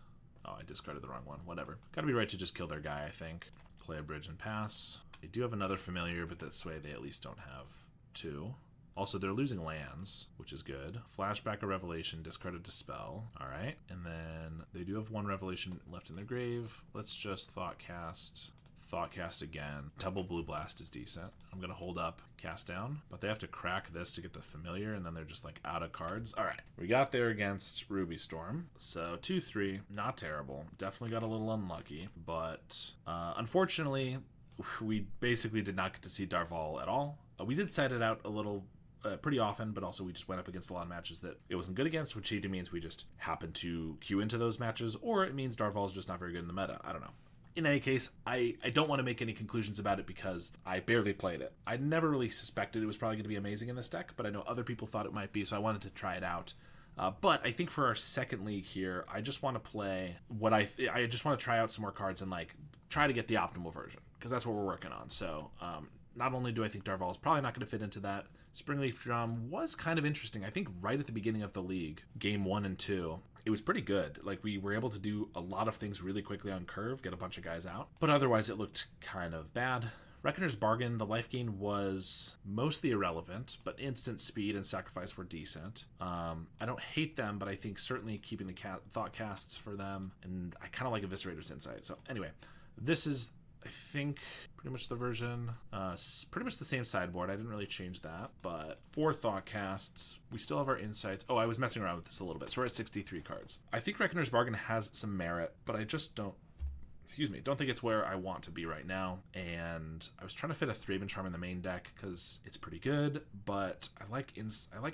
Oh, I discarded the wrong one. Whatever. Gotta be right to just kill their guy, I think. Play a bridge and pass. They do have another familiar, but this way they at least don't have 2. Also, they're losing lands, which is good. Flashback a Revelation, discard a Dispel. All right. And then they do have 1 Revelation left in their grave. Let's just Thoughtcast. Thoughtcast again. Double Blue Blast is decent. I'm going to hold up Cast Down, but they have to crack this to get the familiar, and then they're just like out of cards. All right. We got there against Ruby Storm. So 2-3, not terrible. Definitely got a little unlucky, but unfortunately, we basically did not get to see Darval at all. We did side it out a little pretty often, but also we just went up against a lot of matches that it wasn't good against, which either means we just happened to queue into those matches, or it means Darval's just not very good in the meta. I don't know. In any case, I don't want to make any conclusions about it because I barely played it. I never really suspected it was probably going to be amazing in this deck, but I know other people thought it might be, so I wanted to try it out. But I think for our second league here, I just want to play what I just want to try out some more cards and like try to get the optimal version, because that's what we're working on. So not only do I think Darval is probably not going to fit into that, Springleaf Drum was kind of interesting. I think right at the beginning of the league, game 1 and 2, it was pretty good. Like, we were able to do a lot of things really quickly on curve, get a bunch of guys out, but otherwise it looked kind of bad. Reckoner's Bargain, the life gain was mostly irrelevant, but instant speed and sacrifice were decent. I don't hate them, but I think certainly keeping the thought casts for them, and I kind of like Eviscerator's Insight. So anyway, this is, I think, pretty much the version, pretty much the same sideboard. I didn't really change that, but 4 thought casts. We still have our insights. Oh, I was messing around with this a little bit, so we're at 63 cards. I think Reckoner's Bargain has some merit, but I just don't think it's where I want to be right now. And I was trying to fit a Thraben Charm in the main deck because it's pretty good, but I like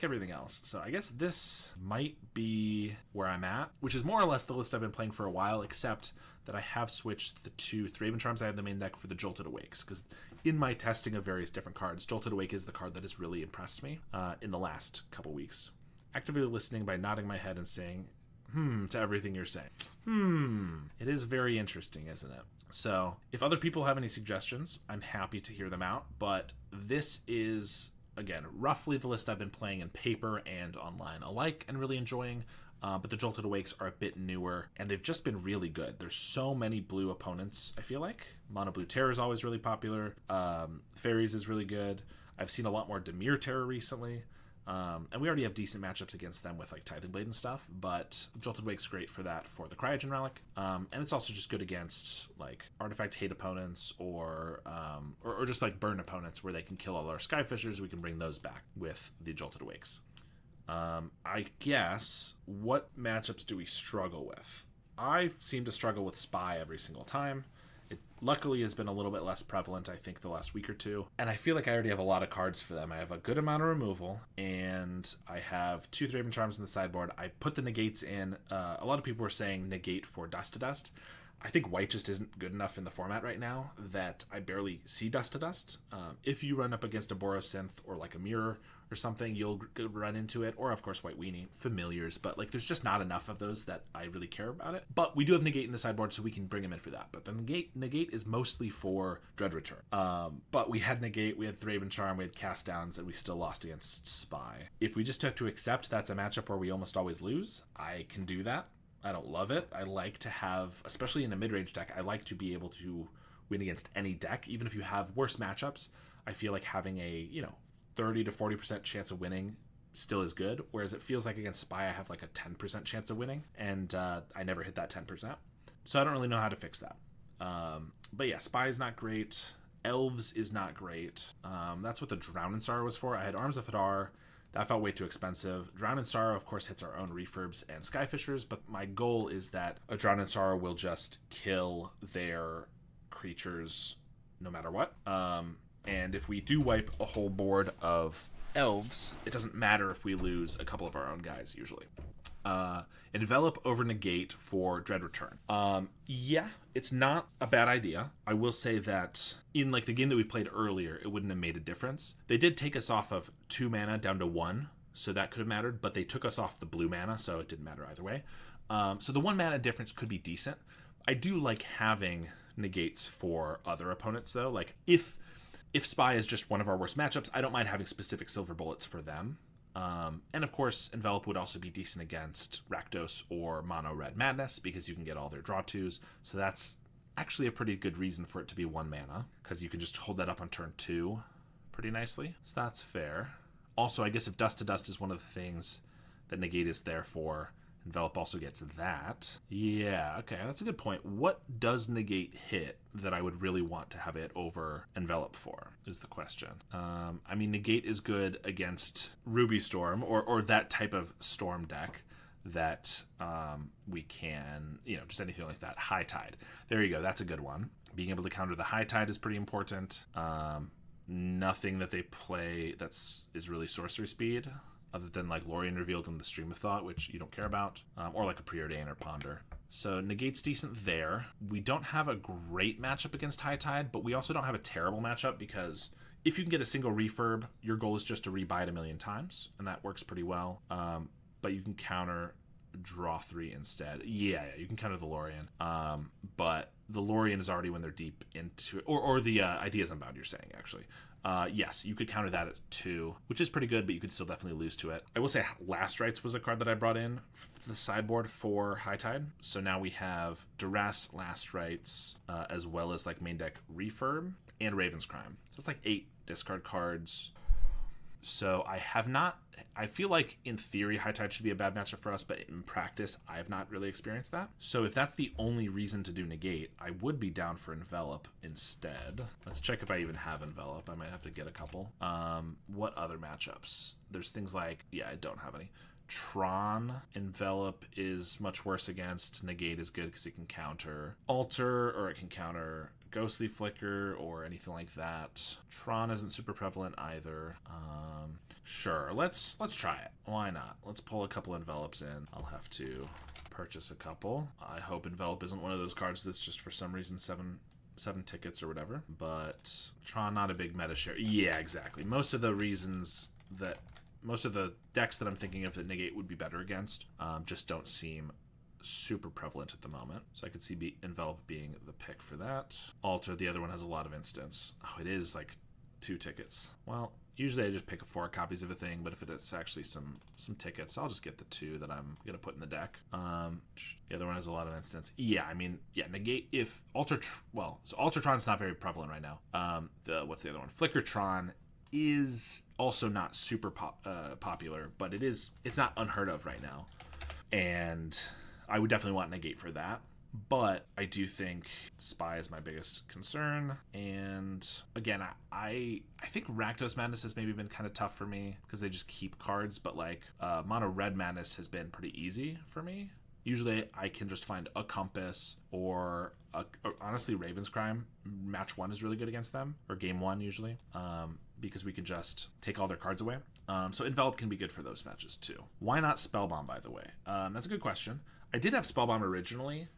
everything else. So I guess this might be where I'm at, which is more or less the list I've been playing for a while, except that I have switched the 2 Thraben Charms I have in the main deck for the Jolted Awakes, because in my testing of various different cards, Jolted Awake is the card that has really impressed me in the last couple weeks. Actively listening by nodding my head and saying, to everything you're saying. It is very interesting, isn't it? So if other people have any suggestions, I'm happy to hear them out, but this is, again, roughly the list I've been playing in paper and online alike and really enjoying. But the Jolted Awakes are a bit newer, and they've just been really good. There's so many blue opponents, I feel like. Mono Blue Terror is always really popular. Fairies is really good. I've seen a lot more Dimir Terror recently. And we already have decent matchups against them with like Tithing Blade and stuff, but Jolted Awake's great for that for the Cryogen Relic. And it's also just good against like artifact hate opponents or just like burn opponents where they can kill all our Skyfishers. We can bring those back with the Jolted Awakes. I guess, what matchups do we struggle with? I seem to struggle with Spy every single time. It luckily has been a little bit less prevalent, I think, the last week or two. And I feel like I already have a lot of cards for them. I have a good amount of removal, and I have 2 Thraben Charms in the sideboard. I put the negates in. A lot of people were saying negate for Dust to Dust. I think white just isn't good enough in the format right now that I barely see Dust to Dust. If you run up against a Borosynth or like a Mirror or something, you'll run into it, or of course White Weenie, familiars, but like there's just not enough of those that I really care about it. But we do have negate in the sideboard, so we can bring him in for that. But the negate is mostly for Dread Return. But we had negate, we had Thraben Charm, we had cast downs, and we still lost against Spy. If we just have to accept that's a matchup where we almost always lose, I can do that. I don't love it. I like to have, especially in a mid-range deck, I like to be able to win against any deck, even if you have worse matchups. I feel like having a 30 to 40% chance of winning still is good, whereas it feels like against Spy I have like a 10% chance of winning, and I never hit that 10%. So I don't really know how to fix that. But yeah, Spy is not great. Elves is not great. That's what the Drown in Sorrow was for. I had Arms of Hadar. That felt way too expensive. Drown in Sorrow, of course, hits our own Refurbs and Skyfishers, but my goal is that a Drown in Sorrow will just kill their creatures no matter what. And if we do wipe a whole board of elves, it doesn't matter if we lose a couple of our own guys, usually. Envelop over Negate for Dread Return. Yeah, it's not a bad idea. I will say that in like the game that we played earlier, it wouldn't have made a difference. They did take us off of 2 mana down to 1, so that could have mattered, but they took us off the blue mana, so it didn't matter either way. So the 1 mana difference could be decent. I do like having negates for other opponents, though. Like, if Spy is just one of our worst matchups, I don't mind having specific silver bullets for them. And of course, Envelop would also be decent against Rakdos or Mono Red Madness because you can get all their draw 2s. So that's actually a pretty good reason for it to be 1 mana because you can just hold that up on turn 2 pretty nicely. So that's fair. Also, I guess if Dust to Dust is one of the things that Negate is there for, Envelop also gets that. Yeah, okay, that's a good point. What does Negate hit that I would really want to have it over Envelop for, is the question. I mean, Negate is good against Ruby Storm, or that type of Storm deck that we can, just anything like that. High Tide. There you go, that's a good one. Being able to counter the High Tide is pretty important. Nothing that they play is really sorcery speed, other than like Lorien Revealed in the Stream of Thought, which you don't care about, or like a Preordain or Ponder. So Negate's decent there. We don't have a great matchup against High Tide, but we also don't have a terrible matchup because if you can get a single refurb, your goal is just to rebuy it 1,000,000 times, and that works pretty well. But you can counter draw 3 instead. Yeah, you can counter the Lorien. But the Lorien is already when they're deep into it, or the Ideas Unbound, you're saying, actually. Yes, you could counter that at 2, which is pretty good, but you could still definitely lose to it. I will say Last Rites was a card that I brought in for the sideboard for High Tide. So now we have Duress, Last Rites, as well as like main deck Refurb and Raven's Crime. So it's like 8 discard cards. So I feel like in theory High Tide should be a bad matchup for us, but in practice I have not really experienced that. So if that's the only reason to do Negate, I would be down for Envelop instead. Let's check if I even have Envelop. I might have to get a couple. What other matchups? There's things like, yeah, I don't have any. Tron Envelop is much worse against. Negate is good because it can counter Alter, or it can counter Ghostly Flicker or anything like that. Tron isn't super prevalent either. Sure, let's try it. Why not? Let's pull a couple Envelops in. I'll have to purchase a couple. I hope Envelop isn't one of those cards that's just for some reason 7 tickets or whatever. But Tron, not a big meta share. Yeah, exactly. Most of the decks that I'm thinking of that Negate would be better against just don't seem super prevalent at the moment. So I could see Envelop being the pick for that. Alter, the other one has a lot of instance. Oh, it is like 2 tickets. Well, usually I just pick 4 copies of a thing, but if it's actually some tickets, I'll just get the 2 that I'm going to put in the deck. The other one has a lot of instance. Yeah, I mean, yeah, Negate, if so Ultratron's not very prevalent right now. What's the other one? Flickertron is also not super popular, but it's not unheard of right now. And I would definitely want Negate for that. But I do think Spy is my biggest concern. And again, I think Rakdos Madness has maybe been kind of tough for me because they just keep cards. But like Mono Red Madness has been pretty easy for me. Usually I can just find a Compass or honestly Raven's Crime. Match 1 is really good against them, or game 1 usually, because we can just take all their cards away. So Envelop can be good for those matches too. Why not Spellbomb, by the way? That's a good question. I did have Spellbomb originally.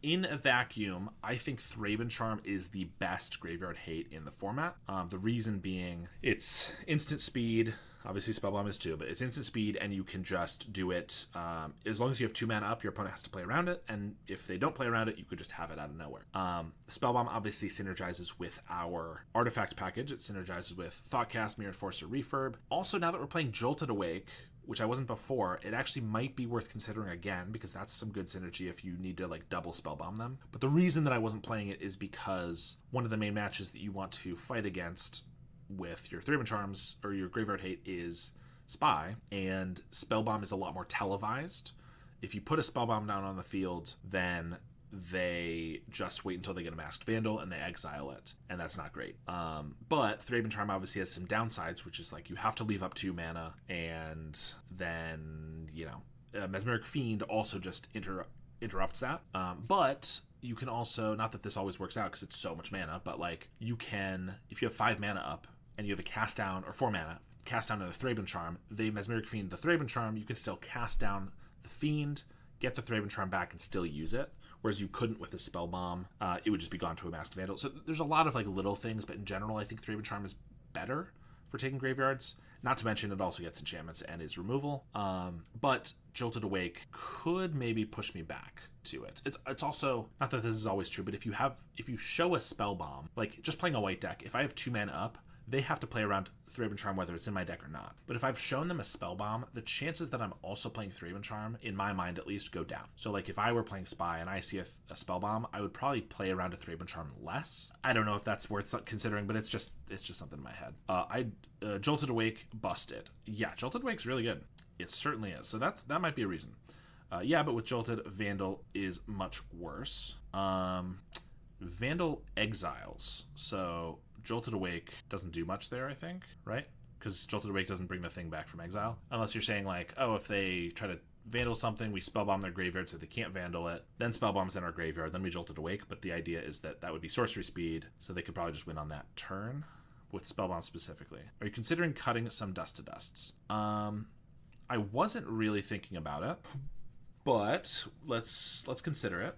In a vacuum, I think Thraben Charm is the best Graveyard Hate in the format. The reason being, it's instant speed. Obviously, Spellbomb is too, but it's instant speed, and you can just do it. As long as you have 2 mana up, your opponent has to play around it, and if they don't play around it, you could just have it out of nowhere. Spellbomb obviously synergizes with our artifact package. It synergizes with Thoughtcast, Mirrored Force, or Refurb. Also, now that we're playing Jolted Awake, which I wasn't before, it actually might be worth considering again, because that's some good synergy if you need to like double Spellbomb them. But the reason that I wasn't playing it is because one of the main matches that you want to fight against with your Thraben Charms or your Graveyard Hate is Spy, and Spellbomb is a lot more televised. If you put a Spellbomb down on the field, then they just wait until they get a Masked Vandal and they exile it, and that's not great. But Thraben Charm obviously has some downsides, which is like you have to leave up 2 mana, and then, you know, Mesmeric Fiend also just interrupts that. But you can also, not that this always works out because it's so much mana, but like you can, if you have 5 mana up and you have a cast down, or 4 mana, cast down and a Thraben Charm, they Mesmeric Fiend the Thraben Charm, you can still cast down the Fiend, get the Thraben Charm back, and still use it. Whereas you couldn't with a Spell Bomb. It would just be gone to a Masked Vandal. So there's a lot of like little things, but in general, I think Thraben Charm is better for taking graveyards. Not to mention it also gets enchantments and is removal. But Jolted Awake could maybe push me back to it. It's also, not that this is always true, but if you show a Spell Bomb, like just playing a white deck, if I have 2 mana up, they have to play around Thraben Charm whether it's in my deck or not. But if I've shown them a Spell Bomb, the chances that I'm also playing Thraben Charm, in my mind at least, go down. So like if I were playing Spy and I see a Spell Bomb, I would probably play around a Thraben Charm less. I don't know if that's worth considering, but it's just something in my head. Jolted Awake busted. Yeah, Jolted Awake's really good. It certainly is. So that might be a reason. Yeah, but with Jolted, Vandal is much worse. Vandal exiles. So Jolted Awake doesn't do much there, I think, right? Because Jolted Awake doesn't bring the thing back from exile. Unless you're saying like, oh, if they try to Vandal something, we Spellbomb their graveyard so they can't Vandal it, then Spellbomb's in our graveyard, then we Jolted Awake. But the idea is that would be sorcery speed, so they could probably just win on that turn with Spellbomb specifically. Are you considering cutting some Dust to Dusts? I wasn't really thinking about it, but let's consider it.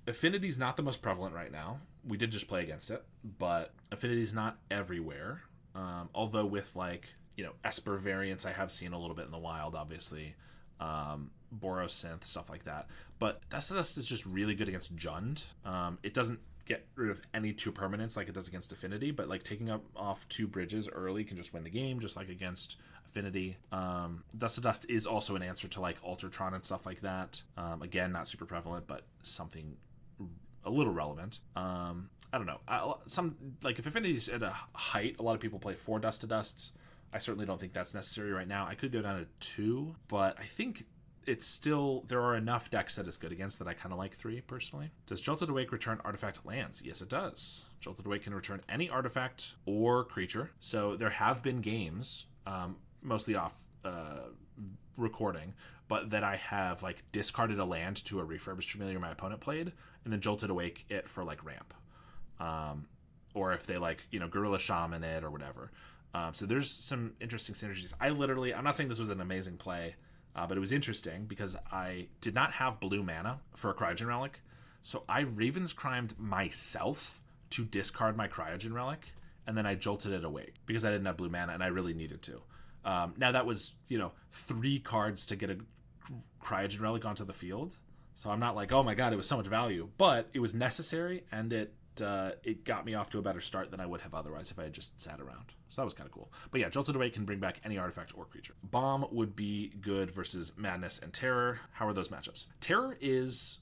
Affinity's not the most prevalent right now. We did just play against it, but Affinity's not everywhere. Although with like, you know, Esper variants I have seen a little bit in the wild, obviously. Boros Synth, stuff like that. But Dust to Dust is just really good against Jund. It doesn't get rid of any 2 permanents like it does against Affinity, but like taking off 2 bridges early can just win the game, just like against Affinity. Dust to Dust is also an answer to like Ultratron and stuff like that. Again, not super prevalent, but something a little relevant. I don't know. If Affinity's at a height, a lot of people play 4 Dust to Dusts. I certainly don't think that's necessary right now. I could go down to 2, but I think it's still, there are enough decks that it's good against that I kind of like 3 personally. Does Jolted Awake return artifact lands? Yes, it does. Jolted Awake can return any artifact or creature. So there have been games, mostly off recording, but that I have like discarded a land to a refurbished familiar my opponent played, and then Jolted Awake it for like ramp, or if they like, you know, Gorilla Shaman it or whatever. So there's some interesting synergies. I'm not saying this was an amazing play, but it was interesting because I did not have blue mana for a Cryogen Relic, so I Raven's Crimed myself to discard my Cryogen Relic, and then I Jolted it awake because I didn't have blue mana and I really needed to. Now that was, you know, 3 cards to get a Cryogen Relic onto the field, so I'm not like, oh my god, it was so much value, but it was necessary, and it got me off to a better start than I would have otherwise if I had just sat around. So that was kind of cool. But yeah, Jolted Awake can bring back any artifact or creature. Bomb would be good versus Madness and Terror. How are those matchups? Terror is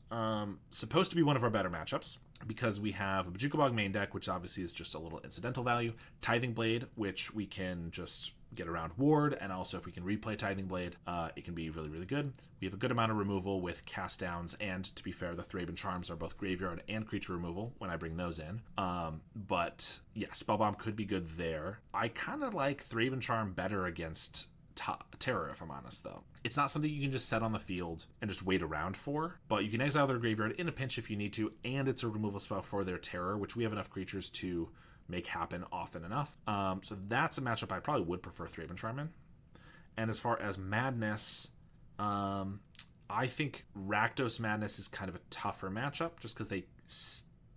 supposed to be one of our better matchups because we have a Bojuka Bog main deck, which obviously is just a little incidental value. Tithing Blade, which we can just get around Ward, and also if we can replay Tithing Blade, it can be really, really good. We have a good amount of removal with cast downs, and to be fair, the Thraben Charms are both graveyard and creature removal when I bring those in. But yeah, Spellbomb could be good there. I kind of like Thraben Charm better against Terror, if I'm honest, though. It's not something you can just set on the field and just wait around for, but you can exile their graveyard in a pinch if you need to, and it's a removal spell for their Terror, which we have enough creatures to make happen often enough. So that's a matchup I probably would prefer Thraben Charm in. And as far as Madness, I think Rakdos Madness is kind of a tougher matchup just because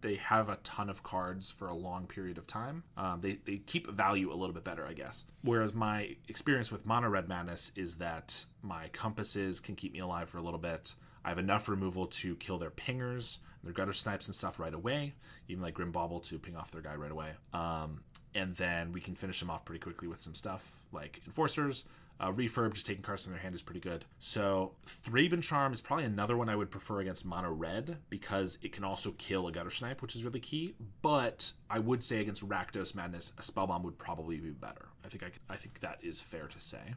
they have a ton of cards for a long period of time. They keep value a little bit better, I guess. Whereas my experience with Mono Red Madness is that my compasses can keep me alive for a little bit. I have enough removal to kill their pingers, their gutter snipes and stuff right away, even like Grim Bauble to ping off their guy right away. And then we can finish them off pretty quickly with some stuff like Enforcers. Refurb, just taking cards from their hand is pretty good. So Thraben Charm is probably another one I would prefer against Mono Red because it can also kill a Gutter Snipe, which is really key. But I would say against Rakdos Madness, a Spellbomb would probably be better. I think that is fair to say.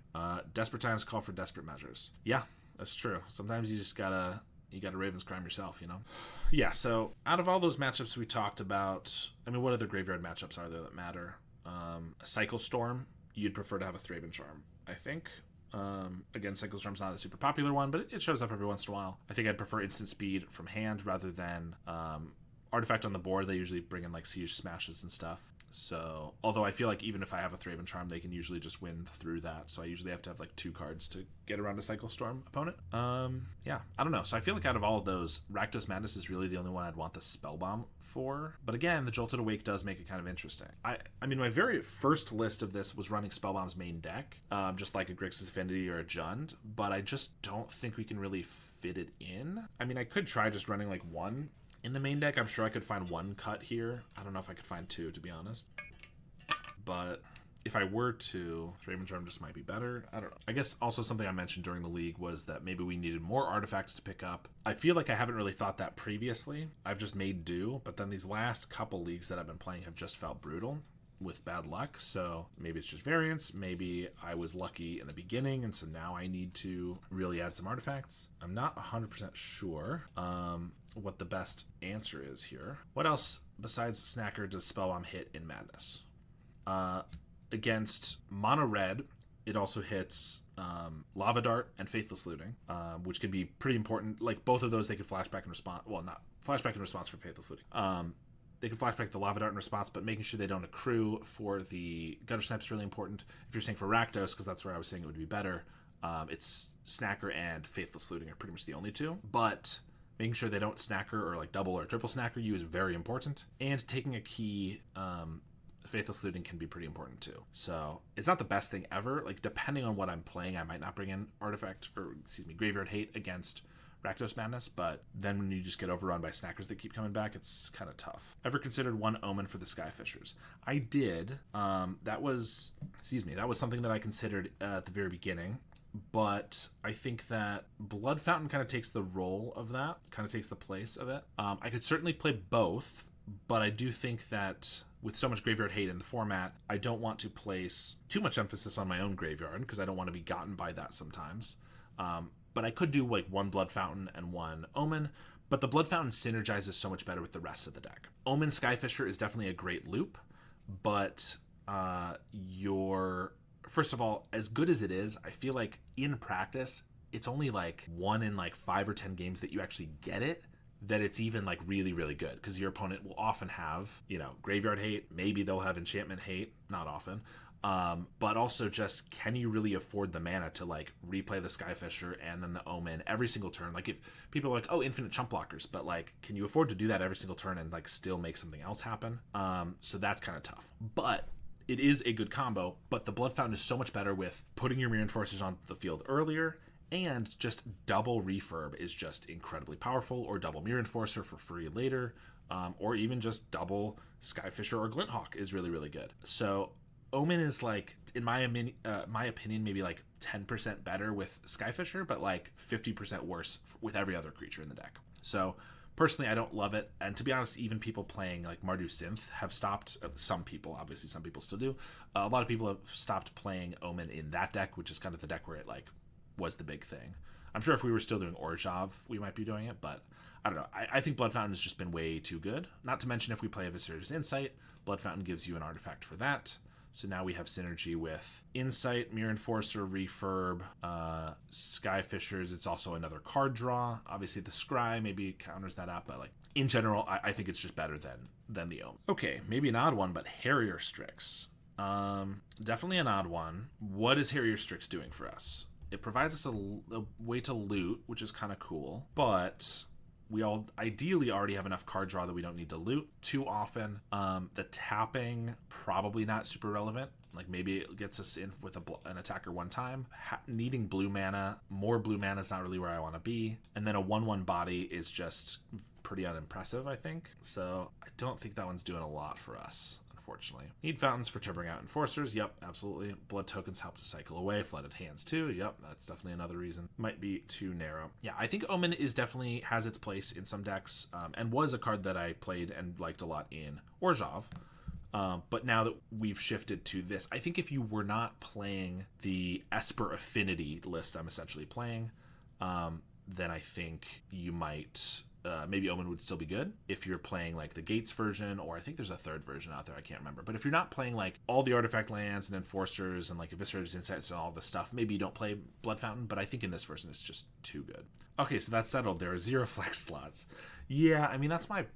Desperate times call for desperate measures. Yeah, that's true. Sometimes you just gotta you got to Raven's Crime yourself, you know? Yeah, so out of all those matchups we talked about, I mean, what other graveyard matchups are there that matter? Cycle Storm, you'd prefer to have a Thraben Charm, I think. Again, Cycle Storm's not a super popular one, but it shows up every once in a while. I think I'd prefer instant speed from hand rather than artifact on the board. They usually bring in like Siege Smashes and stuff. So, although I feel like even if I have a Thraben Charm, they can usually just win through that. So I usually have to have like 2 cards to get around a Cycle Storm opponent. Yeah, I don't know. So I feel like out of all of those, Rakdos Madness is really the only one I'd want the Spellbomb for. But again, the Jolted Awake does make it kind of interesting. I mean, my very first list of this was running Spellbomb's main deck, just like a Grixis Affinity or a Jund, but I just don't think we can really fit it in. I mean, I could try just running like 1 in the main deck. I'm sure I could find 1 cut here. I don't know if I could find 2, to be honest. But if I were to, Thraben Charm just might be better. I don't know. I guess also something I mentioned during the league was that maybe we needed more artifacts to pick up. I feel like I haven't really thought that previously. I've just made do, but then these last couple leagues that I've been playing have just felt brutal with bad luck. So maybe it's just variance. Maybe I was lucky in the beginning, and so now I need to really add some artifacts. I'm not 100% sure what the best answer is here. What else besides Snacker does Spellbomb hit in Madness? Against Mono Red, it also hits Lava Dart and Faithless Looting, which can be pretty important. Like both of those, they could flashback in response. Well, not flashback in response for Faithless Looting. They can flashback the Lava Dart in response, but making sure they don't accrue for the Gutter Snipe is really important. If you're saying for Rakdos, because that's where I was saying it would be better, it's Snacker and Faithless Looting are pretty much the only 2. But making sure they don't Snacker or like double or triple Snacker you is very important. And taking a key, Faithless Looting can be pretty important too. So it's not the best thing ever. Like depending on what I'm playing, I might not bring in Graveyard Hate against Rakdos Madness, but then when you just get overrun by Snackers that keep coming back, it's kind of tough. Ever considered 1 Omen for the Skyfishers? I did. That was something that I considered at the very beginning, but I think that Blood Fountain kind of takes the role of that, kind of takes the place of it. I could certainly play both, but I do think that with so much Graveyard Hate in the format, I don't want to place too much emphasis on my own graveyard because I don't want to be gotten by that sometimes. But I could do like 1 Blood Fountain and 1 Omen, but the Blood Fountain synergizes so much better with the rest of the deck. Omen Skyfisher is definitely a great loop, but first of all, as good as it is, I feel like in practice, it's only like 1 in like 5 or 10 games that you actually get it, that it's even like really, really good, because your opponent will often have, Graveyard Hate, maybe they'll have Enchantment Hate, not often. But also just, can you really afford the mana to like replay the Skyfisher and then the Omen every single turn? Like if people are like, oh, infinite chump blockers, but like, can you afford to do that every single turn and like still make something else happen? So that's kind of tough, but it is a good combo. But the Blood Fountain is so much better with putting your Mirror Enforcers on the field earlier, and just double Refurb is just incredibly powerful, or double Mirror Enforcer for free later, or even just double Skyfisher or Glinthawk is really, really good. So Omen is like, in my opinion, maybe like 10% better with Skyfisher, but like 50% worse with every other creature in the deck. So personally, I don't love it. And to be honest, even people playing like Mardu Synth have stopped. Some people, obviously, some people still do. A lot of people have stopped playing Omen in that deck, which is kind of the deck where it like was the big thing. I'm sure if we were still doing Orzhov, we might be doing it, but I don't know. I think Blood Fountain has just been way too good. Not to mention, if we play a Viscer's Insight, Blood Fountain gives you an artifact for that. So now we have synergy with Insight, Mirror Enforcer, Refurb, Skyfishers. It's also another card draw. Obviously, the Scry maybe counters that out, but like in general, I think it's just better than the Omen. Okay, maybe an odd one, but Harrier Strix. Definitely an odd one. What is Harrier Strix doing for us? It provides us a way to loot, which is kind of cool, but we all ideally already have enough card draw that we don't need to loot too often. The tapping, probably not super relevant. Like maybe it gets us in with an attacker one time. Needing blue mana, more blue mana is not really where I want to be. And then a 1/1 body is just pretty unimpressive, I think. So I don't think that one's doing a lot for us, unfortunately. Need fountains for triggering out enforcers. Yep, absolutely. Blood tokens help to cycle away. Flooded hands too. Yep, that's definitely another reason. Might be too narrow. Yeah, I think Omen is definitely has its place in some decks, and was a card that I played and liked a lot in Orzhov. But now that we've shifted to this, I think if you were not playing the Esper Affinity list I'm essentially playing, then I think you might maybe Omen would still be good if you're playing like the Gates version, or I think there's a third version out there, I can't remember. But if you're not playing like all the artifact lands and enforcers and like eviscerators, insights, and all this stuff, maybe you don't play Blood Fountain. But I think in this version it's just too good. Okay, so that's settled. There are 0 flex slots. Yeah, I mean that's my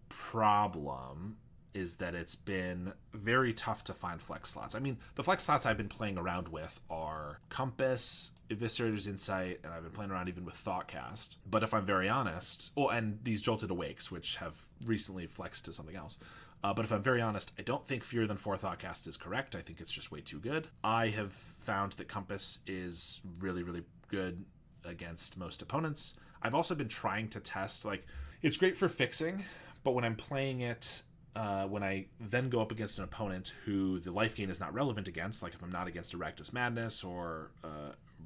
problem, is that it's been very tough to find flex slots. I mean, the flex slots I've been playing around with are Compass, Eviscerator's Insight, and I've been playing around even with Thoughtcast. But if I'm very honest, and these Jolted Awakes, which have recently flexed to something else. But if I'm very honest, I don't think fewer than 4 Thoughtcast is correct. I think it's just way too good. I have found that Compass is really, really good against most opponents. I've also been trying to test, like, it's great for fixing, but when I'm playing it, when I then go up against an opponent who the life gain is not relevant against, like if I'm not against Erectus Madness or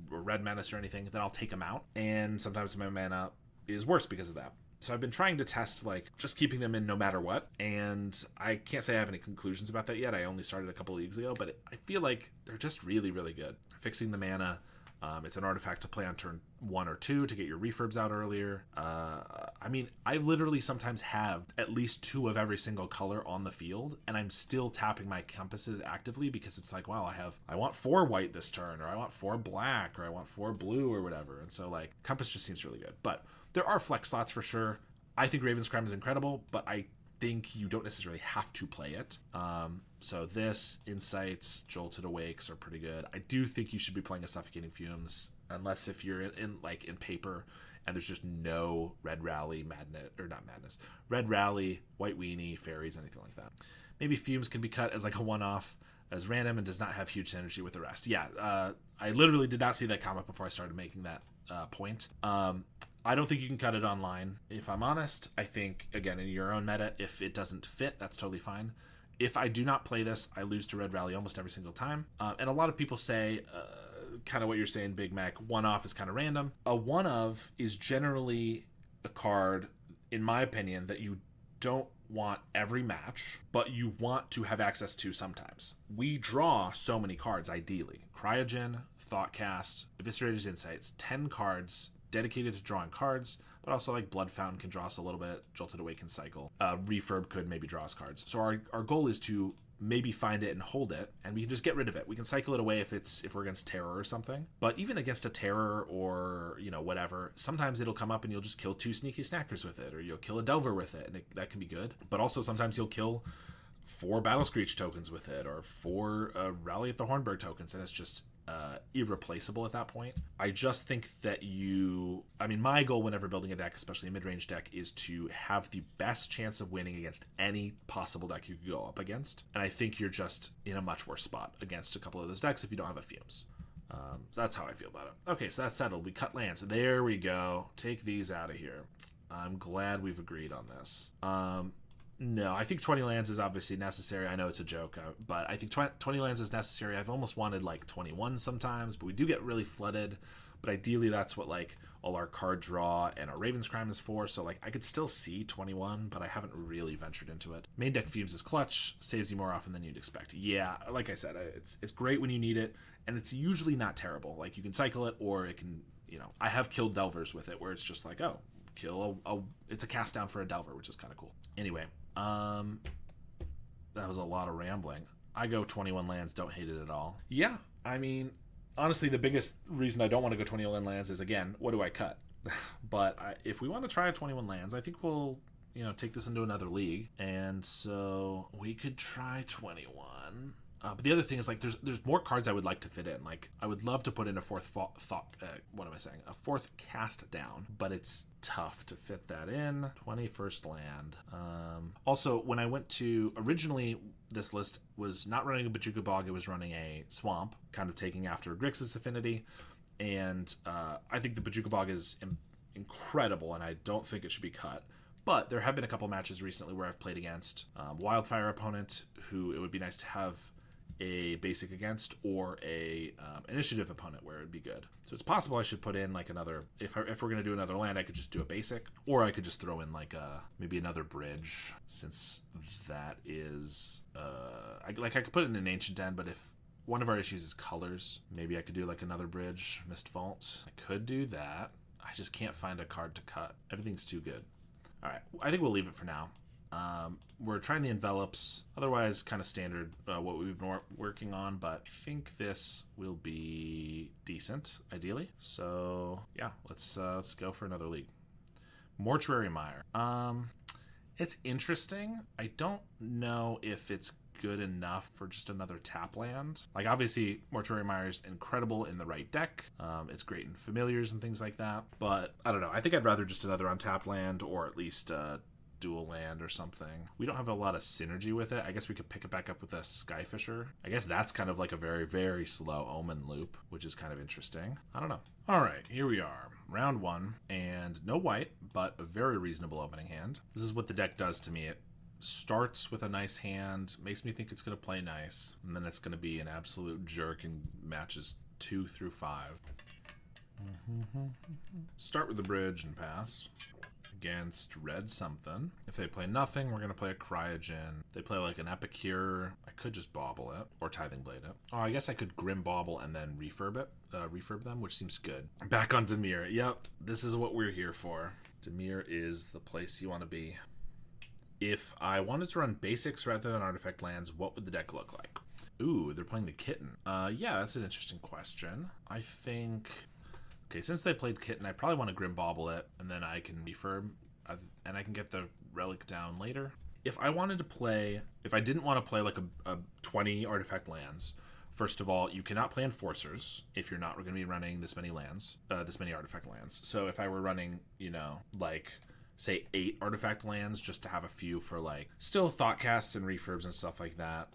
Red Madness or anything, then I'll take them out. And sometimes my mana is worse because of that. So I've been trying to test, like, just keeping them in no matter what. And I can't say I have any conclusions about that yet. I only started a couple of leagues ago, but I feel like they're just really, really good. Fixing the mana. It's an artifact to play on turn 1 or 2 to get your refurbs out earlier. I mean, I literally sometimes have at least 2 of every single color on the field, and I'm still tapping my compasses actively because it's like, wow, I want 4 white this turn, or I want 4 black, or I want 4 blue, or whatever. And so, like, Compass just seems really good. But there are flex slots for sure. I think Raven's Crime is incredible, but I think you don't necessarily have to play it. So this, Insights, Jolted Awakes are pretty good. I do think you should be playing a Suffocating Fumes, unless if you're in paper and there's just no Red Rally, Red Rally, White Weenie, Fairies, anything like that. Maybe Fumes can be cut as like a one-off, as random, and does not have huge synergy with the rest. Yeah, I literally did not see that comment before I started making that point. I don't think you can cut it online, if I'm honest. I think, again, in your own meta, if it doesn't fit, that's totally fine. If I do not play this, I lose to Red Rally almost every single time. And a lot of people say, kind of what you're saying, Big Mac, one-off is kind of random. A one-of is generally a card, in my opinion, that you don't want every match, but you want to have access to sometimes. We draw so many cards, ideally. Cryogen, Thoughtcast, Eviscerator's Insights, 10 cards dedicated to drawing cards, but also like Blood Fountain can draw us a little bit, Jolted Awake can cycle, Refurb could maybe draw us cards. So our goal is to maybe find it and hold it, and we can just get rid of it. We can cycle it away if we're against Terror or something. But even against a Terror or, whatever, sometimes it'll come up and you'll just kill 2 Sneaky Snackers with it, or you'll kill a Delver with it, and that can be good. But also sometimes you'll kill 4 Battle Screech tokens with it, or 4 Rally at the Hornberg tokens, and it's just irreplaceable at that point. I just think that my goal whenever building a deck, especially a mid-range deck, is to have the best chance of winning against any possible deck you could go up against. And I think you're just in a much worse spot against a couple of those decks if you don't have a Fumes. So that's how I feel about it. Okay, so that's settled. We cut lands. There we go. Take these out of here. I'm glad we've agreed on this. No, I think 20 lands is obviously necessary. I know it's a joke, but I think 20 lands is necessary. I've almost wanted like 21 sometimes, but we do get really flooded. But ideally, that's what like all our card draw and our Raven's Crime is for. So like I could still see 21, but I haven't really ventured into it. Main deck Fumes is clutch, saves you more often than you'd expect. Yeah, like I said, it's great when you need it, and it's usually not terrible. Like you can cycle it, or it can, I have killed Delvers with it, where it's just like, oh, kill it's a cast down for a Delver, which is kind of cool. Anyway, that was a lot of rambling. I go 21 lands, don't hate it at all. Yeah, I mean, honestly, the biggest reason I don't want to go 21 lands is, again, what do I cut? But if we want to try 21 lands, I think we'll, take this into another league. And so we could try 21. But the other thing is, like, there's more cards I would like to fit in. Like, I would love to put in a fourth a fourth cast down, but it's tough to fit that in. 21st land. Also, when I went to, originally, this list was not running a Bojuka Bog, it was running a Swamp, kind of taking after Grixis Affinity. And I think the Bojuka Bog is incredible, and I don't think it should be cut. But there have been a couple matches recently where I've played against Wildfire opponent, who it would be nice to have a basic against, or a initiative opponent where it would be good. So it's possible I should put in like another, if we're going to do another land, I could just do a basic, or I could just throw in like maybe another bridge, since that is I could put it in an Ancient Den, but if one of our issues is colors, maybe I could do like another bridge, Mist Vault. I could do that. I just can't find a card to cut. Everything's too good. All right, I think we'll leave it for now. We're trying the envelopes, otherwise kind of standard what we've been working on, but I think this will be decent, ideally. So yeah, let's go for another league. Mortuary Mire. It's interesting. I don't know if it's good enough for just another tap land. Like, obviously, Mortuary Mire is incredible in the right deck. It's great in familiars and things like that. But I don't know. I think I'd rather just another untapped land, or at least dual land or something. We don't have a lot of synergy with it. I guess we could pick it back up with a Skyfisher. I guess that's kind of like a very, very slow Omen loop, which is kind of interesting. I don't know. All right, here we are. Round 1, and no white, but a very reasonable opening hand. This is what the deck does to me. It starts with a nice hand, makes me think it's going to play nice, and then it's going to be an absolute jerk in matches 2 through 5. Start with the bridge and pass against red something. If they play nothing, we're going to play a Cryogen. If they play like an Epicure, I could just bobble it or Tithing Blade it. Oh, I guess I could Grim Bobble and then refurb them, which seems good. Back on Dimir. Yep, this is what we're here for. Dimir is the place you want to be. If I wanted to run basics rather than artifact lands, what would the deck look like? Ooh, they're playing the Kitten. Yeah, that's an interesting question. I think... Okay, since they played Kitten, I probably want to Grim Bobble it, and then I can refurb, and I can get the Relic down later. If I wanted to play... If I didn't want to play like a 20 artifact lands, first of all, you cannot play Enforcers if you're not going to be running this many lands, this many artifact lands. So if I were running, you know, like... say 8 artifact lands just to have a few for like still Thoughtcasts and refurbs and stuff like that.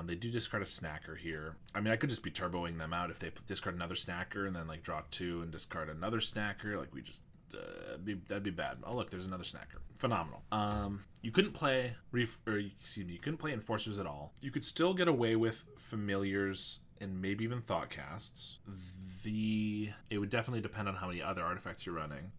They do discard a Snacker here. I mean, I could just be turboing them out if they discard another Snacker and then like draw 2 and discard another Snacker. Like we just that'd be bad. Oh look, there's another Snacker. Phenomenal. You couldn't play you couldn't play Enforcers at all. You could still get away with Familiars and maybe even Thoughtcasts. It would definitely depend on how many other artifacts you're running.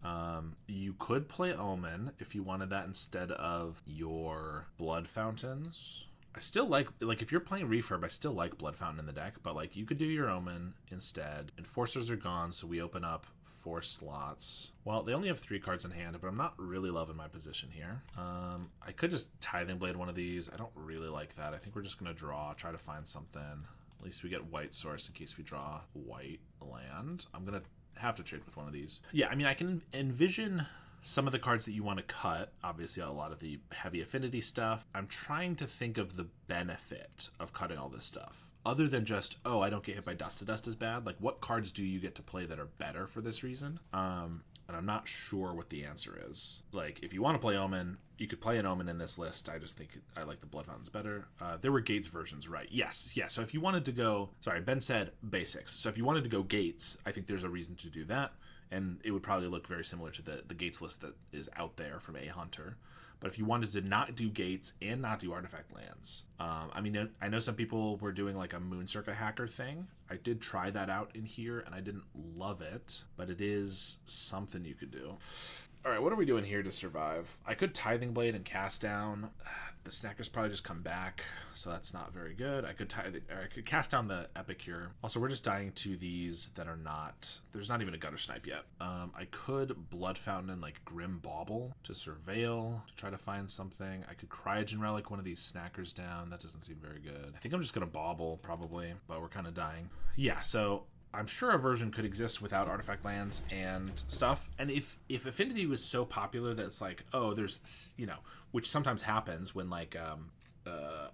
You could play Omen if you wanted that instead of your Blood Fountains. I still like if you're playing Refurb, I still like Blood Fountain in the deck, but like you could do your Omen instead. Enforcers are gone, so we open up 4 slots. Well, they only have 3 cards in hand, but I'm not really loving my position here. I could just Tithing Blade one of these. I don't really like that. I think we're just gonna try to find something. At least we get white source in case we draw white land. I'm going to have to trade with one of these. Yeah, I mean, I can envision some of the cards that you want to cut. Obviously, a lot of the heavy affinity stuff. I'm trying to think of the benefit of cutting all this stuff. Other than just, oh, I don't get hit by Dust to Dust as bad. Like, what cards do you get to play that are better for this reason? And I'm not sure what the answer is. Like, if you want to play Omen, you could play an Omen in this list. I just think I like the Blood Fountains better. There were Gates versions, right? Yes. So if you wanted to go... Sorry, Ben said basics. So if you wanted to go Gates, I think there's a reason to do that. And it would probably look very similar to the Gates list that is out there from A Hunter. But if you wanted to not do Gates and not do artifact lands, I mean, I know some people were doing like a Moon Circa hacker thing. I did try that out in here, and I didn't love it, but it is something you could do. All right, what are we doing here to survive? I could Tithing Blade and cast down. The Snackers probably just come back, so that's not very good. I could cast down the Epicure. Also, we're just dying to these that are not... There's not even a Gutter Snipe yet. I could Blood Fountain and like Grim Bauble to Surveil, to try to find something. I could Cryogen Relic one of these Snackers down. That doesn't seem very good. I think I'm just going to Bauble, probably, but we're kind of dying. Yeah, so... I'm sure a version could exist without artifact lands and stuff. And if Affinity was so popular that it's like, oh, there's, you know, which sometimes happens when like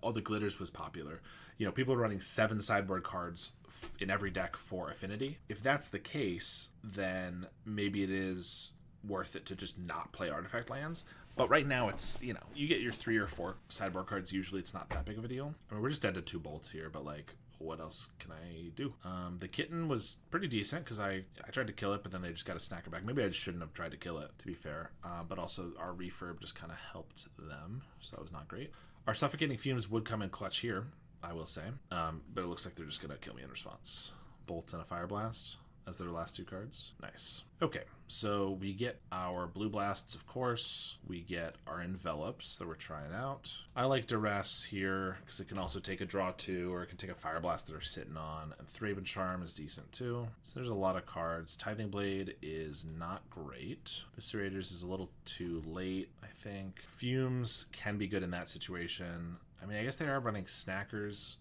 All the Glitters was popular. You know, people are running 7 sideboard cards in every deck for Affinity. If that's the case, then maybe it is worth it to just not play artifact lands. But right now it's, you know, you get your 3 or 4 sideboard cards. Usually it's not that big of a deal. I mean, we're just dead to 2 bolts here, but like... What else can I do? The Kitten was pretty decent because I tried to kill it, but then they just got a Snacker back. Maybe I shouldn't have tried to kill it, to be fair. But also our Refurb just kind of helped them, so that was not great. Our Suffocating Fumes would come in clutch here, I will say. But it looks like they're just going to kill me in response. Bolt and a Fire Blast. as their last 2 cards. Nice. Okay, so we get our blue blasts, of course. We get our envelops that we're trying out. I like Duress here because it can also take a draw 2, or it can take a fire blast that they're sitting on. And Thraben Charm is decent too. So there's a lot of cards. Tithing Blade is not great. Eviscerators is a little too late, I think. Fumes can be good in that situation. I mean, I guess they are running Snackers,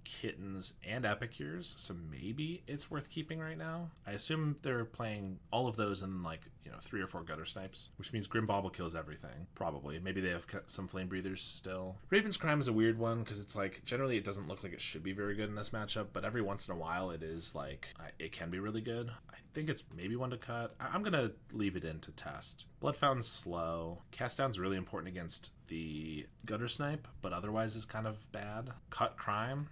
Kittens, and Epicures, so maybe it's worth keeping right now. I assume they're playing all of those in, like, 3 or 4 Gutter Snipes, which means Grim Bauble kills everything, probably. Maybe they have some Flame Breathers still. Raven's Crime is a weird one, because it's like, generally it doesn't look like it should be very good in this matchup, but every once in a while it is, like, it can be really good. I think it's maybe one to cut. I'm gonna leave it in to test. Blood Fountain's slow. Cast Down's really important against the Gutter Snipe, but otherwise is kind of bad. Cut Crime.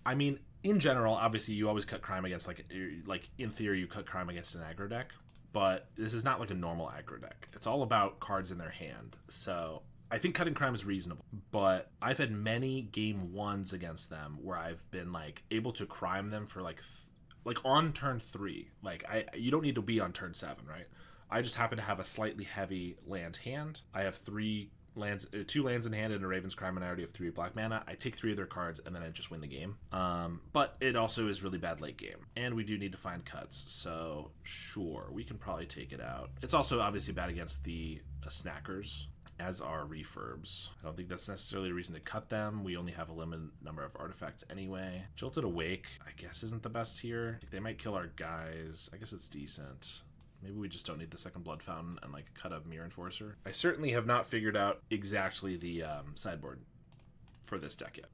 I mean, in general, obviously you always cut Crime against, like in theory you cut Crime against an aggro deck, but this is not like a normal aggro deck. It's all about cards in their hand. So I think cutting Crime is reasonable, but I've had many game 1s against them where I've been like able to crime them for like on turn 3. Like you don't need to be on turn 7, right? I just happen to have a slightly heavy land hand. I have 2 lands in hand and a Raven's Crime, and I already have 3 black mana. I take 3 of their cards and then I just win the game. But it also is really bad late game, and we do need to find cuts, so sure, we can probably take it out. It's also obviously bad against the Snackers, as are Refurbs. I don't think that's necessarily a reason to cut them. We only have a limited number of artifacts anyway. Jolted Awake, I guess, isn't the best here. They might kill our guys. I guess it's decent. Maybe we just don't need the second Blood Fountain and like cut a Mirror Enforcer. I certainly have not figured out exactly the sideboard for this deck yet.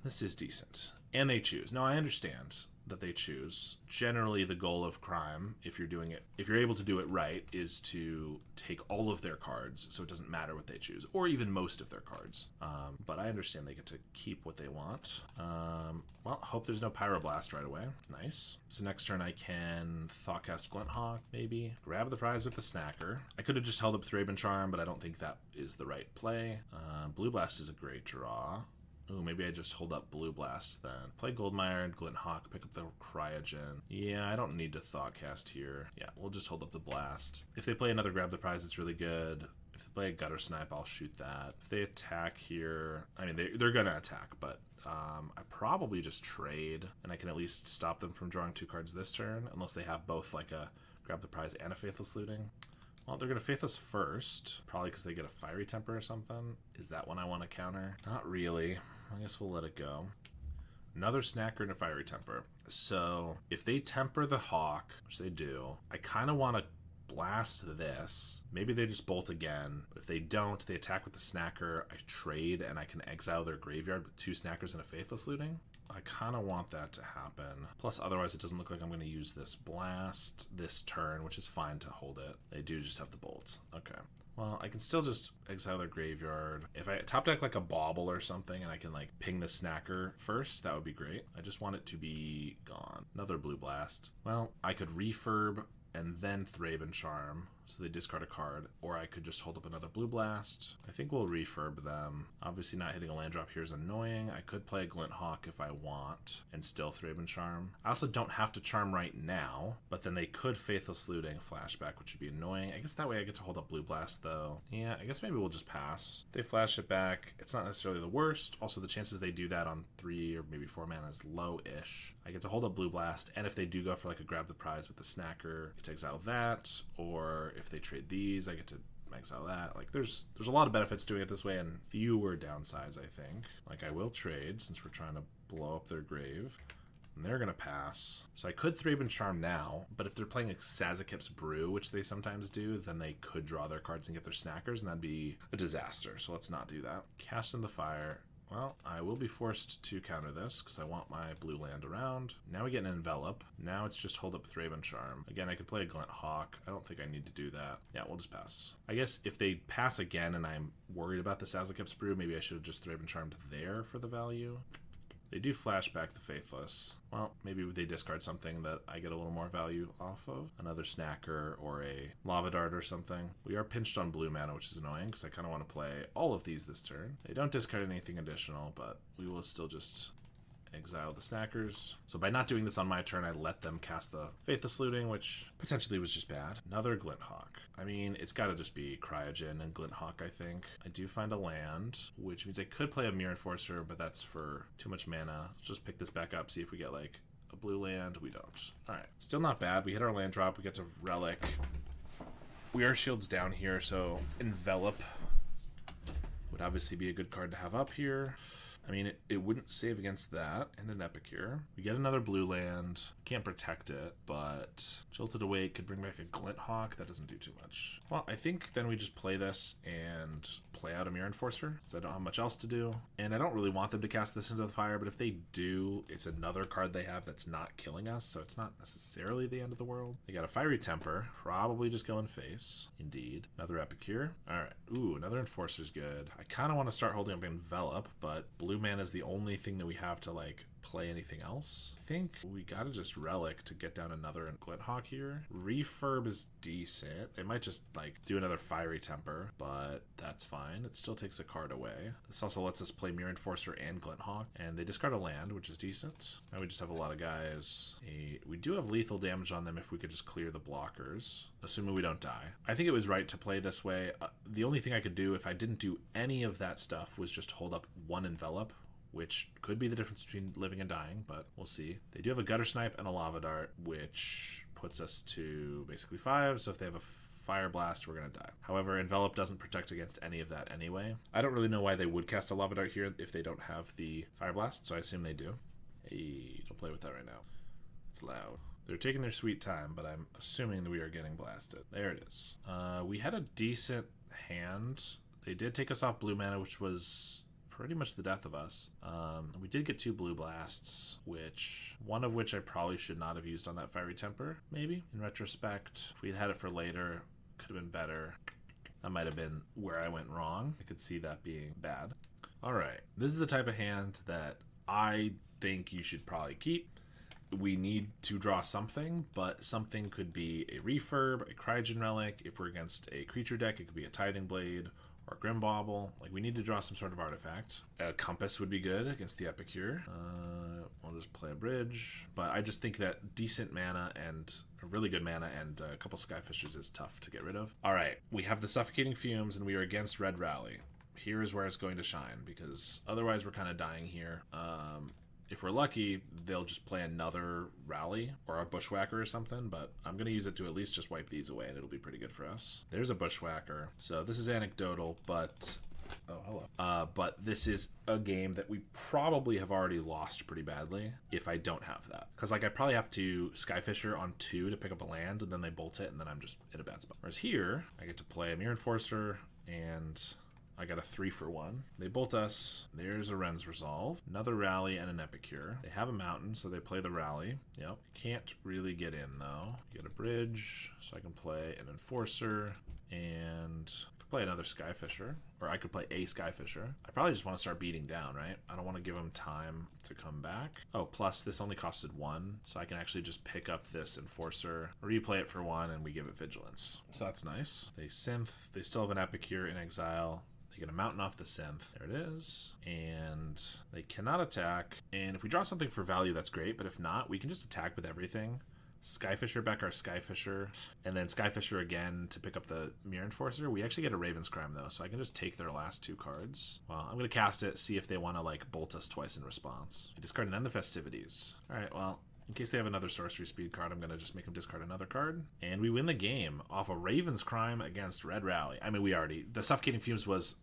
This is decent. And they choose. Now I understand that they choose. Generally the goal of Crime, if you're able to do it right, is to take all of their cards, so it doesn't matter what they choose, or even most of their cards. But I understand they get to keep what they want. Well, hope there's no Pyroblast right away. Nice. So next turn I can Thoughtcast Glinthawk, maybe. Grab the prize with the Snacker. I could have just held up Thraben Charm, but I don't think that is the right play. Blue Blast is a great draw. Ooh, maybe I just hold up Blue Blast then. Play Goldmire and Glinthawk, pick up the Cryogen. Yeah, I don't need to Thoughtcast here. Yeah, we'll just hold up the Blast. If they play another Grab the Prize, it's really good. If they play a Gutter Snipe, I'll shoot that. If they attack here, I mean, they're gonna attack, but I probably just trade, and I can at least stop them from drawing 2 cards this turn, unless they have both like a Grab the Prize and a Faithless Looting. Well, they're going to Faithless first, probably because they get a Fiery Temper or something. Is that one I want to counter? Not really. I guess we'll let it go. Another Snacker and a Fiery Temper. So if they temper the Hawk, which they do, I kind of want to blast this. Maybe they just bolt again. But if they don't, they attack with the Snacker. I trade and I can exile their graveyard with 2 Snackers and a Faithless Looting. I kind of want that to happen. Plus, otherwise, it doesn't look like I'm going to use this blast this turn, which is fine to hold it. They do just have the bolts. Okay. Well, I can still just exile their graveyard. If I top deck like a Bauble or something and I can like ping the Snacker first, that would be great. I just want it to be gone. Another Blue Blast. Well, I could refurb and then Thraben Charm, so they discard a card, or I could just hold up another Blue Blast. I think we'll refurb them. Obviously not hitting a land drop here is annoying. I could play a Glinthawk if I want, and still Thraben Charm. I also don't have to Charm right now, but then they could Faithless Looting Flashback, which would be annoying. I guess that way I get to hold up Blue Blast, though. Yeah, I guess maybe we'll just pass. If they flash it back, it's not necessarily the worst. Also, the chances they do that on 3 or maybe 4 mana is low-ish. I get to hold up Blue Blast, and if they do go for like a Grab the Prize with the Snacker, I get to exile that, or if they trade these, I get to exile that. Like, there's a lot of benefits doing it this way, and fewer downsides, I think. Like, I will trade, since we're trying to blow up their grave. And they're gonna pass. So I could Thraben Charm now, but if they're playing like Sazakip's Brew, which they sometimes do, then they could draw their cards and get their Snackers, and that'd be a disaster, so let's not do that. Cast in the Fire. Well, I will be forced to counter this because I want my blue land around. Now we get an Envelop. Now it's just hold up Thraben Charm. Again, I could play a Glinthawk. I don't think I need to do that. Yeah, we'll just pass. I guess if they pass again and I'm worried about the Sazakip's Brew, maybe I should have just Thraben Charmed there for the value. They do flashback the Faithless. Well, maybe they discard something that I get a little more value off of. Another Snacker or a Lava Dart or something. We are pinched on blue mana, which is annoying because I kind of want to play all of these this turn. They don't discard anything additional, but we will still just exile the Snackers. So by not doing this on my turn, I let them cast the Faithless Looting, which potentially was just bad. Another Glinthawk. I mean, it's got to just be Cryogen and Glinthawk, I think. I do find a land, which means I could play a Mirror Enforcer, but that's for too much mana. Let's just pick this back up, see if we get like a blue land. We don't. All right, still not bad. We hit our land drop. We get to Relic. We are shields down here, so Envelop would obviously be a good card to have up here. I mean, it wouldn't save against that, and an Epicure. We get another blue land. Can't protect it, but Jolted Awake could bring back a Glinthawk. That doesn't do too much. Well, I think then we just play this and play out a Mirror Enforcer, so I don't have much else to do. And I don't really want them to cast this into the fire, but if they do, it's another card they have that's not killing us, so it's not necessarily the end of the world. They got a Fiery Temper, probably just go in face. Indeed. Another Epicure. All right. Ooh, another Enforcer's good. I kind of want to start holding up Envelop, but blue mana is the only thing that we have to like play anything else. I think we gotta just Relic to get down another Glinthawk here. Refurb is decent. They might just like do another Fiery Temper, but that's fine. It still takes a card away. This also lets us play Mirror Enforcer and Glinthawk, and they discard a land, which is decent. Now we just have a lot of guys. We do have lethal damage on them if we could just clear the blockers, assuming we don't die. I think it was right to play this way. The only thing I could do if I didn't do any of that stuff was just hold up one Envelop, which could be the difference between living and dying, but we'll see. They do have a Gutter Snipe and a Lava Dart, which puts us to basically 5, so if they have a Fire Blast, we're going to die. However, Envelop doesn't protect against any of that anyway. I don't really know why they would cast a Lava Dart here if they don't have the Fire Blast, so I assume they do. Hey, don't play with that right now. It's loud. They're taking their sweet time, but I'm assuming that we are getting blasted. There it is. We had a decent hand. They did take us off blue mana, which was pretty much the death of us. We did get 2 blue blasts, one of which I probably should not have used on that Fiery Temper, maybe. In retrospect, if we had it for later, could have been better. That might have been where I went wrong. I could see that being bad. All right, this is the type of hand that I think you should probably keep. We need to draw something, but something could be a Refurb, a Cryogen Relic. If we're against a creature deck, it could be a Tithing Blade or Grimbauble. Like, we need to draw some sort of artifact. A Compass would be good against the Epicure. I'll just play a Bridge. But I just think that decent mana and a really good mana and a couple Skyfishers is tough to get rid of. All right, we have the Suffocating Fumes, and we are against Red Rally. Here is where it's going to shine, because otherwise we're kind of dying here. If we're lucky, they'll just play another Rally or a Bushwhacker or something, but I'm going to use it to at least just wipe these away, and it'll be pretty good for us. There's a Bushwhacker. So this is anecdotal, but... Oh, hello. But this is a game that we probably have already lost pretty badly if I don't have that. Because, like, I probably have to Skyfisher on 2 to pick up a land, and then they bolt it, and then I'm just in a bad spot. Whereas here, I get to play a Mirror Enforcer, and I got a 3-for-1. They bolt us. There's a Ren's Resolve. Another Rally and an Epicure. They have a Mountain, so they play the Rally. Yep. Can't really get in, though. Get a Bridge, so I can play an Enforcer, and I could play another Skyfisher. Or I could play a Skyfisher. I probably just want to start beating down, right? I don't want to give them time to come back. Oh, plus this only costed 1, so I can actually just pick up this Enforcer, replay it for 1, and we give it Vigilance. So that's nice. They Synth. They still have an Epicure in exile. They get a Mountain off the Synth. There it is. And they cannot attack. And if we draw something for value, that's great. But if not, we can just attack with everything. Skyfisher back our Skyfisher. And then Skyfisher again to pick up the Mirror Enforcer. We actually get a Raven's Crime, though. So I can just take their last 2 cards. Well, I'm going to cast it, see if they want to, like, bolt us twice in response. I discard and then the Festivities. All right, well, in case they have another sorcery speed card, I'm going to just make them discard another card. And we win the game off a Raven's Crime against Red Rally. I mean, the Suffocating Fumes was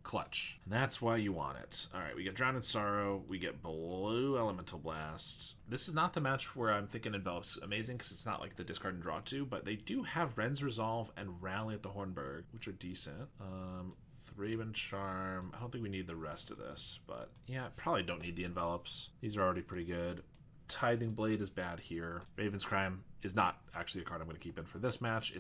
clutch. And that's why you want it. All right, we get Drowned in Sorrow. We get Blue Elemental Blast. This is not the match where I'm thinking Envelop's amazing because it's not like the discard and draw 2, but they do have Ren's Resolve and Rally at the Hornburg, which are decent. Thraben Charm. I don't think we need the rest of this, but yeah, probably don't need the envelopes. These are already pretty good. Tithing Blade is bad here. Raven's Crime is not actually a card I'm going to keep in for this match.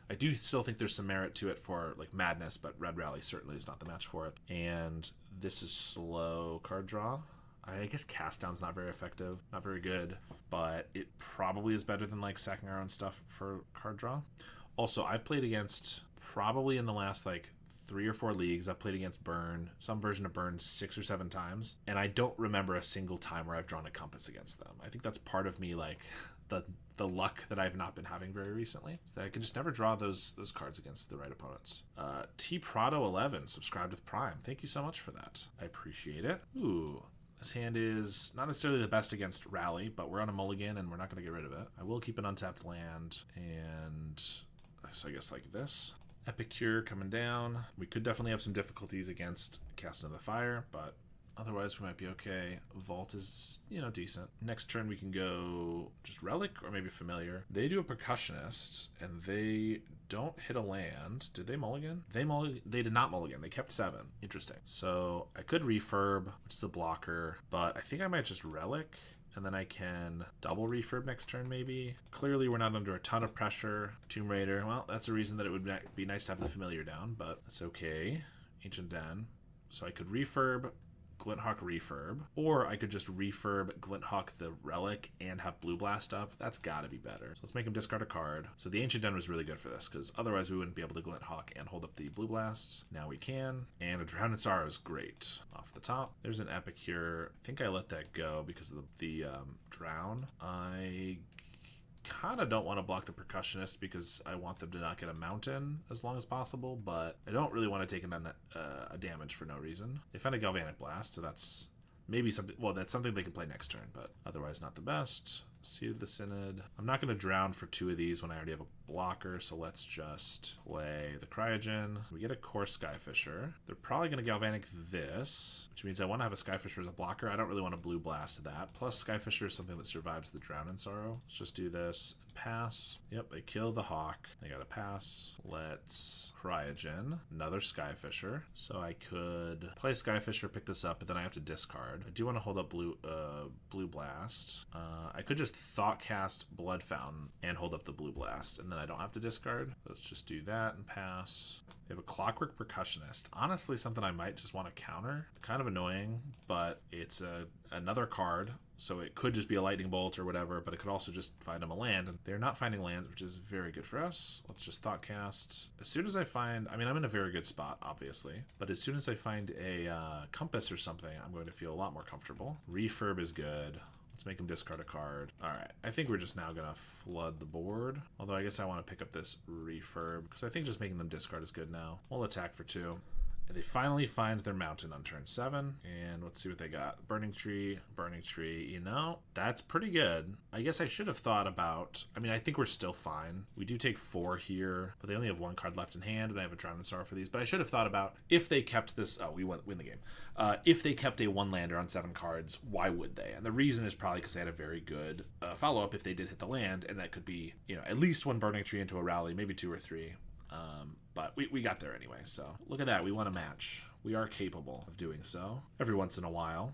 I do still think there's some merit to it for like Madness, but Red Rally certainly is not the match for it. And this is slow card draw. I guess Cast Down's not very effective, not very good, but it probably is better than like sacking our own stuff for card draw. Also, I've played against probably in the last like 3 or 4 leagues. I've played against Burn, some version of Burn 6 or 7 times, and I don't remember a single time where I've drawn a compass against them. I think that's part of me, like the luck that I've not been having very recently, is that I can just never draw those cards against the right opponents. T Prado 11 subscribed with Prime. Thank you so much for that. I appreciate it. Ooh. This hand is not necessarily the best against Rally, but we're on a mulligan and we're not going to get rid of it. I will keep an untapped land, and so I guess like this. Epicure coming down. We could definitely have some difficulties against Cast into the Fire, but otherwise we might be okay. Vault is, you know, decent. Next turn we can go just Relic or maybe Familiar. They do a Percussionist, and they don't hit a land. Did they mulligan? They did not mulligan. They kept 7. Interesting. So I could Refurb, which is a blocker, but I think I might just Relic, and then I can double Refurb next turn maybe. Clearly we're not under a ton of pressure. Tomb Raider, well, that's a reason that it would be nice to have the Familiar down, but that's okay. Ancient Den. So I could Refurb, Glinthawk Refurb, or I could just Refurb Glinthawk the Relic and have Blue Blast up. That's gotta be better. So let's make him discard a card. So the Ancient Den was really good for this, because otherwise we wouldn't be able to Glinthawk and hold up the Blue Blast. Now we can, and a Drowned in Sorrow is great. Off the top, there's an Epicure. I think I let that go because of the Drown. I kind of don't want to block the Percussionist because I want them to not get a mountain as long as possible, but I don't really want to take a damage for no reason. They found a Galvanic Blast, so that's maybe something. Well, that's something they can play next turn, but otherwise not the best. Seed of the Synod. I'm not going to drown for 2 of these when I already have a blocker, so let's just play the Cryogen. We get a Core Skyfisher. They're probably going to Galvanic this, which means I want to have a Skyfisher as a blocker. I don't really want to Blue Blast that. Plus, Skyfisher is something that survives the Drown in Sorrow. Let's just do this. Pass. Yep, they killed the Hawk. They got a pass. Let's Cryogen. Another Skyfisher. So I could play Skyfisher, pick this up, but then I have to discard. I do want to hold up Blue Blast. I could just Thought Cast Blood Fountain and hold up the Blue Blast, and then I don't have to discard. Let's just do that and pass. They have a Clockwork Percussionist. Honestly, something I might just want to counter. Kind of annoying, but it's another card, so it could just be a Lightning Bolt or whatever, but it could also just find them a land, and they're not finding lands, which is very good for us. Let's just Thought Cast. As soon as I find, I mean, I'm in a very good spot, obviously, but as soon as I find a Compass or something, I'm going to feel a lot more comfortable. Refurb is good. Let's make him discard a card. All right, I think we're just now gonna flood the board. Although I guess I want to pick up this Refurb, because I think just making them discard is good now. We'll attack for 2. And they finally find their mountain on turn 7. And let's see what they got. Burning Tree, you know, that's pretty good. I guess I should have thought about, I mean, I think we're still fine. We do take 4 here, but they only have 1 card left in hand, and I have a Drowned in Sorrow for these. But I should have thought about, if they kept this, we win the game. If they kept a 1-lander on 7 cards, why would they? And the reason is probably because they had a very good follow-up if they did hit the land, and that could be, you know, at least 1 Burning Tree into a Rally, maybe 2 or 3. But we got there anyway, so look at that. We won a match. We are capable of doing so every once in a while.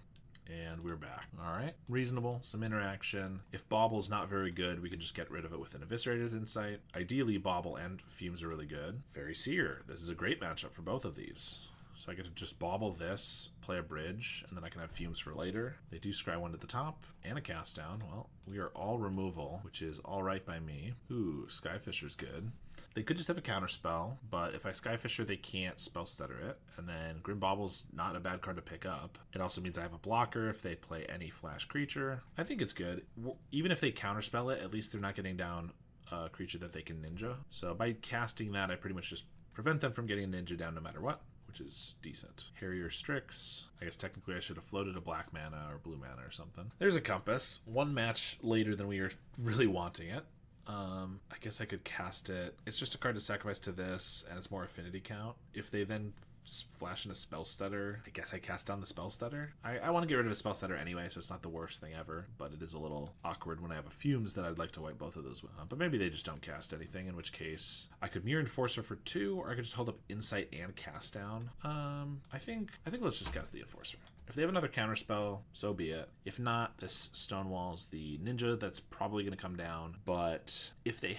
And we're back. All right. Reasonable. Some interaction. If Bauble's not very good, we can just get rid of it with an Eviscerator's Insight. Ideally, Bauble and Fumes are really good. Fairy Seer. This is a great matchup for both of these. So I get to just Bauble this, play a bridge, and then I can have Fumes for later. They do scry 1 at the top and a Cast Down. Well, we are all removal, which is all right by me. Ooh, Skyfisher's good. They could just have a counter spell, but if I Skyfisher, they can't spell stutter it. And then Grim Bauble's not a bad card to pick up. It also means I have a blocker if they play any flash creature. I think it's good. Even if they counter spell it, at least they're not getting down a creature that they can ninja. So by casting that, I pretty much just prevent them from getting a ninja down no matter what, which is decent. Harrier Strix. I guess technically I should have floated a black mana or blue mana or something. There's a Compass. 1 match later than we were really wanting it. I guess I could cast it. It's just a card to sacrifice to this, and it's more affinity count. If they then flash in a Spell Stutter, I guess I cast down the Spell Stutter. I want to get rid of a Spell Stutter anyway, so it's not the worst thing ever, but it is a little awkward when I have a Fumes that I'd like to wipe both of those with. But maybe they just don't cast anything, in which case I could Mirror Enforcer for 2, or I could just hold up Insight and Cast Down. I think let's just cast the Enforcer. If they have another counterspell, so be it. If not, this Stonewall's the Ninja that's probably going to come down. But if they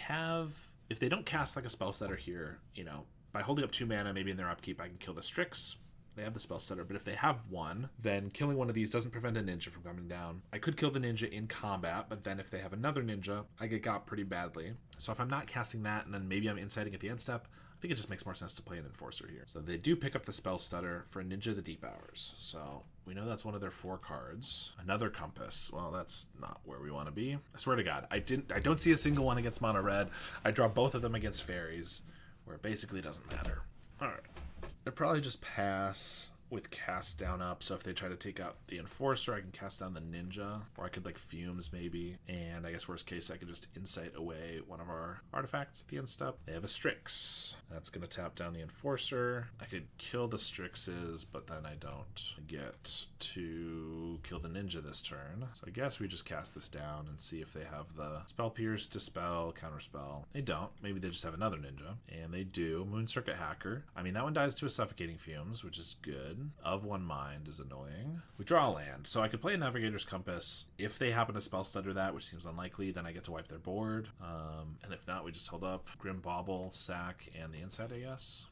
don't cast like a Spell Stutter here, you know, by holding up 2 mana, maybe in their upkeep, I can kill the Strix. They have the Spell Stutter, but if they have 1, then killing one of these doesn't prevent a Ninja from coming down. I could kill the Ninja in combat, but then if they have another Ninja, I get got pretty badly. So if I'm not casting that, and then maybe I'm inciting at the end step, think it just makes more sense to play an Enforcer here. So they do pick up the Spell Stutter for Ninja of the Deep Hours. So we know that's one of their 4 cards. Another Compass. Well, that's not where we want to be. I swear to God, I don't see a single one against mono red. I draw both of them against fairies, where it basically doesn't matter. All right. I'd probably just pass with cast down up, so if they try to take out the Enforcer, I can cast down the Ninja, or I could like Fumes maybe, and I guess worst case I could just Insight away one of our artifacts at the end step. They have a Strix. That's going to tap down the Enforcer. I could kill the Strixes, but then I don't get to kill the Ninja this turn. So I guess we just cast this down and see if they have the Spell Pierce, Dispel, Counterspell. They don't. Maybe they just have another Ninja, and they do. Moon Circuit Hacker. I mean, that one dies to a Suffocating Fumes, which is good. Of One Mind is annoying. We draw a land, so I could play a Navigator's Compass. If they happen to Spell Stutter that, which seems unlikely, then I get to wipe their board. And if not, we just hold up Grim Bauble, Sack, and the Insight, I guess.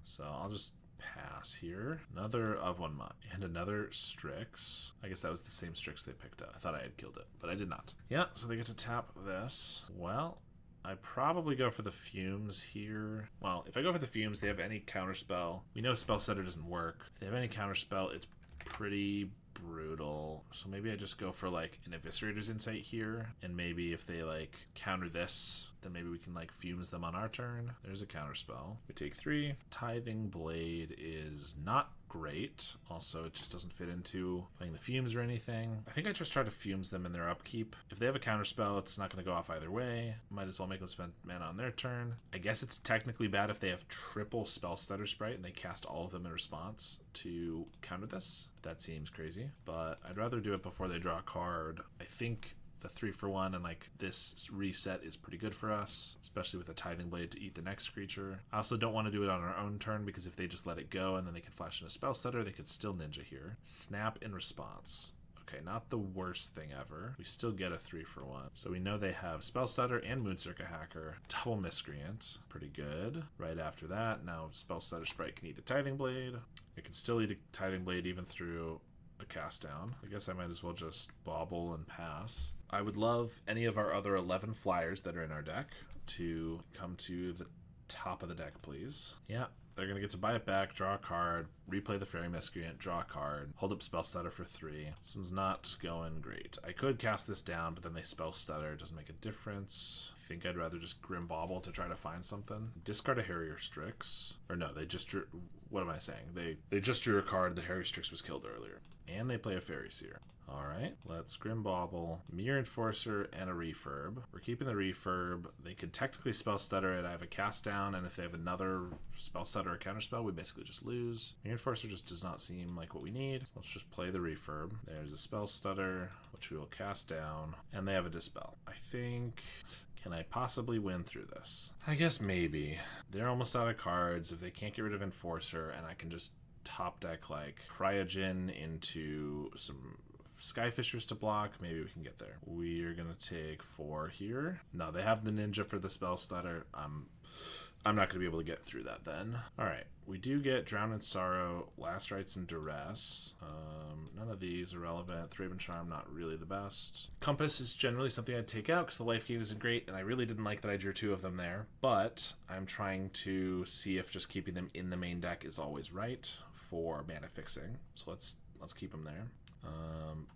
So I'll just pass here. Another Of One Mind. And another Strix. I guess that was the same Strix they picked up. I thought I had killed it, but I did not. Yeah, so they get to tap this. Well, I probably go for the Fumes here. Well, if I go for the Fumes, they have any counterspell. We know Spell Stutter doesn't work. If they have any counterspell, it's pretty brutal. So maybe I just go for like an Eviscerator's Insight here. And maybe if they like counter this, then maybe we can like Fumes them on our turn. There's a counterspell. We take 3. Tithing Blade is not great. Also, it just doesn't fit into playing the Fumes or anything. I think I just try to Fumes them in their upkeep. If they have a counterspell, it's not going to go off either way. Might as well make them spend mana on their turn. I guess it's technically bad if they have triple Spell Stutter Sprite and they cast all of them in response to counter this. That seems crazy, but I'd rather do it before they draw a card. I think the 3-for-1 and like this reset is pretty good for us, especially with a Tithing Blade to eat the next creature. I also don't want to do it on our own turn because if they just let it go and then they can flash in a Spell Stutter, they could still Ninja here. Snap in response. Okay, not the worst thing ever. We still get a 3-for-1. So we know they have Spell Stutter and Moon Circuit Hacker. Double Miscreant. Pretty good. Right after that, now Spell Stutter Sprite can eat a Tithing Blade. It can still eat a Tithing Blade even through a cast down. I guess I might as well just bobble and pass. I would love any of our other 11 flyers that are in our deck to come to the top of the deck, please. Yeah, they're going to get to buy it back, draw a card, replay the Fairy Miscreant, draw a card, hold up Spell Stutter for 3. This one's not going great. I could cast this down, but then they Spell Stutter. It doesn't make a difference. I think I'd rather just Grim Bauble to try to find something. Discard a Harrier Strix. Or no, they just drew... What am I saying? They just drew a card. The Harrier Strix was killed earlier. And they play a Fairy Seer. Alright, let's Grim Bauble, Mirror Enforcer, and a Refurb. We're keeping the Refurb. They could technically Spell Stutter it. I have a Cast Down, and if they have another Spell Stutter or Counterspell, we basically just lose. Mirror Enforcer just does not seem like what we need. Let's just play the Refurb. There's a Spell Stutter, which we will cast down, and they have a Dispel. I think... Can I possibly win through this? I guess maybe. They're almost out of cards. If they can't get rid of Enforcer, and I can just top deck like Cryogen into some Skyfishers to block, maybe we can get there. We are gonna take 4 here. No, they have the Ninja for the Spell Stutter. I'm not gonna be able to get through that then. Alright, we do get Drown in Sorrow, Last Rites and Duress. None of these are relevant. Thraben Charm, not really the best. Compass is generally something I'd take out because the life gain isn't great, and I really didn't like that I drew 2 of them there, but I'm trying to see if just keeping them in the main deck is always right for mana fixing. So let's keep them there.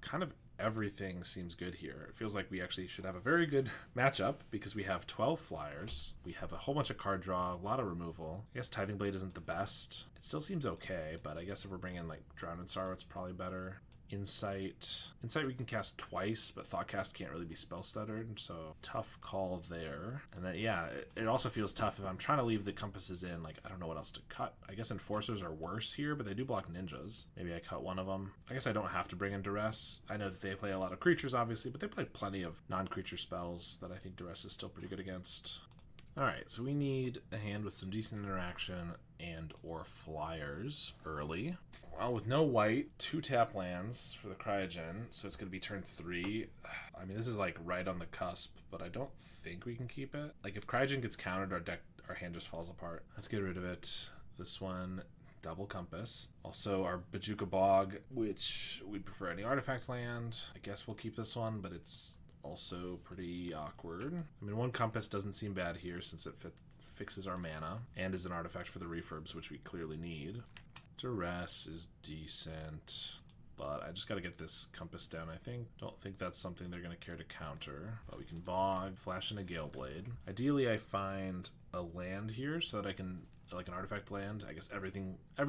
Kind of everything seems good here. It feels like we actually should have a very good matchup because we have 12 flyers. We have a whole bunch of card draw, a lot of removal. I guess Tithing Blade isn't the best. It still seems okay, but I guess if we're bringing like Drown in Sorrow, it's probably better. Insight we can cast twice, but Thoughtcast can't really be Spell Stuttered, so tough call there. And then yeah, it also feels tough if I'm trying to leave the compasses in, like I don't know what else to cut. I guess Enforcers are worse here, but they do block Ninjas. Maybe I cut one of them. I guess I don't have to bring in Duress. I know that they play a lot of creatures obviously, but they play plenty of non-creature spells that I think Duress is still pretty good against. Alright, so we need a hand with some decent interaction and or flyers early. Well, with no white, 2 tap lands for the Cryogen, so it's going to be turn 3. I mean, this is like right on the cusp, but I don't think we can keep it. Like if Cryogen gets countered, our hand just falls apart. Let's get rid of it. This one, double Compass. Also our Bajuka Bog, which we'd prefer any artifact land. I guess we'll keep this one, but it's also pretty awkward. I mean, 1 Compass doesn't seem bad here since it fixes our mana and is an artifact for the refurbs, which we clearly need. Duress is decent, but I just got to get this Compass down, I think. Don't think that's something they're going to care to counter, but we can bog, flash in a Gale Blade. Ideally, I find a land here so that I can, like an artifact land. I guess every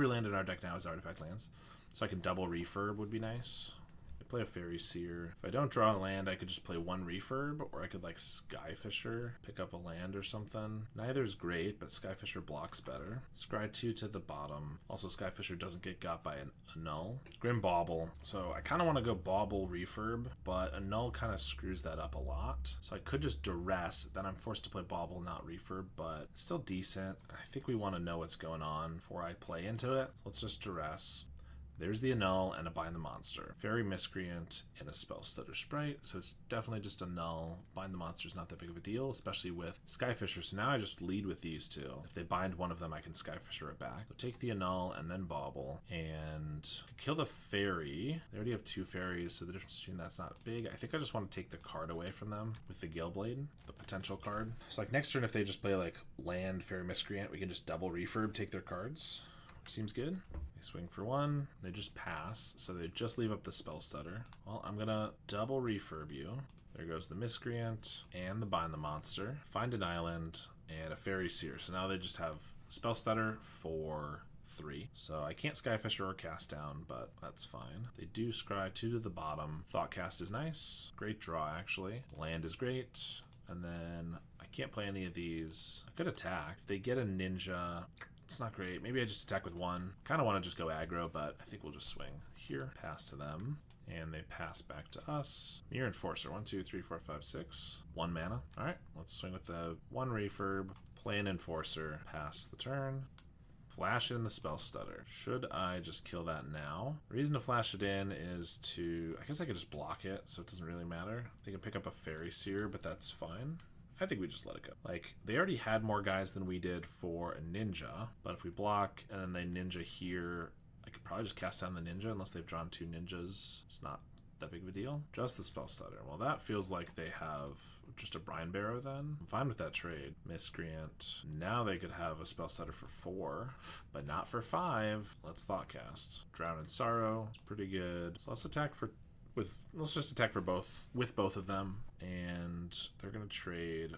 land in our deck now is artifact lands. So I can double refurb would be nice. Play a Fairy Seer. If I don't draw a land, I could just play one refurb, or I could like Skyfisher, pick up a land or something. Neither is great, but Skyfisher blocks better. Scry 2 to the bottom. Also, Skyfisher doesn't get got by a null. Grim Bauble. So I kind of want to go Bauble refurb, but a null kind of screws that up a lot. So I could just Duress, then I'm forced to play Bauble, not refurb, but it's still decent. I think we want to know what's going on before I play into it. So let's just Duress. There's the Annul and a Bind the Monster. Fairy Miscreant and a Spell Stutter Sprite, so it's definitely just a null. Bind the Monster is not that big of a deal, especially with Skyfisher, so now I just lead with these two. If they bind one of them, I can Skyfisher it back. So take the Annul and then Bauble, and kill the Fairy. They already have two Fairies, so the difference between that's not big. I think I just want to take the card away from them with the Gale Blade, the potential card. So like next turn, if they just play like land, Fairy Miscreant, we can just double refurb, take their cards. Seems good. They swing for one. They just pass, so they just leave up the Spell Stutter. Well, I'm gonna double refurb you. There goes the Miscreant and the Bind the Monster. Find an island and a Fairy Seer. So now they just have Spell Stutter for 3. So I can't Skyfisher or Cast Down, but that's fine. They do Scry 2 to the bottom. Thoughtcast is nice. Great draw, actually. Land is great. And then I can't play any of these. I could attack. If they get a Ninja, it's not great. Maybe I just attack with one. Kind of want to just go aggro, but I think we'll just swing here. Pass to them. And they pass back to us. Mirror Enforcer. 1, 2, 3, 4, 5, 6. 1 mana. Alright, let's swing with the 1 refurb. Play an Enforcer. Pass the turn. Flash in the Spell Stutter. Should I just kill that now? The reason to flash it in is to... I guess I could just block it, so it doesn't really matter. They can pick up a Fairy Seer, but that's fine. I think we just let it go. Like, they already had more guys than we did for a Ninja, but if we block and then they Ninja here, I could probably just cast down the Ninja unless they've drawn 2 Ninjas. It's not that big of a deal. Just the Spell Stutter. Well, that feels like they have just a Brine Barrow then. I'm fine with that trade. Miscreant. Now they could have a Spell Stutter for 4, but not for 5. Let's Thoughtcast. Drown in Sorrow. It's pretty good. So let's attack for... let's just attack for both, with both of them, and they're going to trade.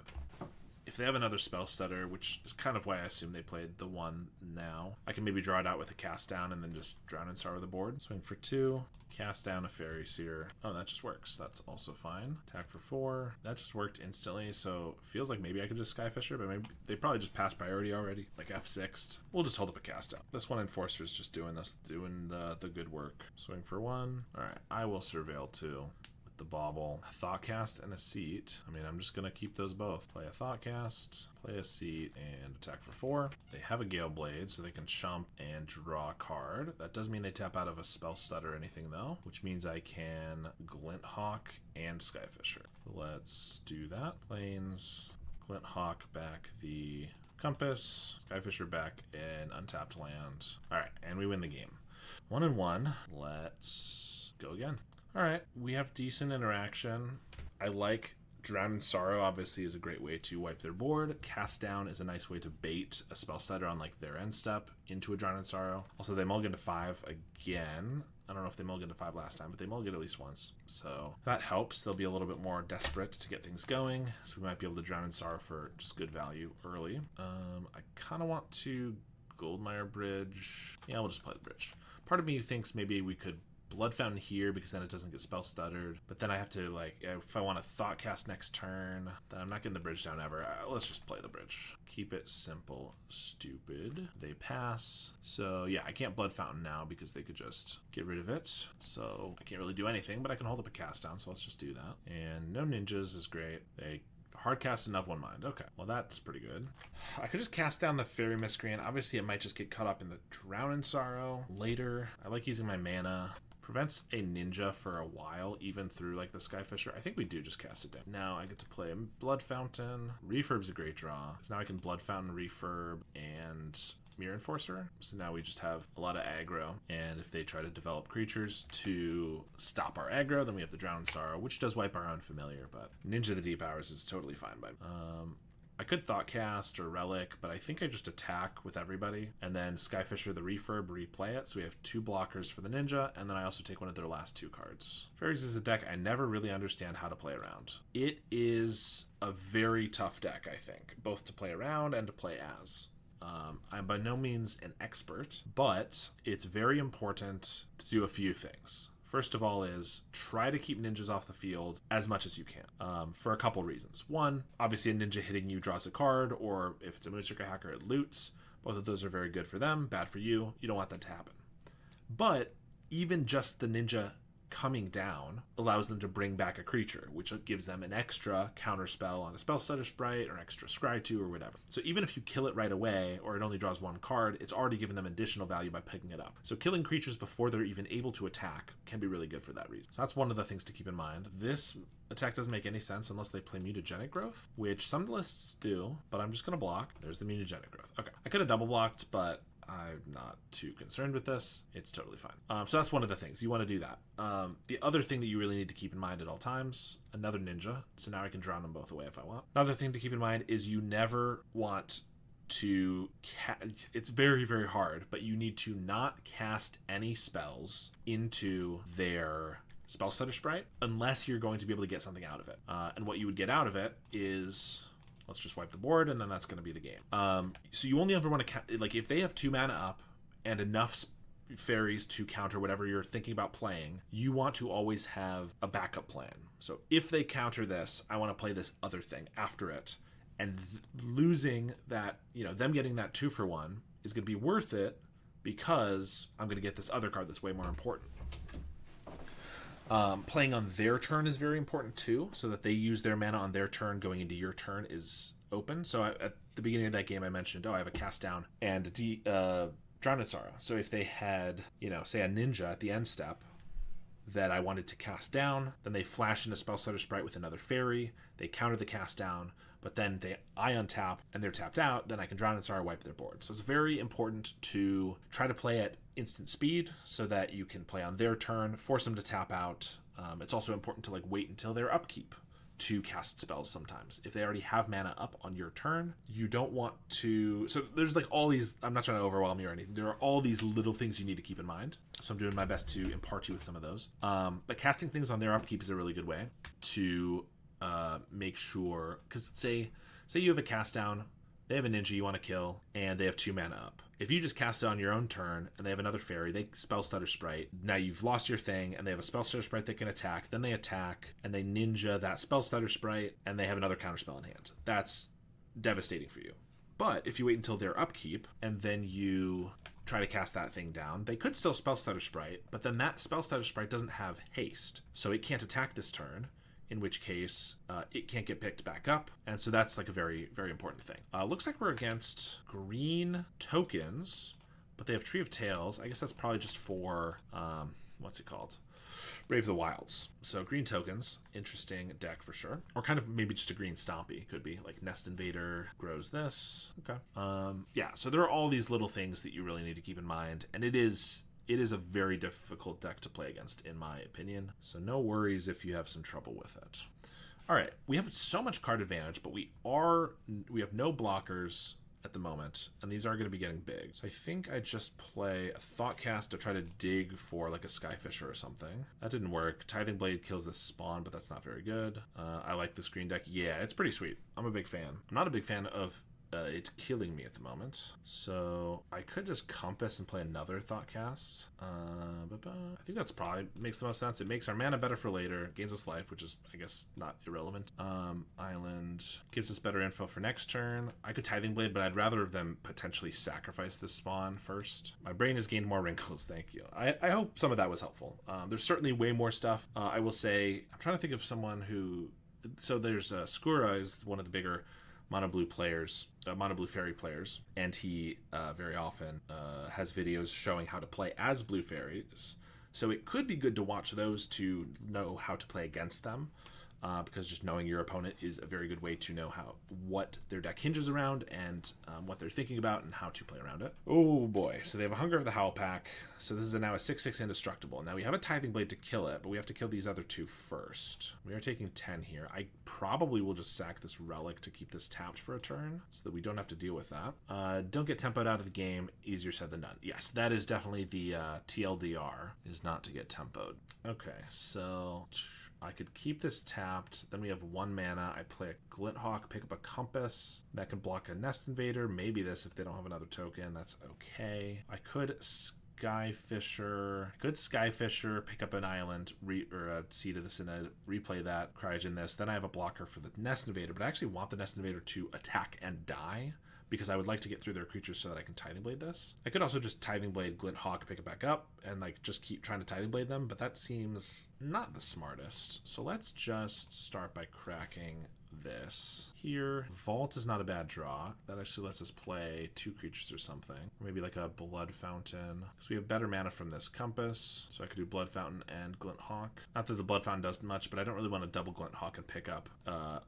If they have another Spell Stutter, which is kind of why I assume they played the 1 now, I can maybe draw it out with a Cast Down and then just Drown in Sorrow the board. Swing for 2, cast down a Fairy Seer. Oh, that just works. That's also fine. Attack for 4. That just worked instantly, so it feels like maybe I could just Skyfisher, but maybe they probably just passed priority already, like F6'd. We'll just hold up a Cast Down. This one Enforcer is just doing the good work. Swing for 1. All right, I will Surveil 2. The Bauble, a Thoughtcast, and a Seat. I mean, I'm just gonna keep those both. Play a Thoughtcast, play a Seat, and attack for 4. They have a Gale Blade, so they can chump and draw a card. That does mean they tap out of a Spell Stutter or anything, though, which means I can Glint Hawk and Skyfisher. Let's do that. Plains, Glint Hawk back the Compass, Skyfisher back an untapped land. All right, and we win the game. 1-1. Let's go again. All right, we have decent interaction. I like Drown in Sorrow, obviously, is a great way to wipe their board. Cast Down is a nice way to bait a Spell Stutter on like their end step into a Drown in Sorrow. Also, they mulligan to 5 again. I don't know if they mulligan to 5 last time, but they mulligan at least once. So that helps. They'll be a little bit more desperate to get things going. So we might be able to Drown in Sorrow for just good value early. I kind of want to Goldmire Bridge. Yeah, we'll just play the bridge. Part of me thinks maybe we could Blood Fountain here because then it doesn't get Spell Stuttered. But then I have to, like, if I want to Thoughtcast next turn, then I'm not getting the bridge down ever. Let's just play the bridge. Keep it simple, stupid. They pass. So, yeah, I can't Blood Fountain now because they could just get rid of it. So I can't really do anything, but I can hold up a Cast Down, so let's just do that. And no Ninjas is great. They hardcast enough one mind. Okay, well that's pretty good. I could just cast down the Fairy Miscreant. Obviously it might just get caught up in the Drown in Sorrow later. I like using my mana. Prevents a Ninja for a while, even through like the Skyfisher. I think we do just cast it down. Now I get to play Blood Fountain. Refurb's a great draw, because now I can Blood Fountain, Refurb, and Mirror Enforcer. So now we just have a lot of aggro, and if they try to develop creatures to stop our aggro, then we have the Drown in Sorrow, which does wipe our own familiar, but Ninja the Deep Hours is totally fine by me. I could Thoughtcast or Relic, but I think I just attack with everybody, and then Skyfisher the Refurb, replay it. So we have 2 blockers for the Ninja, and then I also take one of their last 2 cards. Fairies is a deck I never really understand how to play around. It is a very tough deck, I think, both to play around and to play as. I'm by no means an expert, but it's very important to do a few things. First of all is try to keep ninjas off the field as much as you can, for a couple reasons. One, obviously a ninja hitting you draws a card, or if it's a Moonstrucker hacker, it loots. Both of those are very good for them, bad for you. You don't want that to happen. But even just the ninja coming down allows them to bring back a creature, which gives them an extra counter spell on a spell stutter sprite or extra scry 2 or whatever. So even if you kill it right away or it only draws 1 card, it's already given them additional value by picking it up. So killing creatures before they're even able to attack can be really good for that reason. So that's one of the things to keep in mind. This attack doesn't make any sense unless they play Mutagenic Growth, which some lists do, but I'm just going to block. There's the Mutagenic Growth. Okay, I could have double blocked, but I'm not too concerned with this. It's totally fine. So that's one of the things. You want to do that. The other thing that you really need to keep in mind at all times, another ninja. So now I can drown them both away if I want. Another thing to keep in mind is you never want to... It's very, very hard, but you need to not cast any spells into their spell stutter sprite unless you're going to be able to get something out of it. And what you would get out of it is... Let's just wipe the board, and then that's going to be the game. So you only ever want to... Like, if they have 2 mana up and enough fairies to counter whatever you're thinking about playing, you want to always have a backup plan. So if they counter this, I want to play this other thing after it. And losing that, them getting that 2-for-1 is going to be worth it because I'm going to get this other card that's way more important. Playing on their turn is very important too, so that they use their mana on their turn going into your turn is open. So at the beginning of that game I mentioned, I have a cast down and Drowned Sorrow. So if they had, say a ninja at the end step that I wanted to cast down, then they flash in a spell stutter sprite with another fairy, they counter the cast down, but then I untap and they're tapped out, then I can Drown in Sorrow, wipe their board. So it's very important to try to play at instant speed so that you can play on their turn, force them to tap out. It's also important to wait until their upkeep to cast spells sometimes. If they already have mana up on your turn, you don't want to... So there's all these... I'm not trying to overwhelm you or anything. There are all these little things you need to keep in mind. So I'm doing my best to impart you with some of those. But casting things on their upkeep is a really good way to make sure... Because say you have a cast down, they have a ninja you want to kill, and they have 2 mana up. If you just cast it on your own turn, and they have another fairy, they spell stutter sprite. Now you've lost your thing, and they have a spell stutter sprite that can attack. Then they attack, and they ninja that spell stutter sprite, and they have another counterspell in hand. That's devastating for you. But if you wait until their upkeep, and then you try to cast that thing down, they could still spell stutter sprite, but then that spell stutter sprite doesn't have haste, so it can't attack this turn. In which case, it can't get picked back up. And so that's a very, very important thing. Looks like we're against green tokens, but they have Tree of Tales. I guess that's probably just for, what's it called? Brave the Wilds. So green tokens, interesting deck for sure. Or kind of maybe just a green stompy, could be. Nest Invader grows this. Okay. Yeah, so there are all these little things that you really need to keep in mind. And it is a very difficult deck to play against, in my opinion. So no worries if you have some trouble with it. All right, we have so much card advantage, but we have no blockers at the moment, and these are going to be getting big. So I think I just play a Thoughtcast to try to dig for a Skyfisher or something. That didn't work. Tithing Blade kills this spawn, but that's not very good. I like this green deck. Yeah, it's pretty sweet. I'm a big fan. I'm not a big fan of it's killing me at the moment. So I could just Compass and play another Thoughtcast. I think that's probably makes the most sense. It makes our mana better for later, gains us life, which is, I guess, not irrelevant. Island gives us better info for next turn. I could Tithing Blade, but I'd rather them potentially sacrifice this spawn first. My brain has gained more wrinkles, thank you. I hope some of that was helpful. There's certainly way more stuff. I will say, I'm trying to think of someone who... So there's Skura is one of the bigger mono blue players, mono blue fairy players, and he very often has videos showing how to play as blue fairies. So it could be good to watch those to know how to play against them. because just knowing your opponent is a very good way to know what their deck hinges around and what they're thinking about and how to play around it. Oh boy, so they have a Hunger of the Howl pack. So this is now a 6/6 indestructible. Now we have a Tithing Blade to kill it, but we have to kill these other two first. We are taking 10 here. I probably will just sack this Relic to keep this tapped for a turn so that we don't have to deal with that. Don't get tempoed out of the game. Easier said than done. Yes, that is definitely the TLDR, is not to get tempoed. Okay, so I could keep this tapped. Then we have 1 mana. I play a Glinthawk, pick up a Compass. That can block a Nest Invader. Maybe this if they don't have another token. That's okay. I could Skyfisher. Pick up an island, or a Seed of the Synod, replay that, Cryogen this. Then I have a blocker for the Nest Invader, but I actually want the Nest Invader to attack and die, because I would like to get through their creatures so that I can Tithing Blade this. I could also just Tithing Blade, Glinthawk, pick it back up, and like just keep trying to Tithing Blade them, but that seems not the smartest. So let's just start by cracking this. Here, Vault is not a bad draw. That actually lets us play 2 creatures or something. Or maybe like a Blood Fountain. Because we have better mana from this Compass. So I could do Blood Fountain and Glinthawk. Not that the Blood Fountain does much, but I don't really want to double Glinthawk and pick up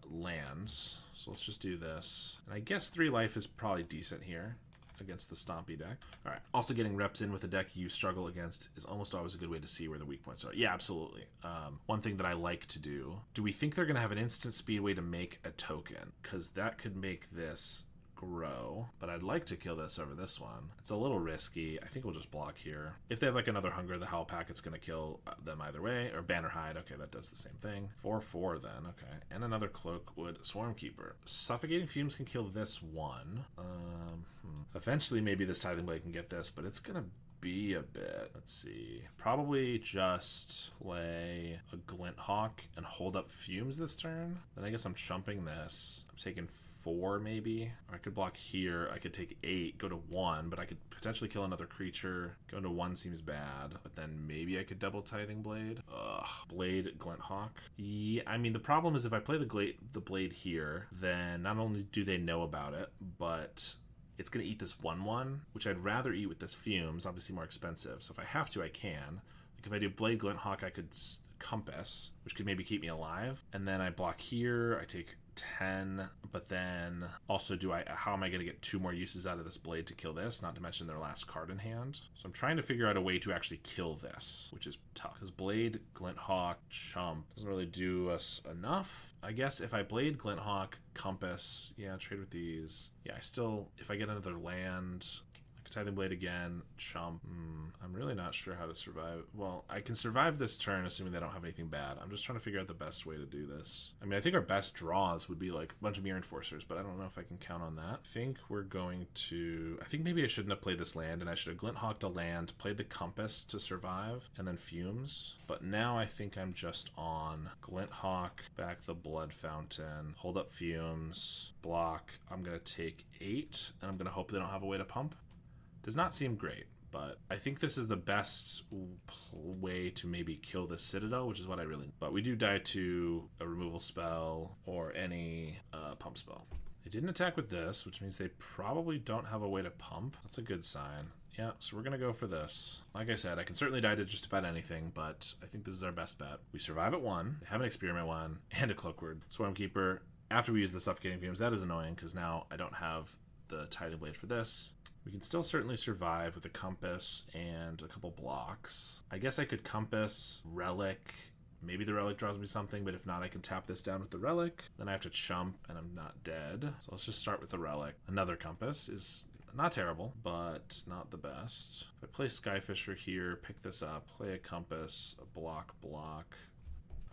lands. So let's just do this. And I guess 3 life is probably decent here against the Stompy deck. All right. Also, getting reps in with a deck you struggle against is almost always a good way to see where the weak points are. Yeah, absolutely. One thing that I like to do we think they're going to have an instant speed way to make a token? Because that could make this grow, but I'd like to kill this over this one. It's a little risky. I think we'll just block here. If they have like another Hunger of the Howl pack, it's going to kill them either way. Or Bannerhide. Okay, that does the same thing. 4/4 then. Okay. And another Cloakwood Swarmkeeper. Suffocating Fumes can kill this one. Eventually, maybe this Tithing Blade can get this, but it's going to be a bit. Let's see. Probably just play a Glinthawk and hold up Fumes this turn. Then I guess I'm chumping this. I'm taking 4 maybe. Or I could block here. I could take 8, go to 1, but I could potentially kill another creature. Going to 1 seems bad, but then maybe I could double Tithing Blade. Blade, Glinthawk. Yeah, I mean, the problem is if I play the Blade here, then not only do they know about it, but it's going to eat this 1/1, which I'd rather eat with this Fumes, obviously more expensive. So if I have to, I can. Like if I do Blade Glinthawk, I could Compass, which could maybe keep me alive. And then I block here, I take 10, but then also how am I going to get 2 more uses out of this Blade to kill this, not to mention their last card in hand. So I'm trying to figure out a way to actually kill this, which is tough, because Blade, Glinthawk, Chump doesn't really do us enough. I guess if I Blade, Glinthawk, Compass, yeah, trade with these. Yeah, if I get another land, Tithing Blade again, Chump. I'm really not sure how to survive. Well, I can survive this turn assuming they don't have anything bad. I'm just trying to figure out the best way to do this. I mean, I think our best draws would be like a bunch of Mirror Enforcers, but I don't know if I can count on that. I think maybe I shouldn't have played this land, and I should have Glinthawked a land, played the Compass to survive, and then Fumes. But now I think I'm just on Glinthawk, back the Blood Fountain, hold up Fumes, block. I'm going to take 8, and I'm going to hope they don't have a way to pump. Does not seem great, but I think this is the best way to maybe kill the Citadel, which is what I really need. But we do die to a removal spell or any pump spell. They didn't attack with this, which means they probably don't have a way to pump. That's a good sign. Yeah, so we're going to go for this. Like I said, I can certainly die to just about anything, but I think this is our best bet. We survive at 1, have an Experiment 1, and a Cloakwood Swarmkeeper. After we use the Suffocating Fumes, that is annoying, because now I don't have the Tithing Blade for this. We can still certainly survive with a Compass and a couple blocks. I guess I could Compass, Relic. Maybe the Relic draws me something, but if not, I can tap this down with the Relic. Then I have to chump, and I'm not dead. So let's just start with the Relic. Another Compass is not terrible, but not the best. If I play Skyfisher here, pick this up, play a Compass, a block,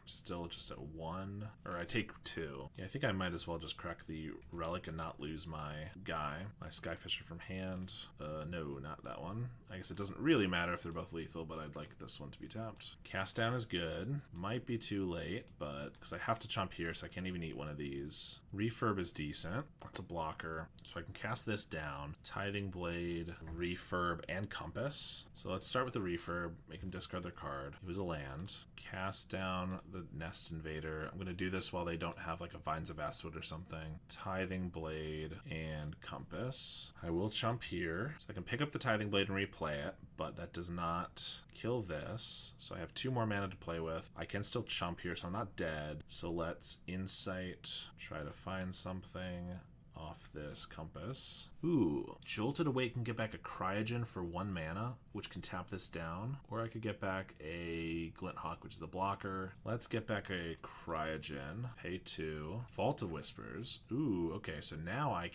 still just at 1, or I take 2. Yeah, I think I might as well just crack the Relic and not lose my guy. My Skyfisher from hand. No, not that one. I guess it doesn't really matter if they're both lethal, but I'd like this one to be tapped. Cast down is good. Might be too late, but because I have to chomp here, so I can't even eat one of these. Refurb is decent. That's a blocker. So I can cast this down. Tithing Blade, Refurb, and Compass. So let's start with the Refurb. Make them discard their card. It was a land. Cast down the the Nest Invader. I'm going to do this while they don't have like a Vines of Astwood or something. Tithing Blade and Compass. I will chump here. So I can pick up the Tithing Blade and replay it, but that does not kill this. So I have 2 more mana to play with. I can still chump here, so I'm not dead. So let's Insight, try to find something off this Compass. Ooh, Jolted Awake can get back a Cryogen for 1 mana, which can tap this down. Or I could get back a Glinthawk, which is a blocker. Let's get back a Cryogen. Pay 2. Vault of Whispers. Ooh, okay, so now I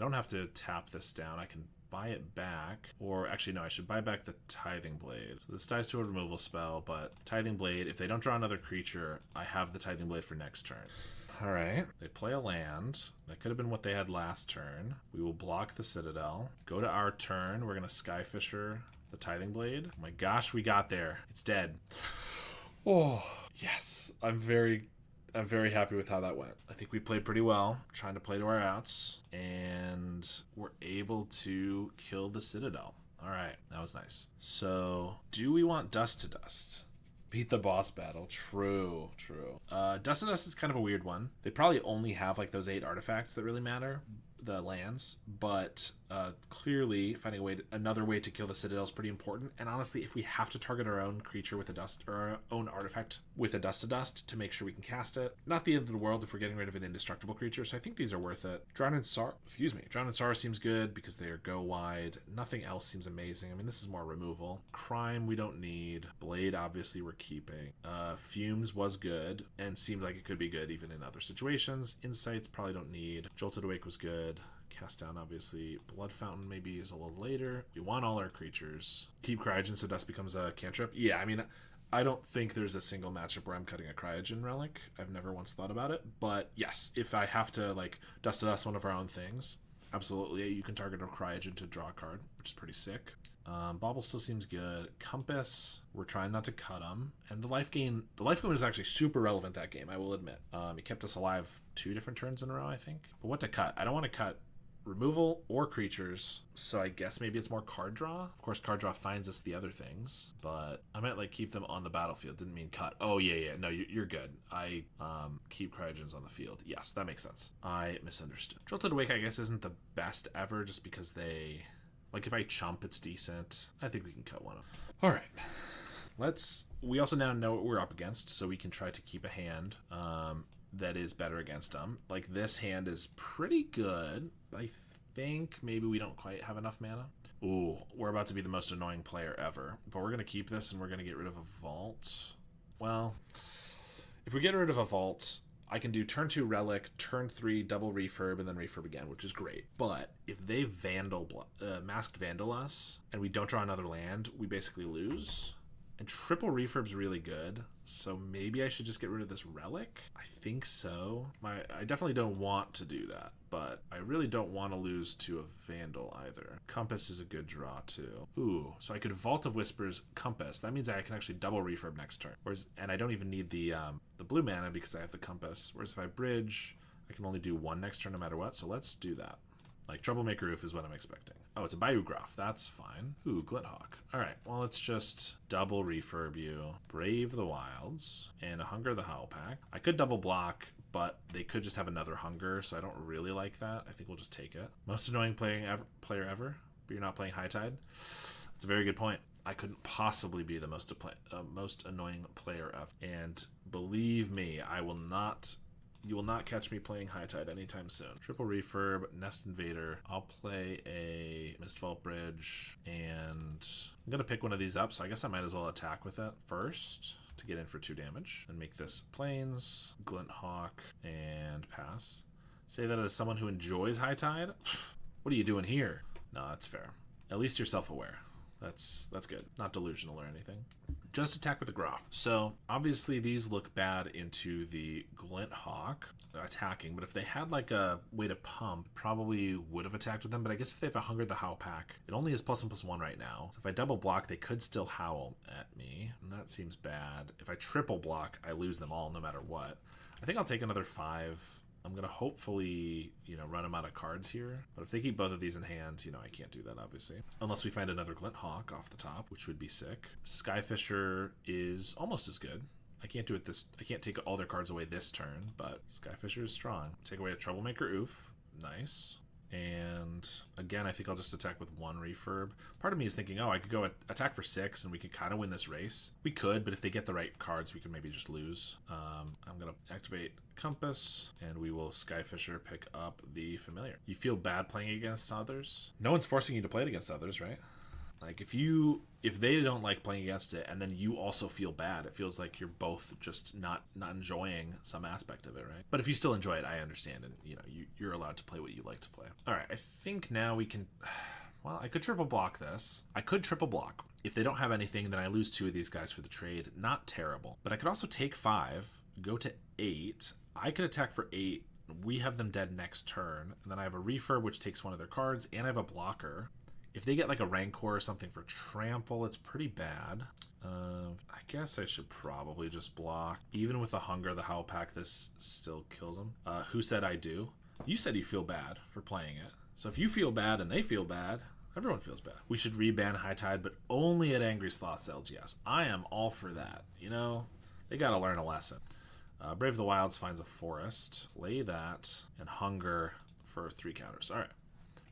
don't have to tap this down. I can buy it back, or actually no, I should buy back the Tithing Blade. So this dies to a removal spell, but Tithing Blade, if they don't draw another creature, I have the Tithing Blade for next turn. Alright, they play a land. That could have been what they had last turn. We will block the Citadel. Go to our turn. We're going to Skyfisher the Tithing Blade. Oh my gosh, we got there. It's dead. Oh, yes. I'm very happy with how that went. I think we played pretty well, trying to play to our outs, and we're able to kill the Citadel. Alright, that was nice. So, do we want Dust to Dust? Beat the boss battle. True. Dust to Dust is kind of a weird one. They probably only have like those 8 artifacts that really matter, the lands, but clearly finding another way to kill the Citadel is pretty important. And honestly, if we have to target our own creature with a dust, or our own artifact with a Dust to Dust to make sure we can cast it, not the end of the world if we're getting rid of an indestructible creature. So I think these are worth it. Drown in Sorrow seems good because they are go wide. Nothing else seems amazing. I mean, this is more removal. Crime we don't need. Blade obviously we're keeping. Fumes was good and seemed like it could be good even in other situations. Insights probably don't need. Jolted Awake was good. Cast down, obviously. Blood Fountain maybe is a little later. We want all our creatures. Keep Cryogen so Dust becomes a cantrip. Yeah, I mean, I don't think there's a single matchup where I'm cutting a Cryogen relic. I've never once thought about it. But yes, if I have to, like, Dust to Dust one of our own things, absolutely. You can target a Cryogen to draw a card, which is pretty sick. Bauble still seems good. Compass, we're trying not to cut him. And the life gain was actually super relevant that game, I will admit. He kept us alive 2 different turns in a row, I think. But what to cut? I don't want to cut removal or creatures, so I guess maybe it's more card draw. Of course, card draw finds us the other things, but I might like keep them on the battlefield. Didn't mean cut. Oh yeah, no, you're good. I keep Cryogens on the field. Yes, that makes sense. I misunderstood. Jolted Awake, I guess, isn't the best ever, just because they, like, if I chump, it's decent. I think we can cut one of them. All right, we also now know what we're up against, so we can try to keep a hand that is better against them. Like, this hand is pretty good, but I think maybe we don't quite have enough mana. Ooh, we're about to be the most annoying player ever. But we're going to keep this, and we're going to get rid of a Vault. Well, if we get rid of a Vault, I can do turn 2 Relic, turn 3 double Refurb, and then Refurb again, which is great. But if they Masked Vandal us, and we don't draw another land, we basically lose. And triple Refurb's really good, so maybe I should just get rid of this Relic? I think so. I definitely don't want to do that, but I really don't want to lose to a Vandal either. Compass is a good draw too. Ooh, so I could Vault of Whispers Compass. That means I can actually double Refurb next turn. And I don't even need the blue mana because I have the Compass. Whereas if I bridge, I can only do 1 next turn no matter what, so let's do that. Like, Troublemaker Roof is what I'm expecting. Oh, it's a Biograph. That's fine. Ooh, Glinthawk. All right, well, let's just double Refurb you, Brave the Wilds, and a Hunger the Howlpack. I could double block, but they could just have another Hunger, so I don't really like that. I think we'll just take it. Most annoying player ever, but you're not playing High Tide? That's a very good point. I couldn't possibly be the most annoying player ever. And believe me, you will not catch me playing High Tide anytime soon. Triple Refurb, Nest Invader. I'll play a Mistvault Bridge, and I'm going to pick one of these up, so I guess I might as well attack with it first to get in for 2 damage. And make this Plains, Glinthawk, and pass. Say that as someone who enjoys High Tide? What are you doing here? No, that's fair. At least you're self-aware. That's good. Not delusional or anything. Just attack with the Groff. So obviously these look bad into the Glinthawk attacking, but if they had like a way to pump, probably would have attacked with them. But I guess if they have a Hunger the Howlpack, it only is +1/+1 right now. So if I double block, they could still howl at me, and that seems bad. If I triple block, I lose them all no matter what. I think I'll take another 5. I'm going to hopefully, run them out of cards here. But if they keep both of these in hand, I can't do that, obviously. Unless we find another Glinthawk off the top, which would be sick. Skyfisher is almost as good. I can't do it this... I can't take all their cards away this turn, but Skyfisher is strong. Take away a Troublemaker, oof. Nice. And again, I think I'll just attack with 1 refurb. Part of me is thinking, oh, I could go attack for 6 and we could kind of win this race. We could, but if they get the right cards, we could maybe just lose. I'm going to activate Compass, and we will Skyfisher pick up the Familiar. You feel bad playing against others? No one's forcing you to play it against others, right? Like, if they don't like playing against it, and then you also feel bad, it feels like you're both just not enjoying some aspect of it, right? But if you still enjoy it, I understand, and you're allowed to play what you like to play. All right, I think now we can... Well, I could triple block this. I could triple block. If they don't have anything, then I lose 2 of these guys for the trade. Not terrible. But I could also take 5, go to 8. I could attack for 8. We have them dead next turn, and then I have a refurb, which takes 1 of their cards, and I have a blocker. If they get like a Rancor or something for trample, it's pretty bad. I guess I should probably just block. Even with the Hunger, the Howl Pack, this still kills them. Who said I do? You said you feel bad for playing it. So if you feel bad and they feel bad, everyone feels bad. We should reban High Tide, but only at Angry Sloth's LGS. I am all for that. They gotta learn a lesson. Brave of the Wilds finds a Forest. Lay that, and Hunger for 3 counters. All right.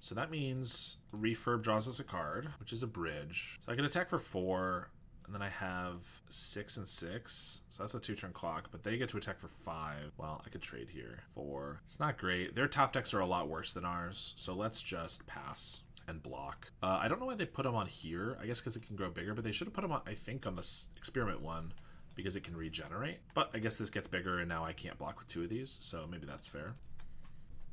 So that means refurb draws us a card, which is a bridge. So I can attack for 4, and then I have 6 and 6. So that's a 2-turn clock, but they get to attack for 5. Well, I could trade here for... It's not great. Their top decks are a lot worse than ours, so let's just pass and block. I don't know why they put them on here. I guess because it can grow bigger, but they should have put them on, I think, on the experiment one, because it can regenerate. But I guess this gets bigger, and now I can't block with 2 of these, so maybe that's fair.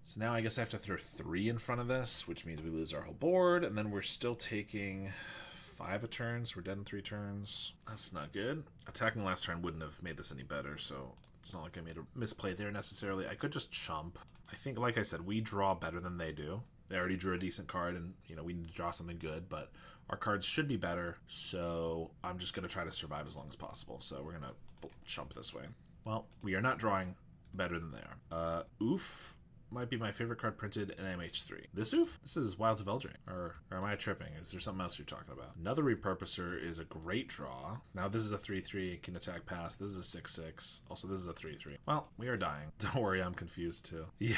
So now I guess I have to throw 3 in front of this, which means we lose our whole board, and then we're still taking 5 a turn, so we're dead in 3 turns. That's not good. Attacking last turn wouldn't have made this any better, so it's not like I made a misplay there necessarily. I could just chump. I think, like I said, we draw better than they do. They already drew a decent card, and we need to draw something good, but our cards should be better, so I'm just going to try to survive as long as possible. So we're going to chump this way. Well, we are not drawing better than they are. Oof. Might be my favorite card printed in MH3. This oof? This is Wilds of Eldraine. Or am I tripping? Is there something else you're talking about? Another Repurposer is a great draw. Now this is a 3-3, it can attack past. This is a 6-6. Also, this is a 3-3. Well, we are dying. Don't worry, I'm confused too. Yeah.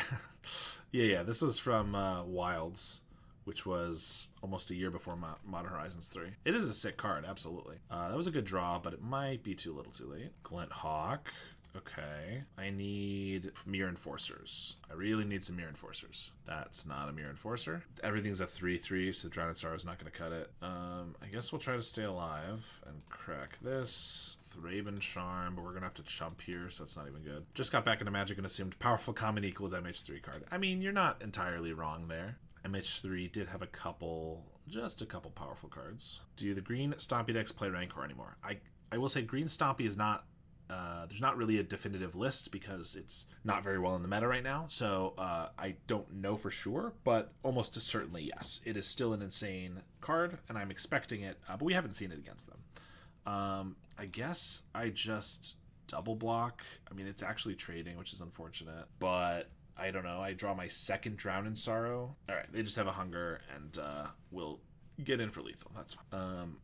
Yeah. This was from Wilds, which was almost a year before Modern Horizons 3. It is a sick card, absolutely. That was a good draw, but it might be too little too late. Glint Hawk. Okay, I need Mirror Enforcers. I really need some Mirror Enforcers. That's not a Mirror Enforcer. Everything's a 3-3, so Drowned Sorrow is not going to cut it. I guess we'll try to stay alive and crack this. Thraben Charm, but we're going to have to chump here, so it's not even good. Just got back into Magic and assumed Powerful Common equals MH3 card. I mean, you're not entirely wrong there. MH3 did have just a couple powerful cards. Do the green Stompy decks play Rancor anymore? I will say green Stompy is not... there's not really a definitive list because it's not very well in the meta right now, so I don't know for sure, but almost certainly yes. It is still an insane card, and I'm expecting it, but we haven't seen it against them. I guess I just double block. I mean, it's actually trading, which is unfortunate, but I don't know. I draw my second Drown in Sorrow. All right, they just have a Hunger, and we'll get in for lethal. That's fine.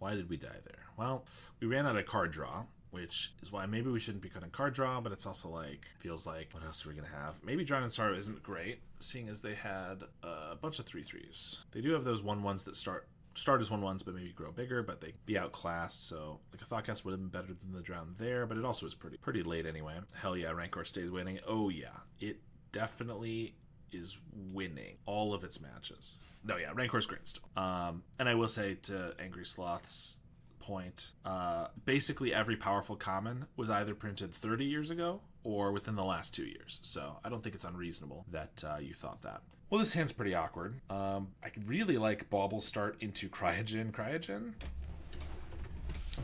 Why did we die there? Well, we ran out of card draw, which is why maybe we shouldn't be cutting card draw, but it's also like, feels like, what else are we going to have? Maybe Drown in Sorrow isn't great, seeing as they had a bunch of 3-3s. They do have those 1-1s that start as 1-1s, but maybe grow bigger, but they be outclassed, so like a Thoughtcast would have been better than the Drown there, but it also is pretty late anyway. Hell yeah, Rancor stays winning. Oh yeah, it definitely is winning all of its matches. No, yeah, Rancor's great still. And I will say, to Angry Sloth's point, basically every powerful common was either printed 30 years ago or within the last 2 years, so I don't think it's unreasonable that you thought that. Well, this hand's pretty awkward. I really like Bauble Start into Cryogen.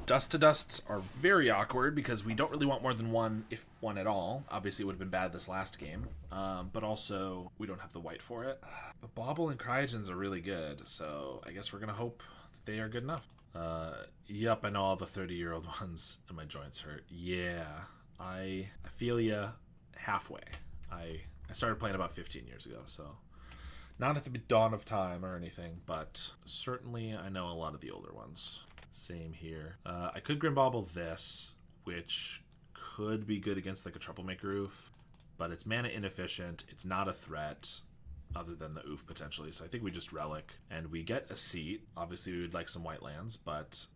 Dust to Dusts are very awkward because we don't really want more than one, if one at all. Obviously, it would have been bad this last game, but also we don't have the white for it. But Bauble and Cryogens are really good, so I guess we're going to hope they are good enough. Yup, I know all the 30-year-old ones and my joints hurt. Yeah, I feel ya halfway. I started playing about 15 years ago, so not at the dawn of time or anything, but certainly I know a lot of the older ones. Same here. I could Grimbauble this, which could be good against like a Troublemaker Oof, but it's mana inefficient. It's not a threat other than the Oof potentially. So I think we just Relic and we get a seat. Obviously we would like some white lands, but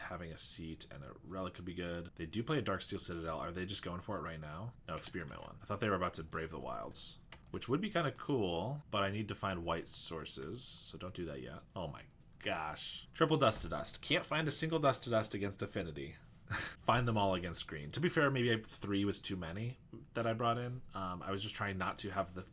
having a seat and a Relic could be good. They do play a Darksteel Citadel. Are they just going for it right now? No, Experiment one. I thought they were about to Brave the Wilds, which would be kind of cool, but I need to find white sources, so don't do that yet. Oh my gosh. Triple Dust to Dust. Can't find a single Dust to Dust against Affinity. Find them all against green. To be fair, maybe 3 was too many that I brought in. I was just trying not to have the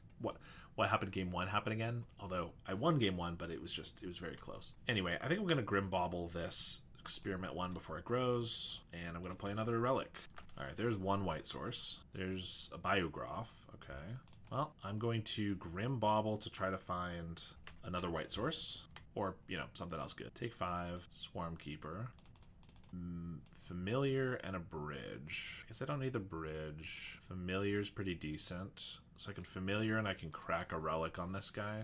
what happened game 1 happen again, although I won game 1, but it was very close. Anyway, I think I'm going to Grim Bauble this Experiment 1 before it grows, and I'm going to play another Relic. Alright, there's one white source. There's a Biograph. Okay. Well, I'm going to Grim Bauble to try to find another white source, or, you know, something else good. Take 5, Swarm Keeper, Familiar, and a Bridge. I guess I don't need the Bridge. Familiar's pretty decent. So I can Familiar and I can crack a Relic on this guy.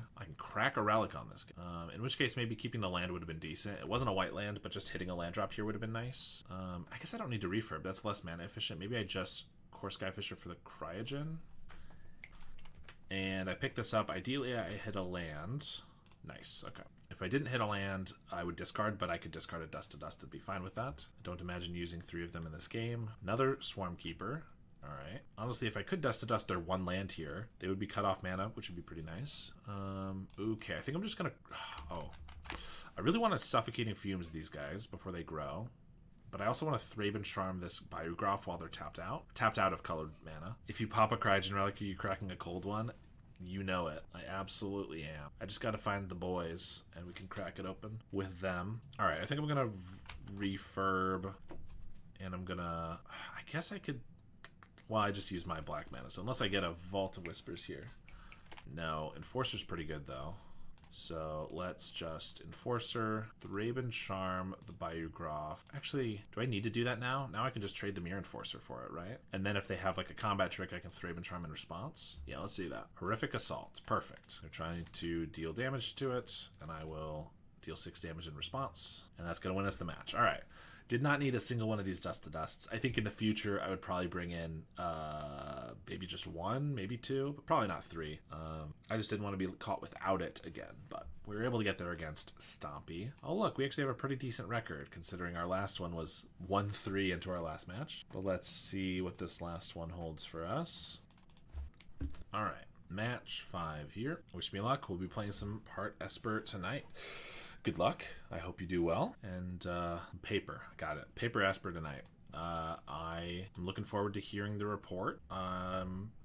In which case maybe keeping the land would have been decent. It wasn't a white land, but just hitting a land drop here would have been nice. I guess I don't need to refurb. That's less mana efficient. Maybe I just Core Skyfisher for the Cryogen. And I picked this up. Ideally, I hit a land. Nice. Okay. If I didn't hit a land, I would discard, but I could discard a Dust to Dust to be fine with that. I don't imagine using 3 of them in this game. Another Swarm Keeper. All right. Honestly, if I could Dust to Dust their 1 land here, they would be cut off mana, which would be pretty nice. Okay. I think I'm just going to... Oh. I really want to Suffocating Fumes these guys before they grow. But I also want to Thraben Charm this Biograph while they're tapped out. Tapped out of colored mana. If you pop a Cryogen Relic, are you cracking a cold one? You know it. I absolutely am. I just got to find the boys, and we can crack it open with them. All right, I think I'm going to refurb, and I'm going to... I guess I could... Well, I just used my black mana, so unless I get a Vault of Whispers here. No, Enforcer's pretty good, though. So let's just Enforcer, Thraben Charm, the Biograph. Actually, do I need to do that now? Now I can just trade the Mirror Enforcer for it, right? And then if they have like a combat trick, I can Thraben Charm in response. Yeah, let's do that. Horrific Assault. Perfect. They're trying to deal damage to it, and I will deal 6 damage in response. And that's going to win us the match. All right. Did not need a single one of these Dust to Dusts. I think in the future I would probably bring in maybe just 1, maybe 2, but probably not 3. I just didn't want to be caught without it again, but we were able to get there against Stompy. Oh look, we actually have a pretty decent record considering our last one was 1-3 into our last match. But let's see what this last one holds for us. All right, match 5 here. Wish me luck. We'll be playing some part Esper tonight. Good luck. I hope you do well. And Pauper. Got it. Pauper Esper tonight. I am looking forward to hearing the report.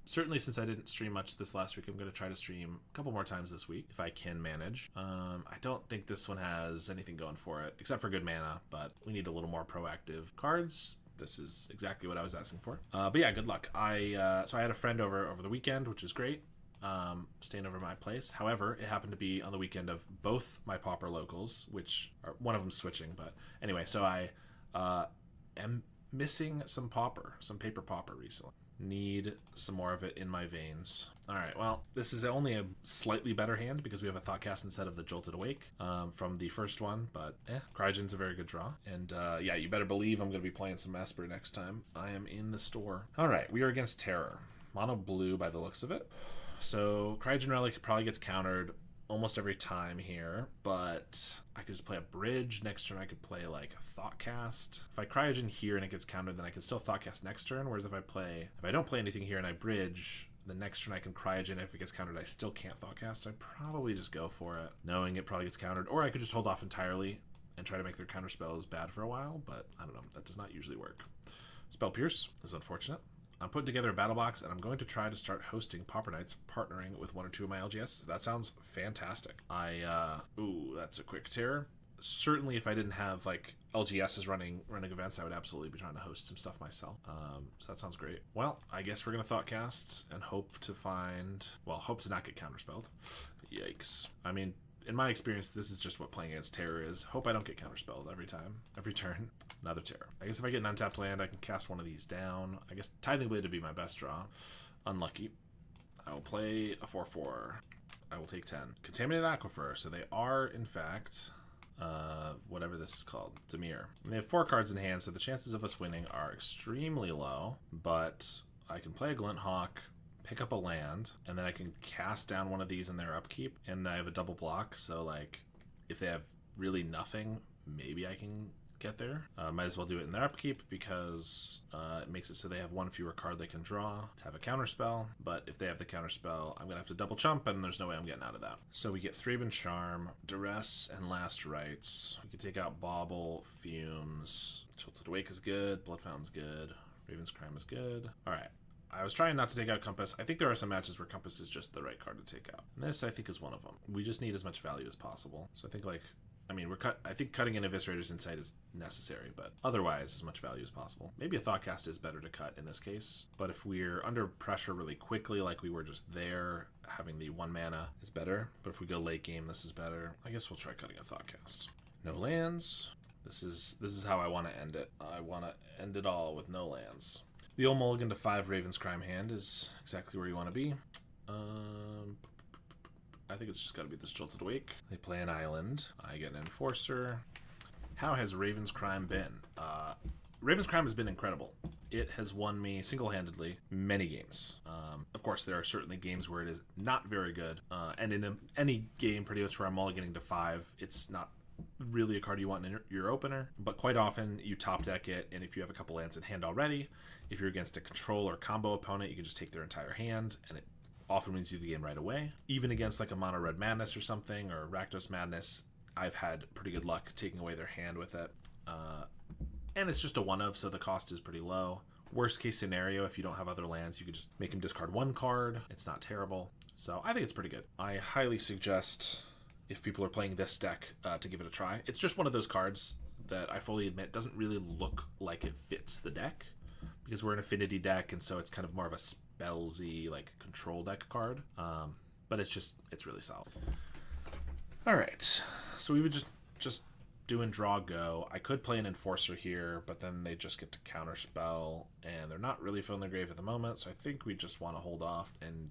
Certainly since I didn't stream much this last week, I'm going to try to stream a couple more times this week if I can manage. I don't think this one has anything going for it except for good mana, but we need a little more proactive cards. This is exactly what I was asking for. But yeah, good luck. So I had a friend over the weekend, which is great. Staying over my place. However, it happened to be on the weekend of both my Pauper locals, which are one of them switching. But anyway, so I am missing some Pauper, some Pauper Pauper recently. Need some more of it in my veins. All right, well, this is only a slightly better hand because we have a Thoughtcast instead of the Jolted Awake from the first one, but Cryogen's a very good draw. And yeah, you better believe I'm going to be playing some Esper next time. I am in the store. All right, we are against Terror. Mono blue by the looks of it. So Cryogen Relic probably gets countered almost every time here, but I could just play a Bridge. Next turn I could play like a Thoughtcast. If I Cryogen here and it gets countered, then I can still Thoughtcast next turn, whereas if I don't play anything here and I Bridge, the next turn I can Cryogen. If it gets countered, I still can't Thoughtcast, so I'd probably just go for it, knowing it probably gets countered, or I could just hold off entirely and try to make their counter spells bad for a while, but I don't know, that does not usually work. Spell Pierce is unfortunate. I'm putting together a battle box, and I'm going to try to start hosting Pauper Nights, partnering with 1 or 2 of my LGSs. That sounds fantastic. Ooh, that's a quick terror. Certainly, if I didn't have like LGSs running events, I would absolutely be trying to host some stuff myself. So that sounds great. Well, I guess we're gonna Thoughtcast and hope to not get counterspelled. Yikes. I mean, in my experience, this is just what playing against Terror is. Hope I don't get counterspelled every time. Every turn, another Terror. I guess if I get an untapped land, I can cast one of these down. I guess Tithing Blade would be my best draw. Unlucky. I will play a 4/4. I will take 10. Contaminated Aquifer. So they are, in fact, whatever this is called, Demir. And they have 4 cards in hand, so the chances of us winning are extremely low, but I can play a Glint Hawk, pick up a land, and then I can cast down one of these in their upkeep, and I have a double block, so like if they have really nothing, maybe I can get there. Might as well do it in their upkeep because it makes it so they have 1 fewer card they can draw to have a counterspell, but if they have the counterspell, I'm gonna have to double chump, and there's no way I'm getting out of that. So we get Thraben Charm, Duress, and Last Rites. We can take out Bauble, Fumes, Jolted Awake is good, Blood Fountain's good, Raven's Crime is good. Alright. I was trying not to take out Compass. I think there are some matches where Compass is just the right card to take out. And this, I think, is one of them. We just need as much value as possible. So I think, like, I mean, I think cutting in Eviscerator's Insight is necessary, but otherwise, as much value as possible. Maybe a Thoughtcast is better to cut in this case, but if we're under pressure really quickly, like we were just there, having the 1 mana is better. But if we go late game, this is better. I guess we'll try cutting a Thoughtcast. No lands. This is how I want to end it. I want to end it all with no lands. The old mulligan to 5 Raven's Crime hand is exactly where you want to be. I think it's just got to be this Jolted Awake. They play an island. I get an Enforcer. How has Raven's Crime been? Raven's Crime has been incredible. It has won me single-handedly many games. Of course, there are certainly games where it is not very good. And in any game pretty much where I'm mulliganing to 5, it's not really a card you want in your opener. But quite often, you top deck it, and if you have a couple lands in hand already, if you're against a control or combo opponent, you can just take their entire hand, and it often wins you the game right away. Even against like a Mono Red Madness or something, or Rakdos Madness, I've had pretty good luck taking away their hand with it. And it's just a 1-of, so the cost is pretty low. Worst case scenario, if you don't have other lands, you could just make him discard 1 card. It's not terrible. So I think it's pretty good. I highly suggest, if people are playing this deck, to give it a try. It's just one of those cards that I fully admit doesn't really look like it fits the deck, because we're an affinity deck, and so it's kind of more of a spellsy, like, control deck card. But it's really solid. Alright, so we would just do and draw go. I could play an Enforcer here, but then they just get to counterspell, and they're not really filling their grave at the moment, so I think we just want to hold off and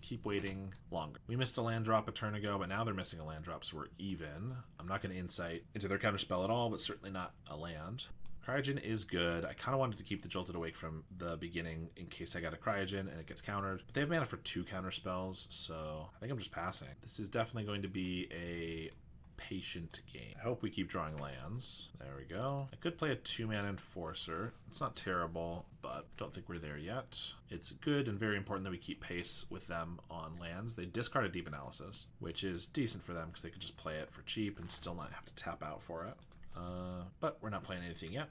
keep waiting longer. We missed a land drop a turn ago, but now they're missing a land drop, so we're even. I'm not going to insight into their counterspell at all, but certainly not a land. Cryogen is good. I kind of wanted to keep the Jolted Awake from the beginning in case I got a Cryogen and it gets countered. But they have mana for 2 counter spells, so I think I'm just passing. This is definitely going to be a patient game. I hope we keep drawing lands. There we go. I could play a 2-mana Enforcer. It's not terrible, but don't think we're there yet. It's good and very important that we keep pace with them on lands. They discard a Deep Analysis, which is decent for them because they could just play it for cheap and still not have to tap out for it. But we're not playing anything yet.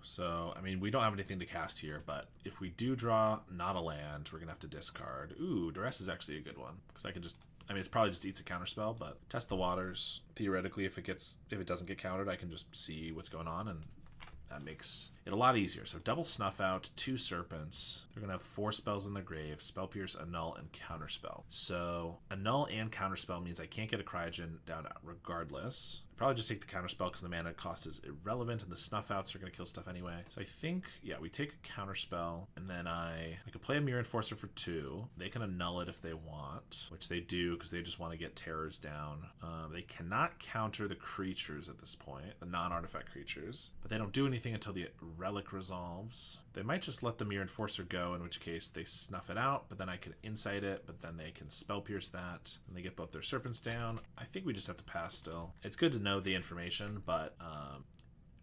So, I mean, we don't have anything to cast here, but if we do draw not a land, we're going to have to discard. Ooh, Duress is actually a good one, because I can just, I mean, it's probably just eats a counterspell, but test the waters. Theoretically, if it doesn't get countered, I can just see what's going on, and that makes it a lot easier. So double Snuff Out, 2 Serpents. They're going to have 4 spells in their grave: Spell Pierce, Annul, and Counterspell. So Annul and Counterspell means I can't get a Cryogen down regardless. Probably just take the Counterspell because the mana cost is irrelevant, and the Snuff Outs are going to kill stuff anyway. So I think, yeah, we take a Counterspell, and then I could play a Mirror Enforcer for 2. They can annul it if they want, which they do because they just want to get terrors down. They cannot counter the creatures at this point, the non-artifact creatures, but they don't do anything until the Relic resolves. They might just let the Mirror Enforcer go, in which case they snuff it out, but then I can insight it, but then they can Spell Pierce that, and they get both their Serpents down. I think we just have to pass still. It's good to know the information, but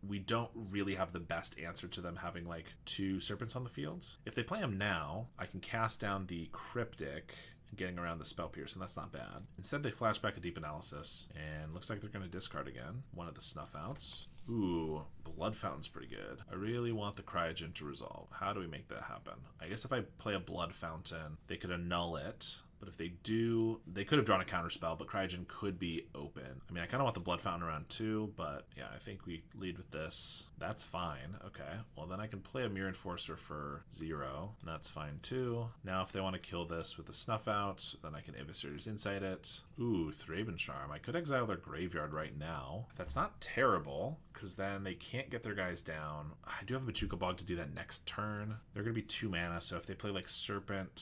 we don't really have the best answer to them having like 2 Serpents on the field. If they play them now, I can cast down the Cryptic, getting around the Spell Pierce, and that's not bad. Instead, they flash back a Deep Analysis, and looks like they're going to discard again one of the Snuff Outs. Ooh, Blood Fountain's pretty good. I really want the Cryogen to resolve. How do we make that happen? I guess if I play a Blood Fountain, they could annul it. But if they do, they could have drawn a counterspell, but Cryogen could be open. I mean, I kind of want the Blood Fountain around too, but yeah, I think we lead with this. That's fine. Okay. Well, then I can play a Mirror Enforcer for 0, and that's fine too. Now, if they want to kill this with the Snuff Out, then I can Eviscerator's Insight it. Ooh, Thraben Charm. I could exile their graveyard right now. That's not terrible, because then they can't get their guys down. I do have a Machuca Bog to do that next turn. They're going to be 2 mana, so if they play like Serpent,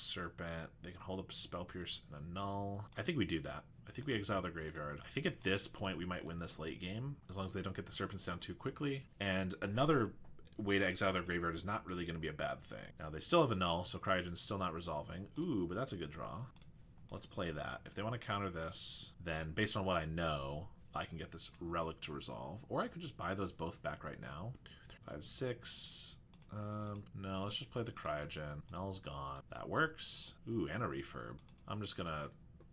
they can hold up Spell Pierce and Annul. I think we do that. I think we exile their graveyard. I think at this point we might win this late game, as long as they don't get the Serpents down too quickly. And another way to exile their graveyard is not really going to be a bad thing. Now, they still have a null, so Cryogen's still not resolving. Ooh, but that's a good draw. Let's play that. If they want to counter this, then based on what I know, I can get this Relic to resolve. Or I could just buy those both back right now. 2, 3, 5, 6. No, let's just play the Cryogen. Null's gone. That works. Ooh, and a refurb. I'm just gonna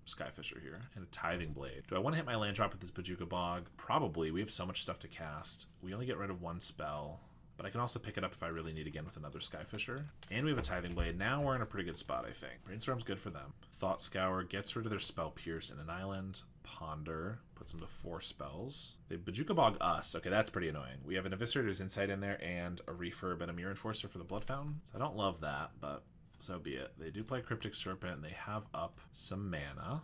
Skyfisher here. And a Tithing Blade. Do I want to hit my land drop with this Bojuka Bog? Probably. We have so much stuff to cast. We only get rid of one spell. But I can also pick it up if I really need again with another Skyfisher. And we have a Tithing Blade. Now we're in a pretty good spot, I think. Brainstorm's good for them. Thought Scour gets rid of their Spell Pierce in an island. Ponder puts them to 4 spells. They Bojuka Bog us. Okay, that's pretty annoying. We have an Eviscerator's Insight in there and a Refurb and a Mirror Enforcer for the Blood Fountain. So I don't love that, but so be it. They do play Cryptic Serpent and they have up some mana.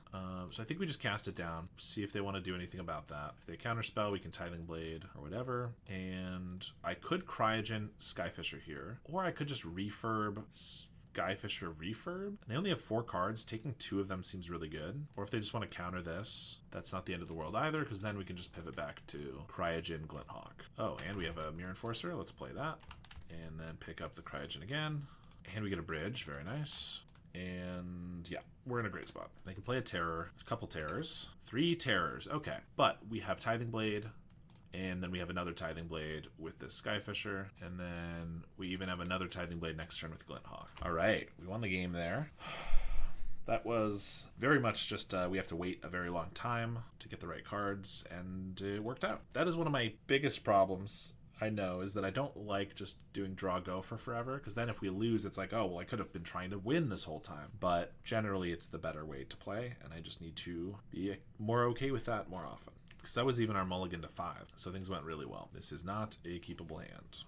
So I think we just cast it down, see if they want to do anything about that. If they counterspell, we can Tithing Blade or whatever. And I could Cryogen Skyfisher here, or I could just Refurb Skyfisher Refurb. They only have 4 cards. Taking 2 of them seems really good. Or if they just want to counter this, that's not the end of the world either, because then we can just pivot back to Cryogen Glinthawk. Oh, and we have a Mirror Enforcer. Let's play that. And then pick up the Cryogen again. And we get a bridge. Very nice. And yeah, we're in a great spot. They can play a terror, a couple terrors, 3 terrors. Okay, but we have Tithing Blade, and then we have another Tithing Blade with this Skyfisher, and then we even have another Tithing Blade next turn with Glinthawk. All right, we won the game there. That was very much just we have to wait a very long time to get the right cards, and it worked out. That is one of my biggest problems, I know, is that I don't like just doing draw go for forever, because then if we lose, it's like, oh, well, I could have been trying to win this whole time. But generally, it's the better way to play, and I just need to be more okay with that more often. Because that was even our mulligan to 5, so things went really well. This is not a keepable hand.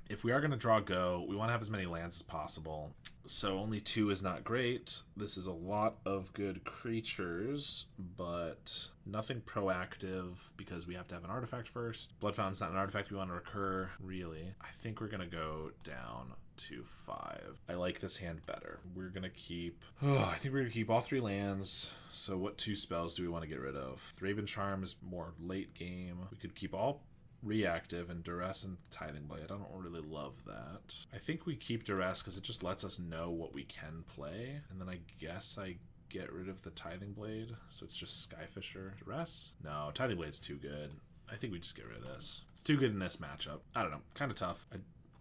If we are going to draw go, we want to have as many lands as possible. So only 2 is not great. This is a lot of good creatures, but nothing proactive because we have to have an artifact first. Blood Fountain's not an artifact we want to recur, really. I think we're going to go down to 5. I like this hand better. We're going to keep... I think we're going to keep all 3 lands. So what 2 spells do we want to get rid of? Thraben Charm is more late game. We could keep all reactive and Duress and Tithing Blade. I don't really love that. I think we keep Duress because it just lets us know what we can play. And then I guess I get rid of the Tithing Blade. So it's just Skyfisher. Duress? No, Tithing Blade's too good. I think we just get rid of this. It's too good in this matchup. I don't know. Kind of tough.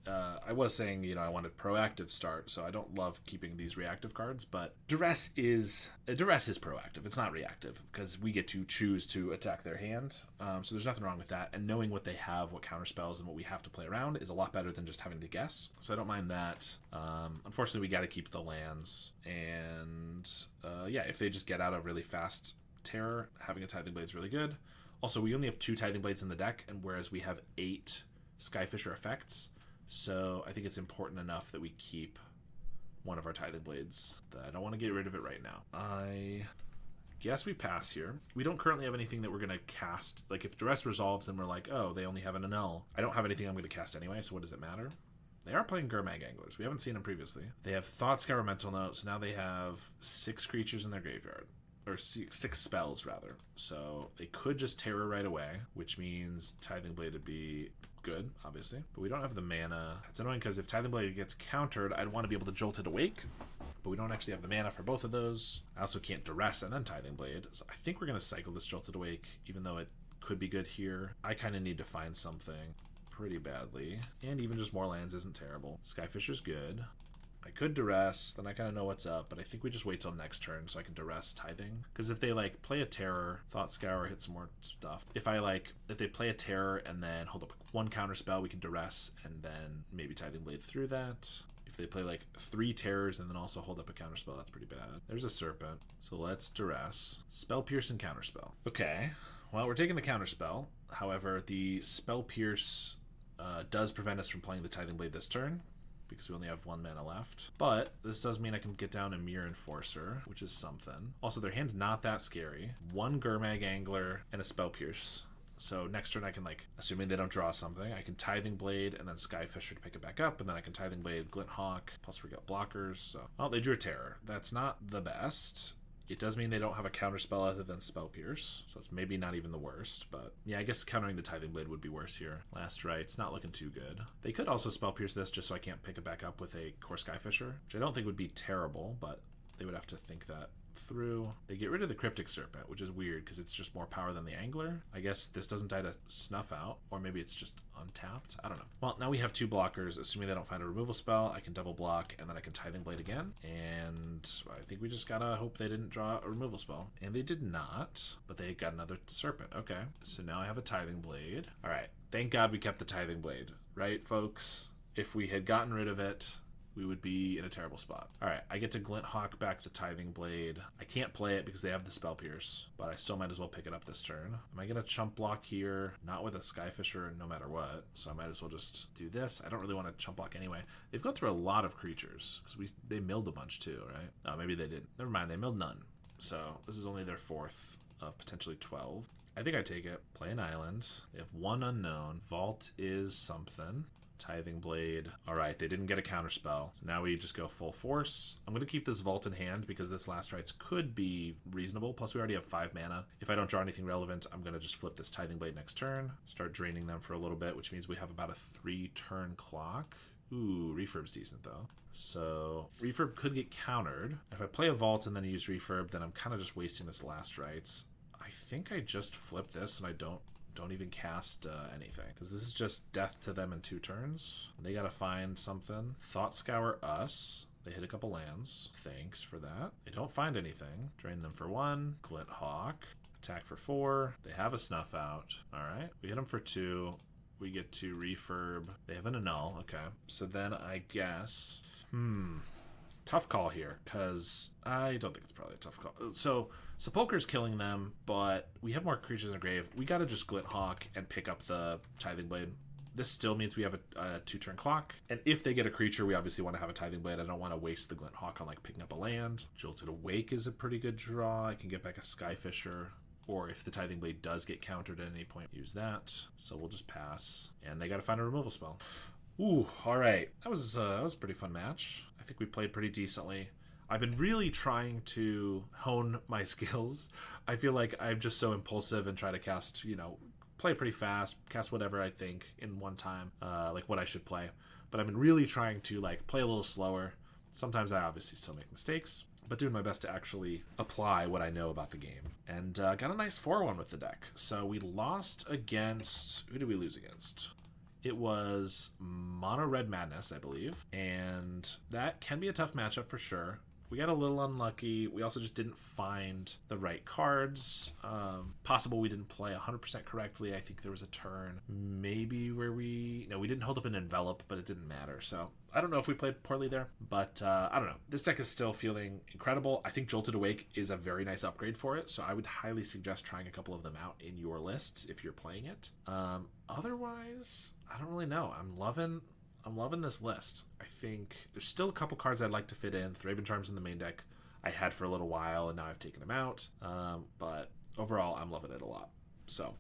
I was saying, you know, I wanted proactive start, so I don't love keeping these reactive cards, but Duress is proactive. It's not reactive, because we get to choose to attack their hand, so there's nothing wrong with that, and knowing what they have, what counterspells, and what we have to play around is a lot better than just having to guess, so I don't mind that. Unfortunately, we got to keep the lands, and yeah, if they just get out a really fast terror, having a Tithing Blade is really good. Also, we only have 2 Tithing Blades in the deck, and whereas we have 8 Skyfisher effects, so I think it's important enough that we keep one of our Tithing Blades. That I don't want to get rid of it right now. I guess we pass here. We don't currently have anything that we're going to cast. Like if Duress resolves and we're like, oh, they only have an annul. I don't have anything I'm going to cast anyway, so what does it matter? They are playing Gurmag Anglers. We haven't seen them previously. They have Thought Scour Mental Note, so now they have 6 creatures in their graveyard. Or 6 spells, rather. So they could just Terror right away, which means Tithing Blade would be good, obviously. But we don't have the mana. It's annoying because if Tithing Blade gets countered, I'd want to be able to Jolted Awake. But we don't actually have the mana for both of those. I also can't Duress and then Tithing Blade. So I think we're going to cycle this Jolted Awake, even though it could be good here. I kind of need to find something pretty badly. And even just more lands isn't terrible. Skyfisher's good. I could Duress, then I kind of know what's up, but I think we just wait till next turn so I can Duress Tithing. Because if they like play a Terror, Thought Scour, hit some more stuff. If they play a Terror and then hold up 1 counter spell, we can Duress and then maybe Tithing Blade through that. If they play like 3 Terrors and then also hold up a counter spell, that's pretty bad. There's a Serpent, so let's Duress. Spell Pierce and counter spell. Okay, well we're taking the counter spell. However, the Spell Pierce does prevent us from playing the Tithing Blade this turn, because we only have 1 mana left. But this does mean I can get down a Mirror Enforcer, which is something. Also, their hand's not that scary. 1 Gurmag Angler and a Spell Pierce. So next turn I can, like, assuming they don't draw something, I can Tithing Blade and then Skyfisher to pick it back up, and then I can Tithing Blade, Glinthawk, plus we got blockers. So, well, they drew a Terror. That's not the best. It does mean they don't have a counter spell other than Spell Pierce, so it's maybe not even the worst, but yeah, I guess countering the Tithing Blade would be worse here. Last Right's not looking too good. They could also Spell Pierce this just so I can't pick it back up with a Core Skyfisher, which I don't think would be terrible, but they would have to think that through. They get rid of the Cryptic Serpent, which is weird because it's just more power than the Angler. I guess this doesn't die to Snuff Out, or maybe it's just untapped. I don't know. Well, now we have 2 blockers. Assuming they don't find a removal spell, I can double block, and then I can Tithing Blade again. And I think we just gotta hope they didn't draw a removal spell. And they did not, but they got another Serpent. Okay, so now I have a Tithing Blade. All right, thank God we kept the Tithing Blade, right, folks? If we had gotten rid of it, we would be in a terrible spot. All right, I get to Glint Hawk back the Tithing Blade. I can't play it because they have the Spell Pierce, but I still might as well pick it up this turn. Am I gonna chump block here? Not with a Skyfisher no matter what, so I might as well just do this. I don't really want to chump block anyway. They've gone through a lot of creatures, because they milled a bunch too, right? Oh, maybe they didn't. Never mind, they milled none. So this is only their 4th of potentially 12. I think I take it. Play an island. They have 1 unknown. Vault is something. Tithing Blade. All right, they didn't get a counterspell. So now we just go full force. I'm going to keep this Vault in hand because this Last Rites could be reasonable. Plus, we already have 5 mana. If I don't draw anything relevant, I'm going to just flip this Tithing Blade next turn. Start draining them for a little bit, which means we have about a 3-turn clock. Ooh, Refurb's decent though. So Refurb could get countered. If I play a Vault and then use Refurb, then I'm kind of just wasting this Last Rites. I think I just flip this and I don't even cast anything, because this is just death to them in 2 turns. They gotta find something. Thought Scour us. They hit a couple lands. Thanks for that. They don't find anything. Drain them for 1. Glint Hawk. Attack for 4. They have a Snuff Out. Alright. We hit them for 2. We get to Refurb. They have an Annul. Okay. So then I guess... tough call here, because I don't think it's probably a tough call. So Sepulchre's killing them, but we have more creatures in the grave. We gotta just Glint Hawk and pick up the Tithing Blade. This still means we have a 2-turn clock, and if they get a creature, we obviously want to have a Tithing Blade. I don't want to waste the Glint Hawk on like picking up a land. Jolted Awake is a pretty good draw. I can get back a Skyfisher, or if the Tithing Blade does get countered at any point, use that. So we'll just pass, and they gotta find a removal spell. Ooh, all right. That was a pretty fun match. I think we played pretty decently. I've been really trying to hone my skills. I feel like I'm just so impulsive and try to cast, play pretty fast, cast whatever I think in one time, like what I should play. But I've been really trying to play a little slower. Sometimes I obviously still make mistakes, but doing my best to actually apply what I know about the game. And got a nice 4-1 with the deck. So we lost against... Who did we lose against? It was Mono Red Madness, I believe, and that can be a tough matchup for sure. We got a little unlucky. We also just didn't find the right cards. Possible we didn't play 100% correctly. I think there was a turn maybe where we didn't hold up an Envelop, but it didn't matter. So I don't know if we played poorly there, but I don't know. This deck is still feeling incredible. I think Jolted Awake is a very nice upgrade for it, so I would highly suggest trying a couple of them out in your lists if you're playing it. Otherwise, I don't really know. I'm loving this list. I think there's still a couple cards I'd like to fit in. Thraben Charm's in the main deck I had for a little while, and now I've taken them out. But overall, I'm loving it a lot. So,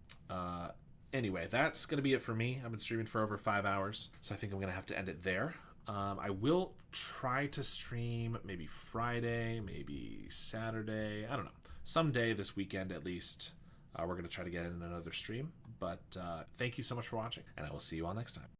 anyway, that's going to be it for me. I've been streaming for over 5 hours, so I think I'm going to have to end it there. I will try to stream maybe Friday, maybe Saturday. I don't know. Someday this weekend, at least, we're going to try to get in another stream. But thank you so much for watching, and I will see you all next time.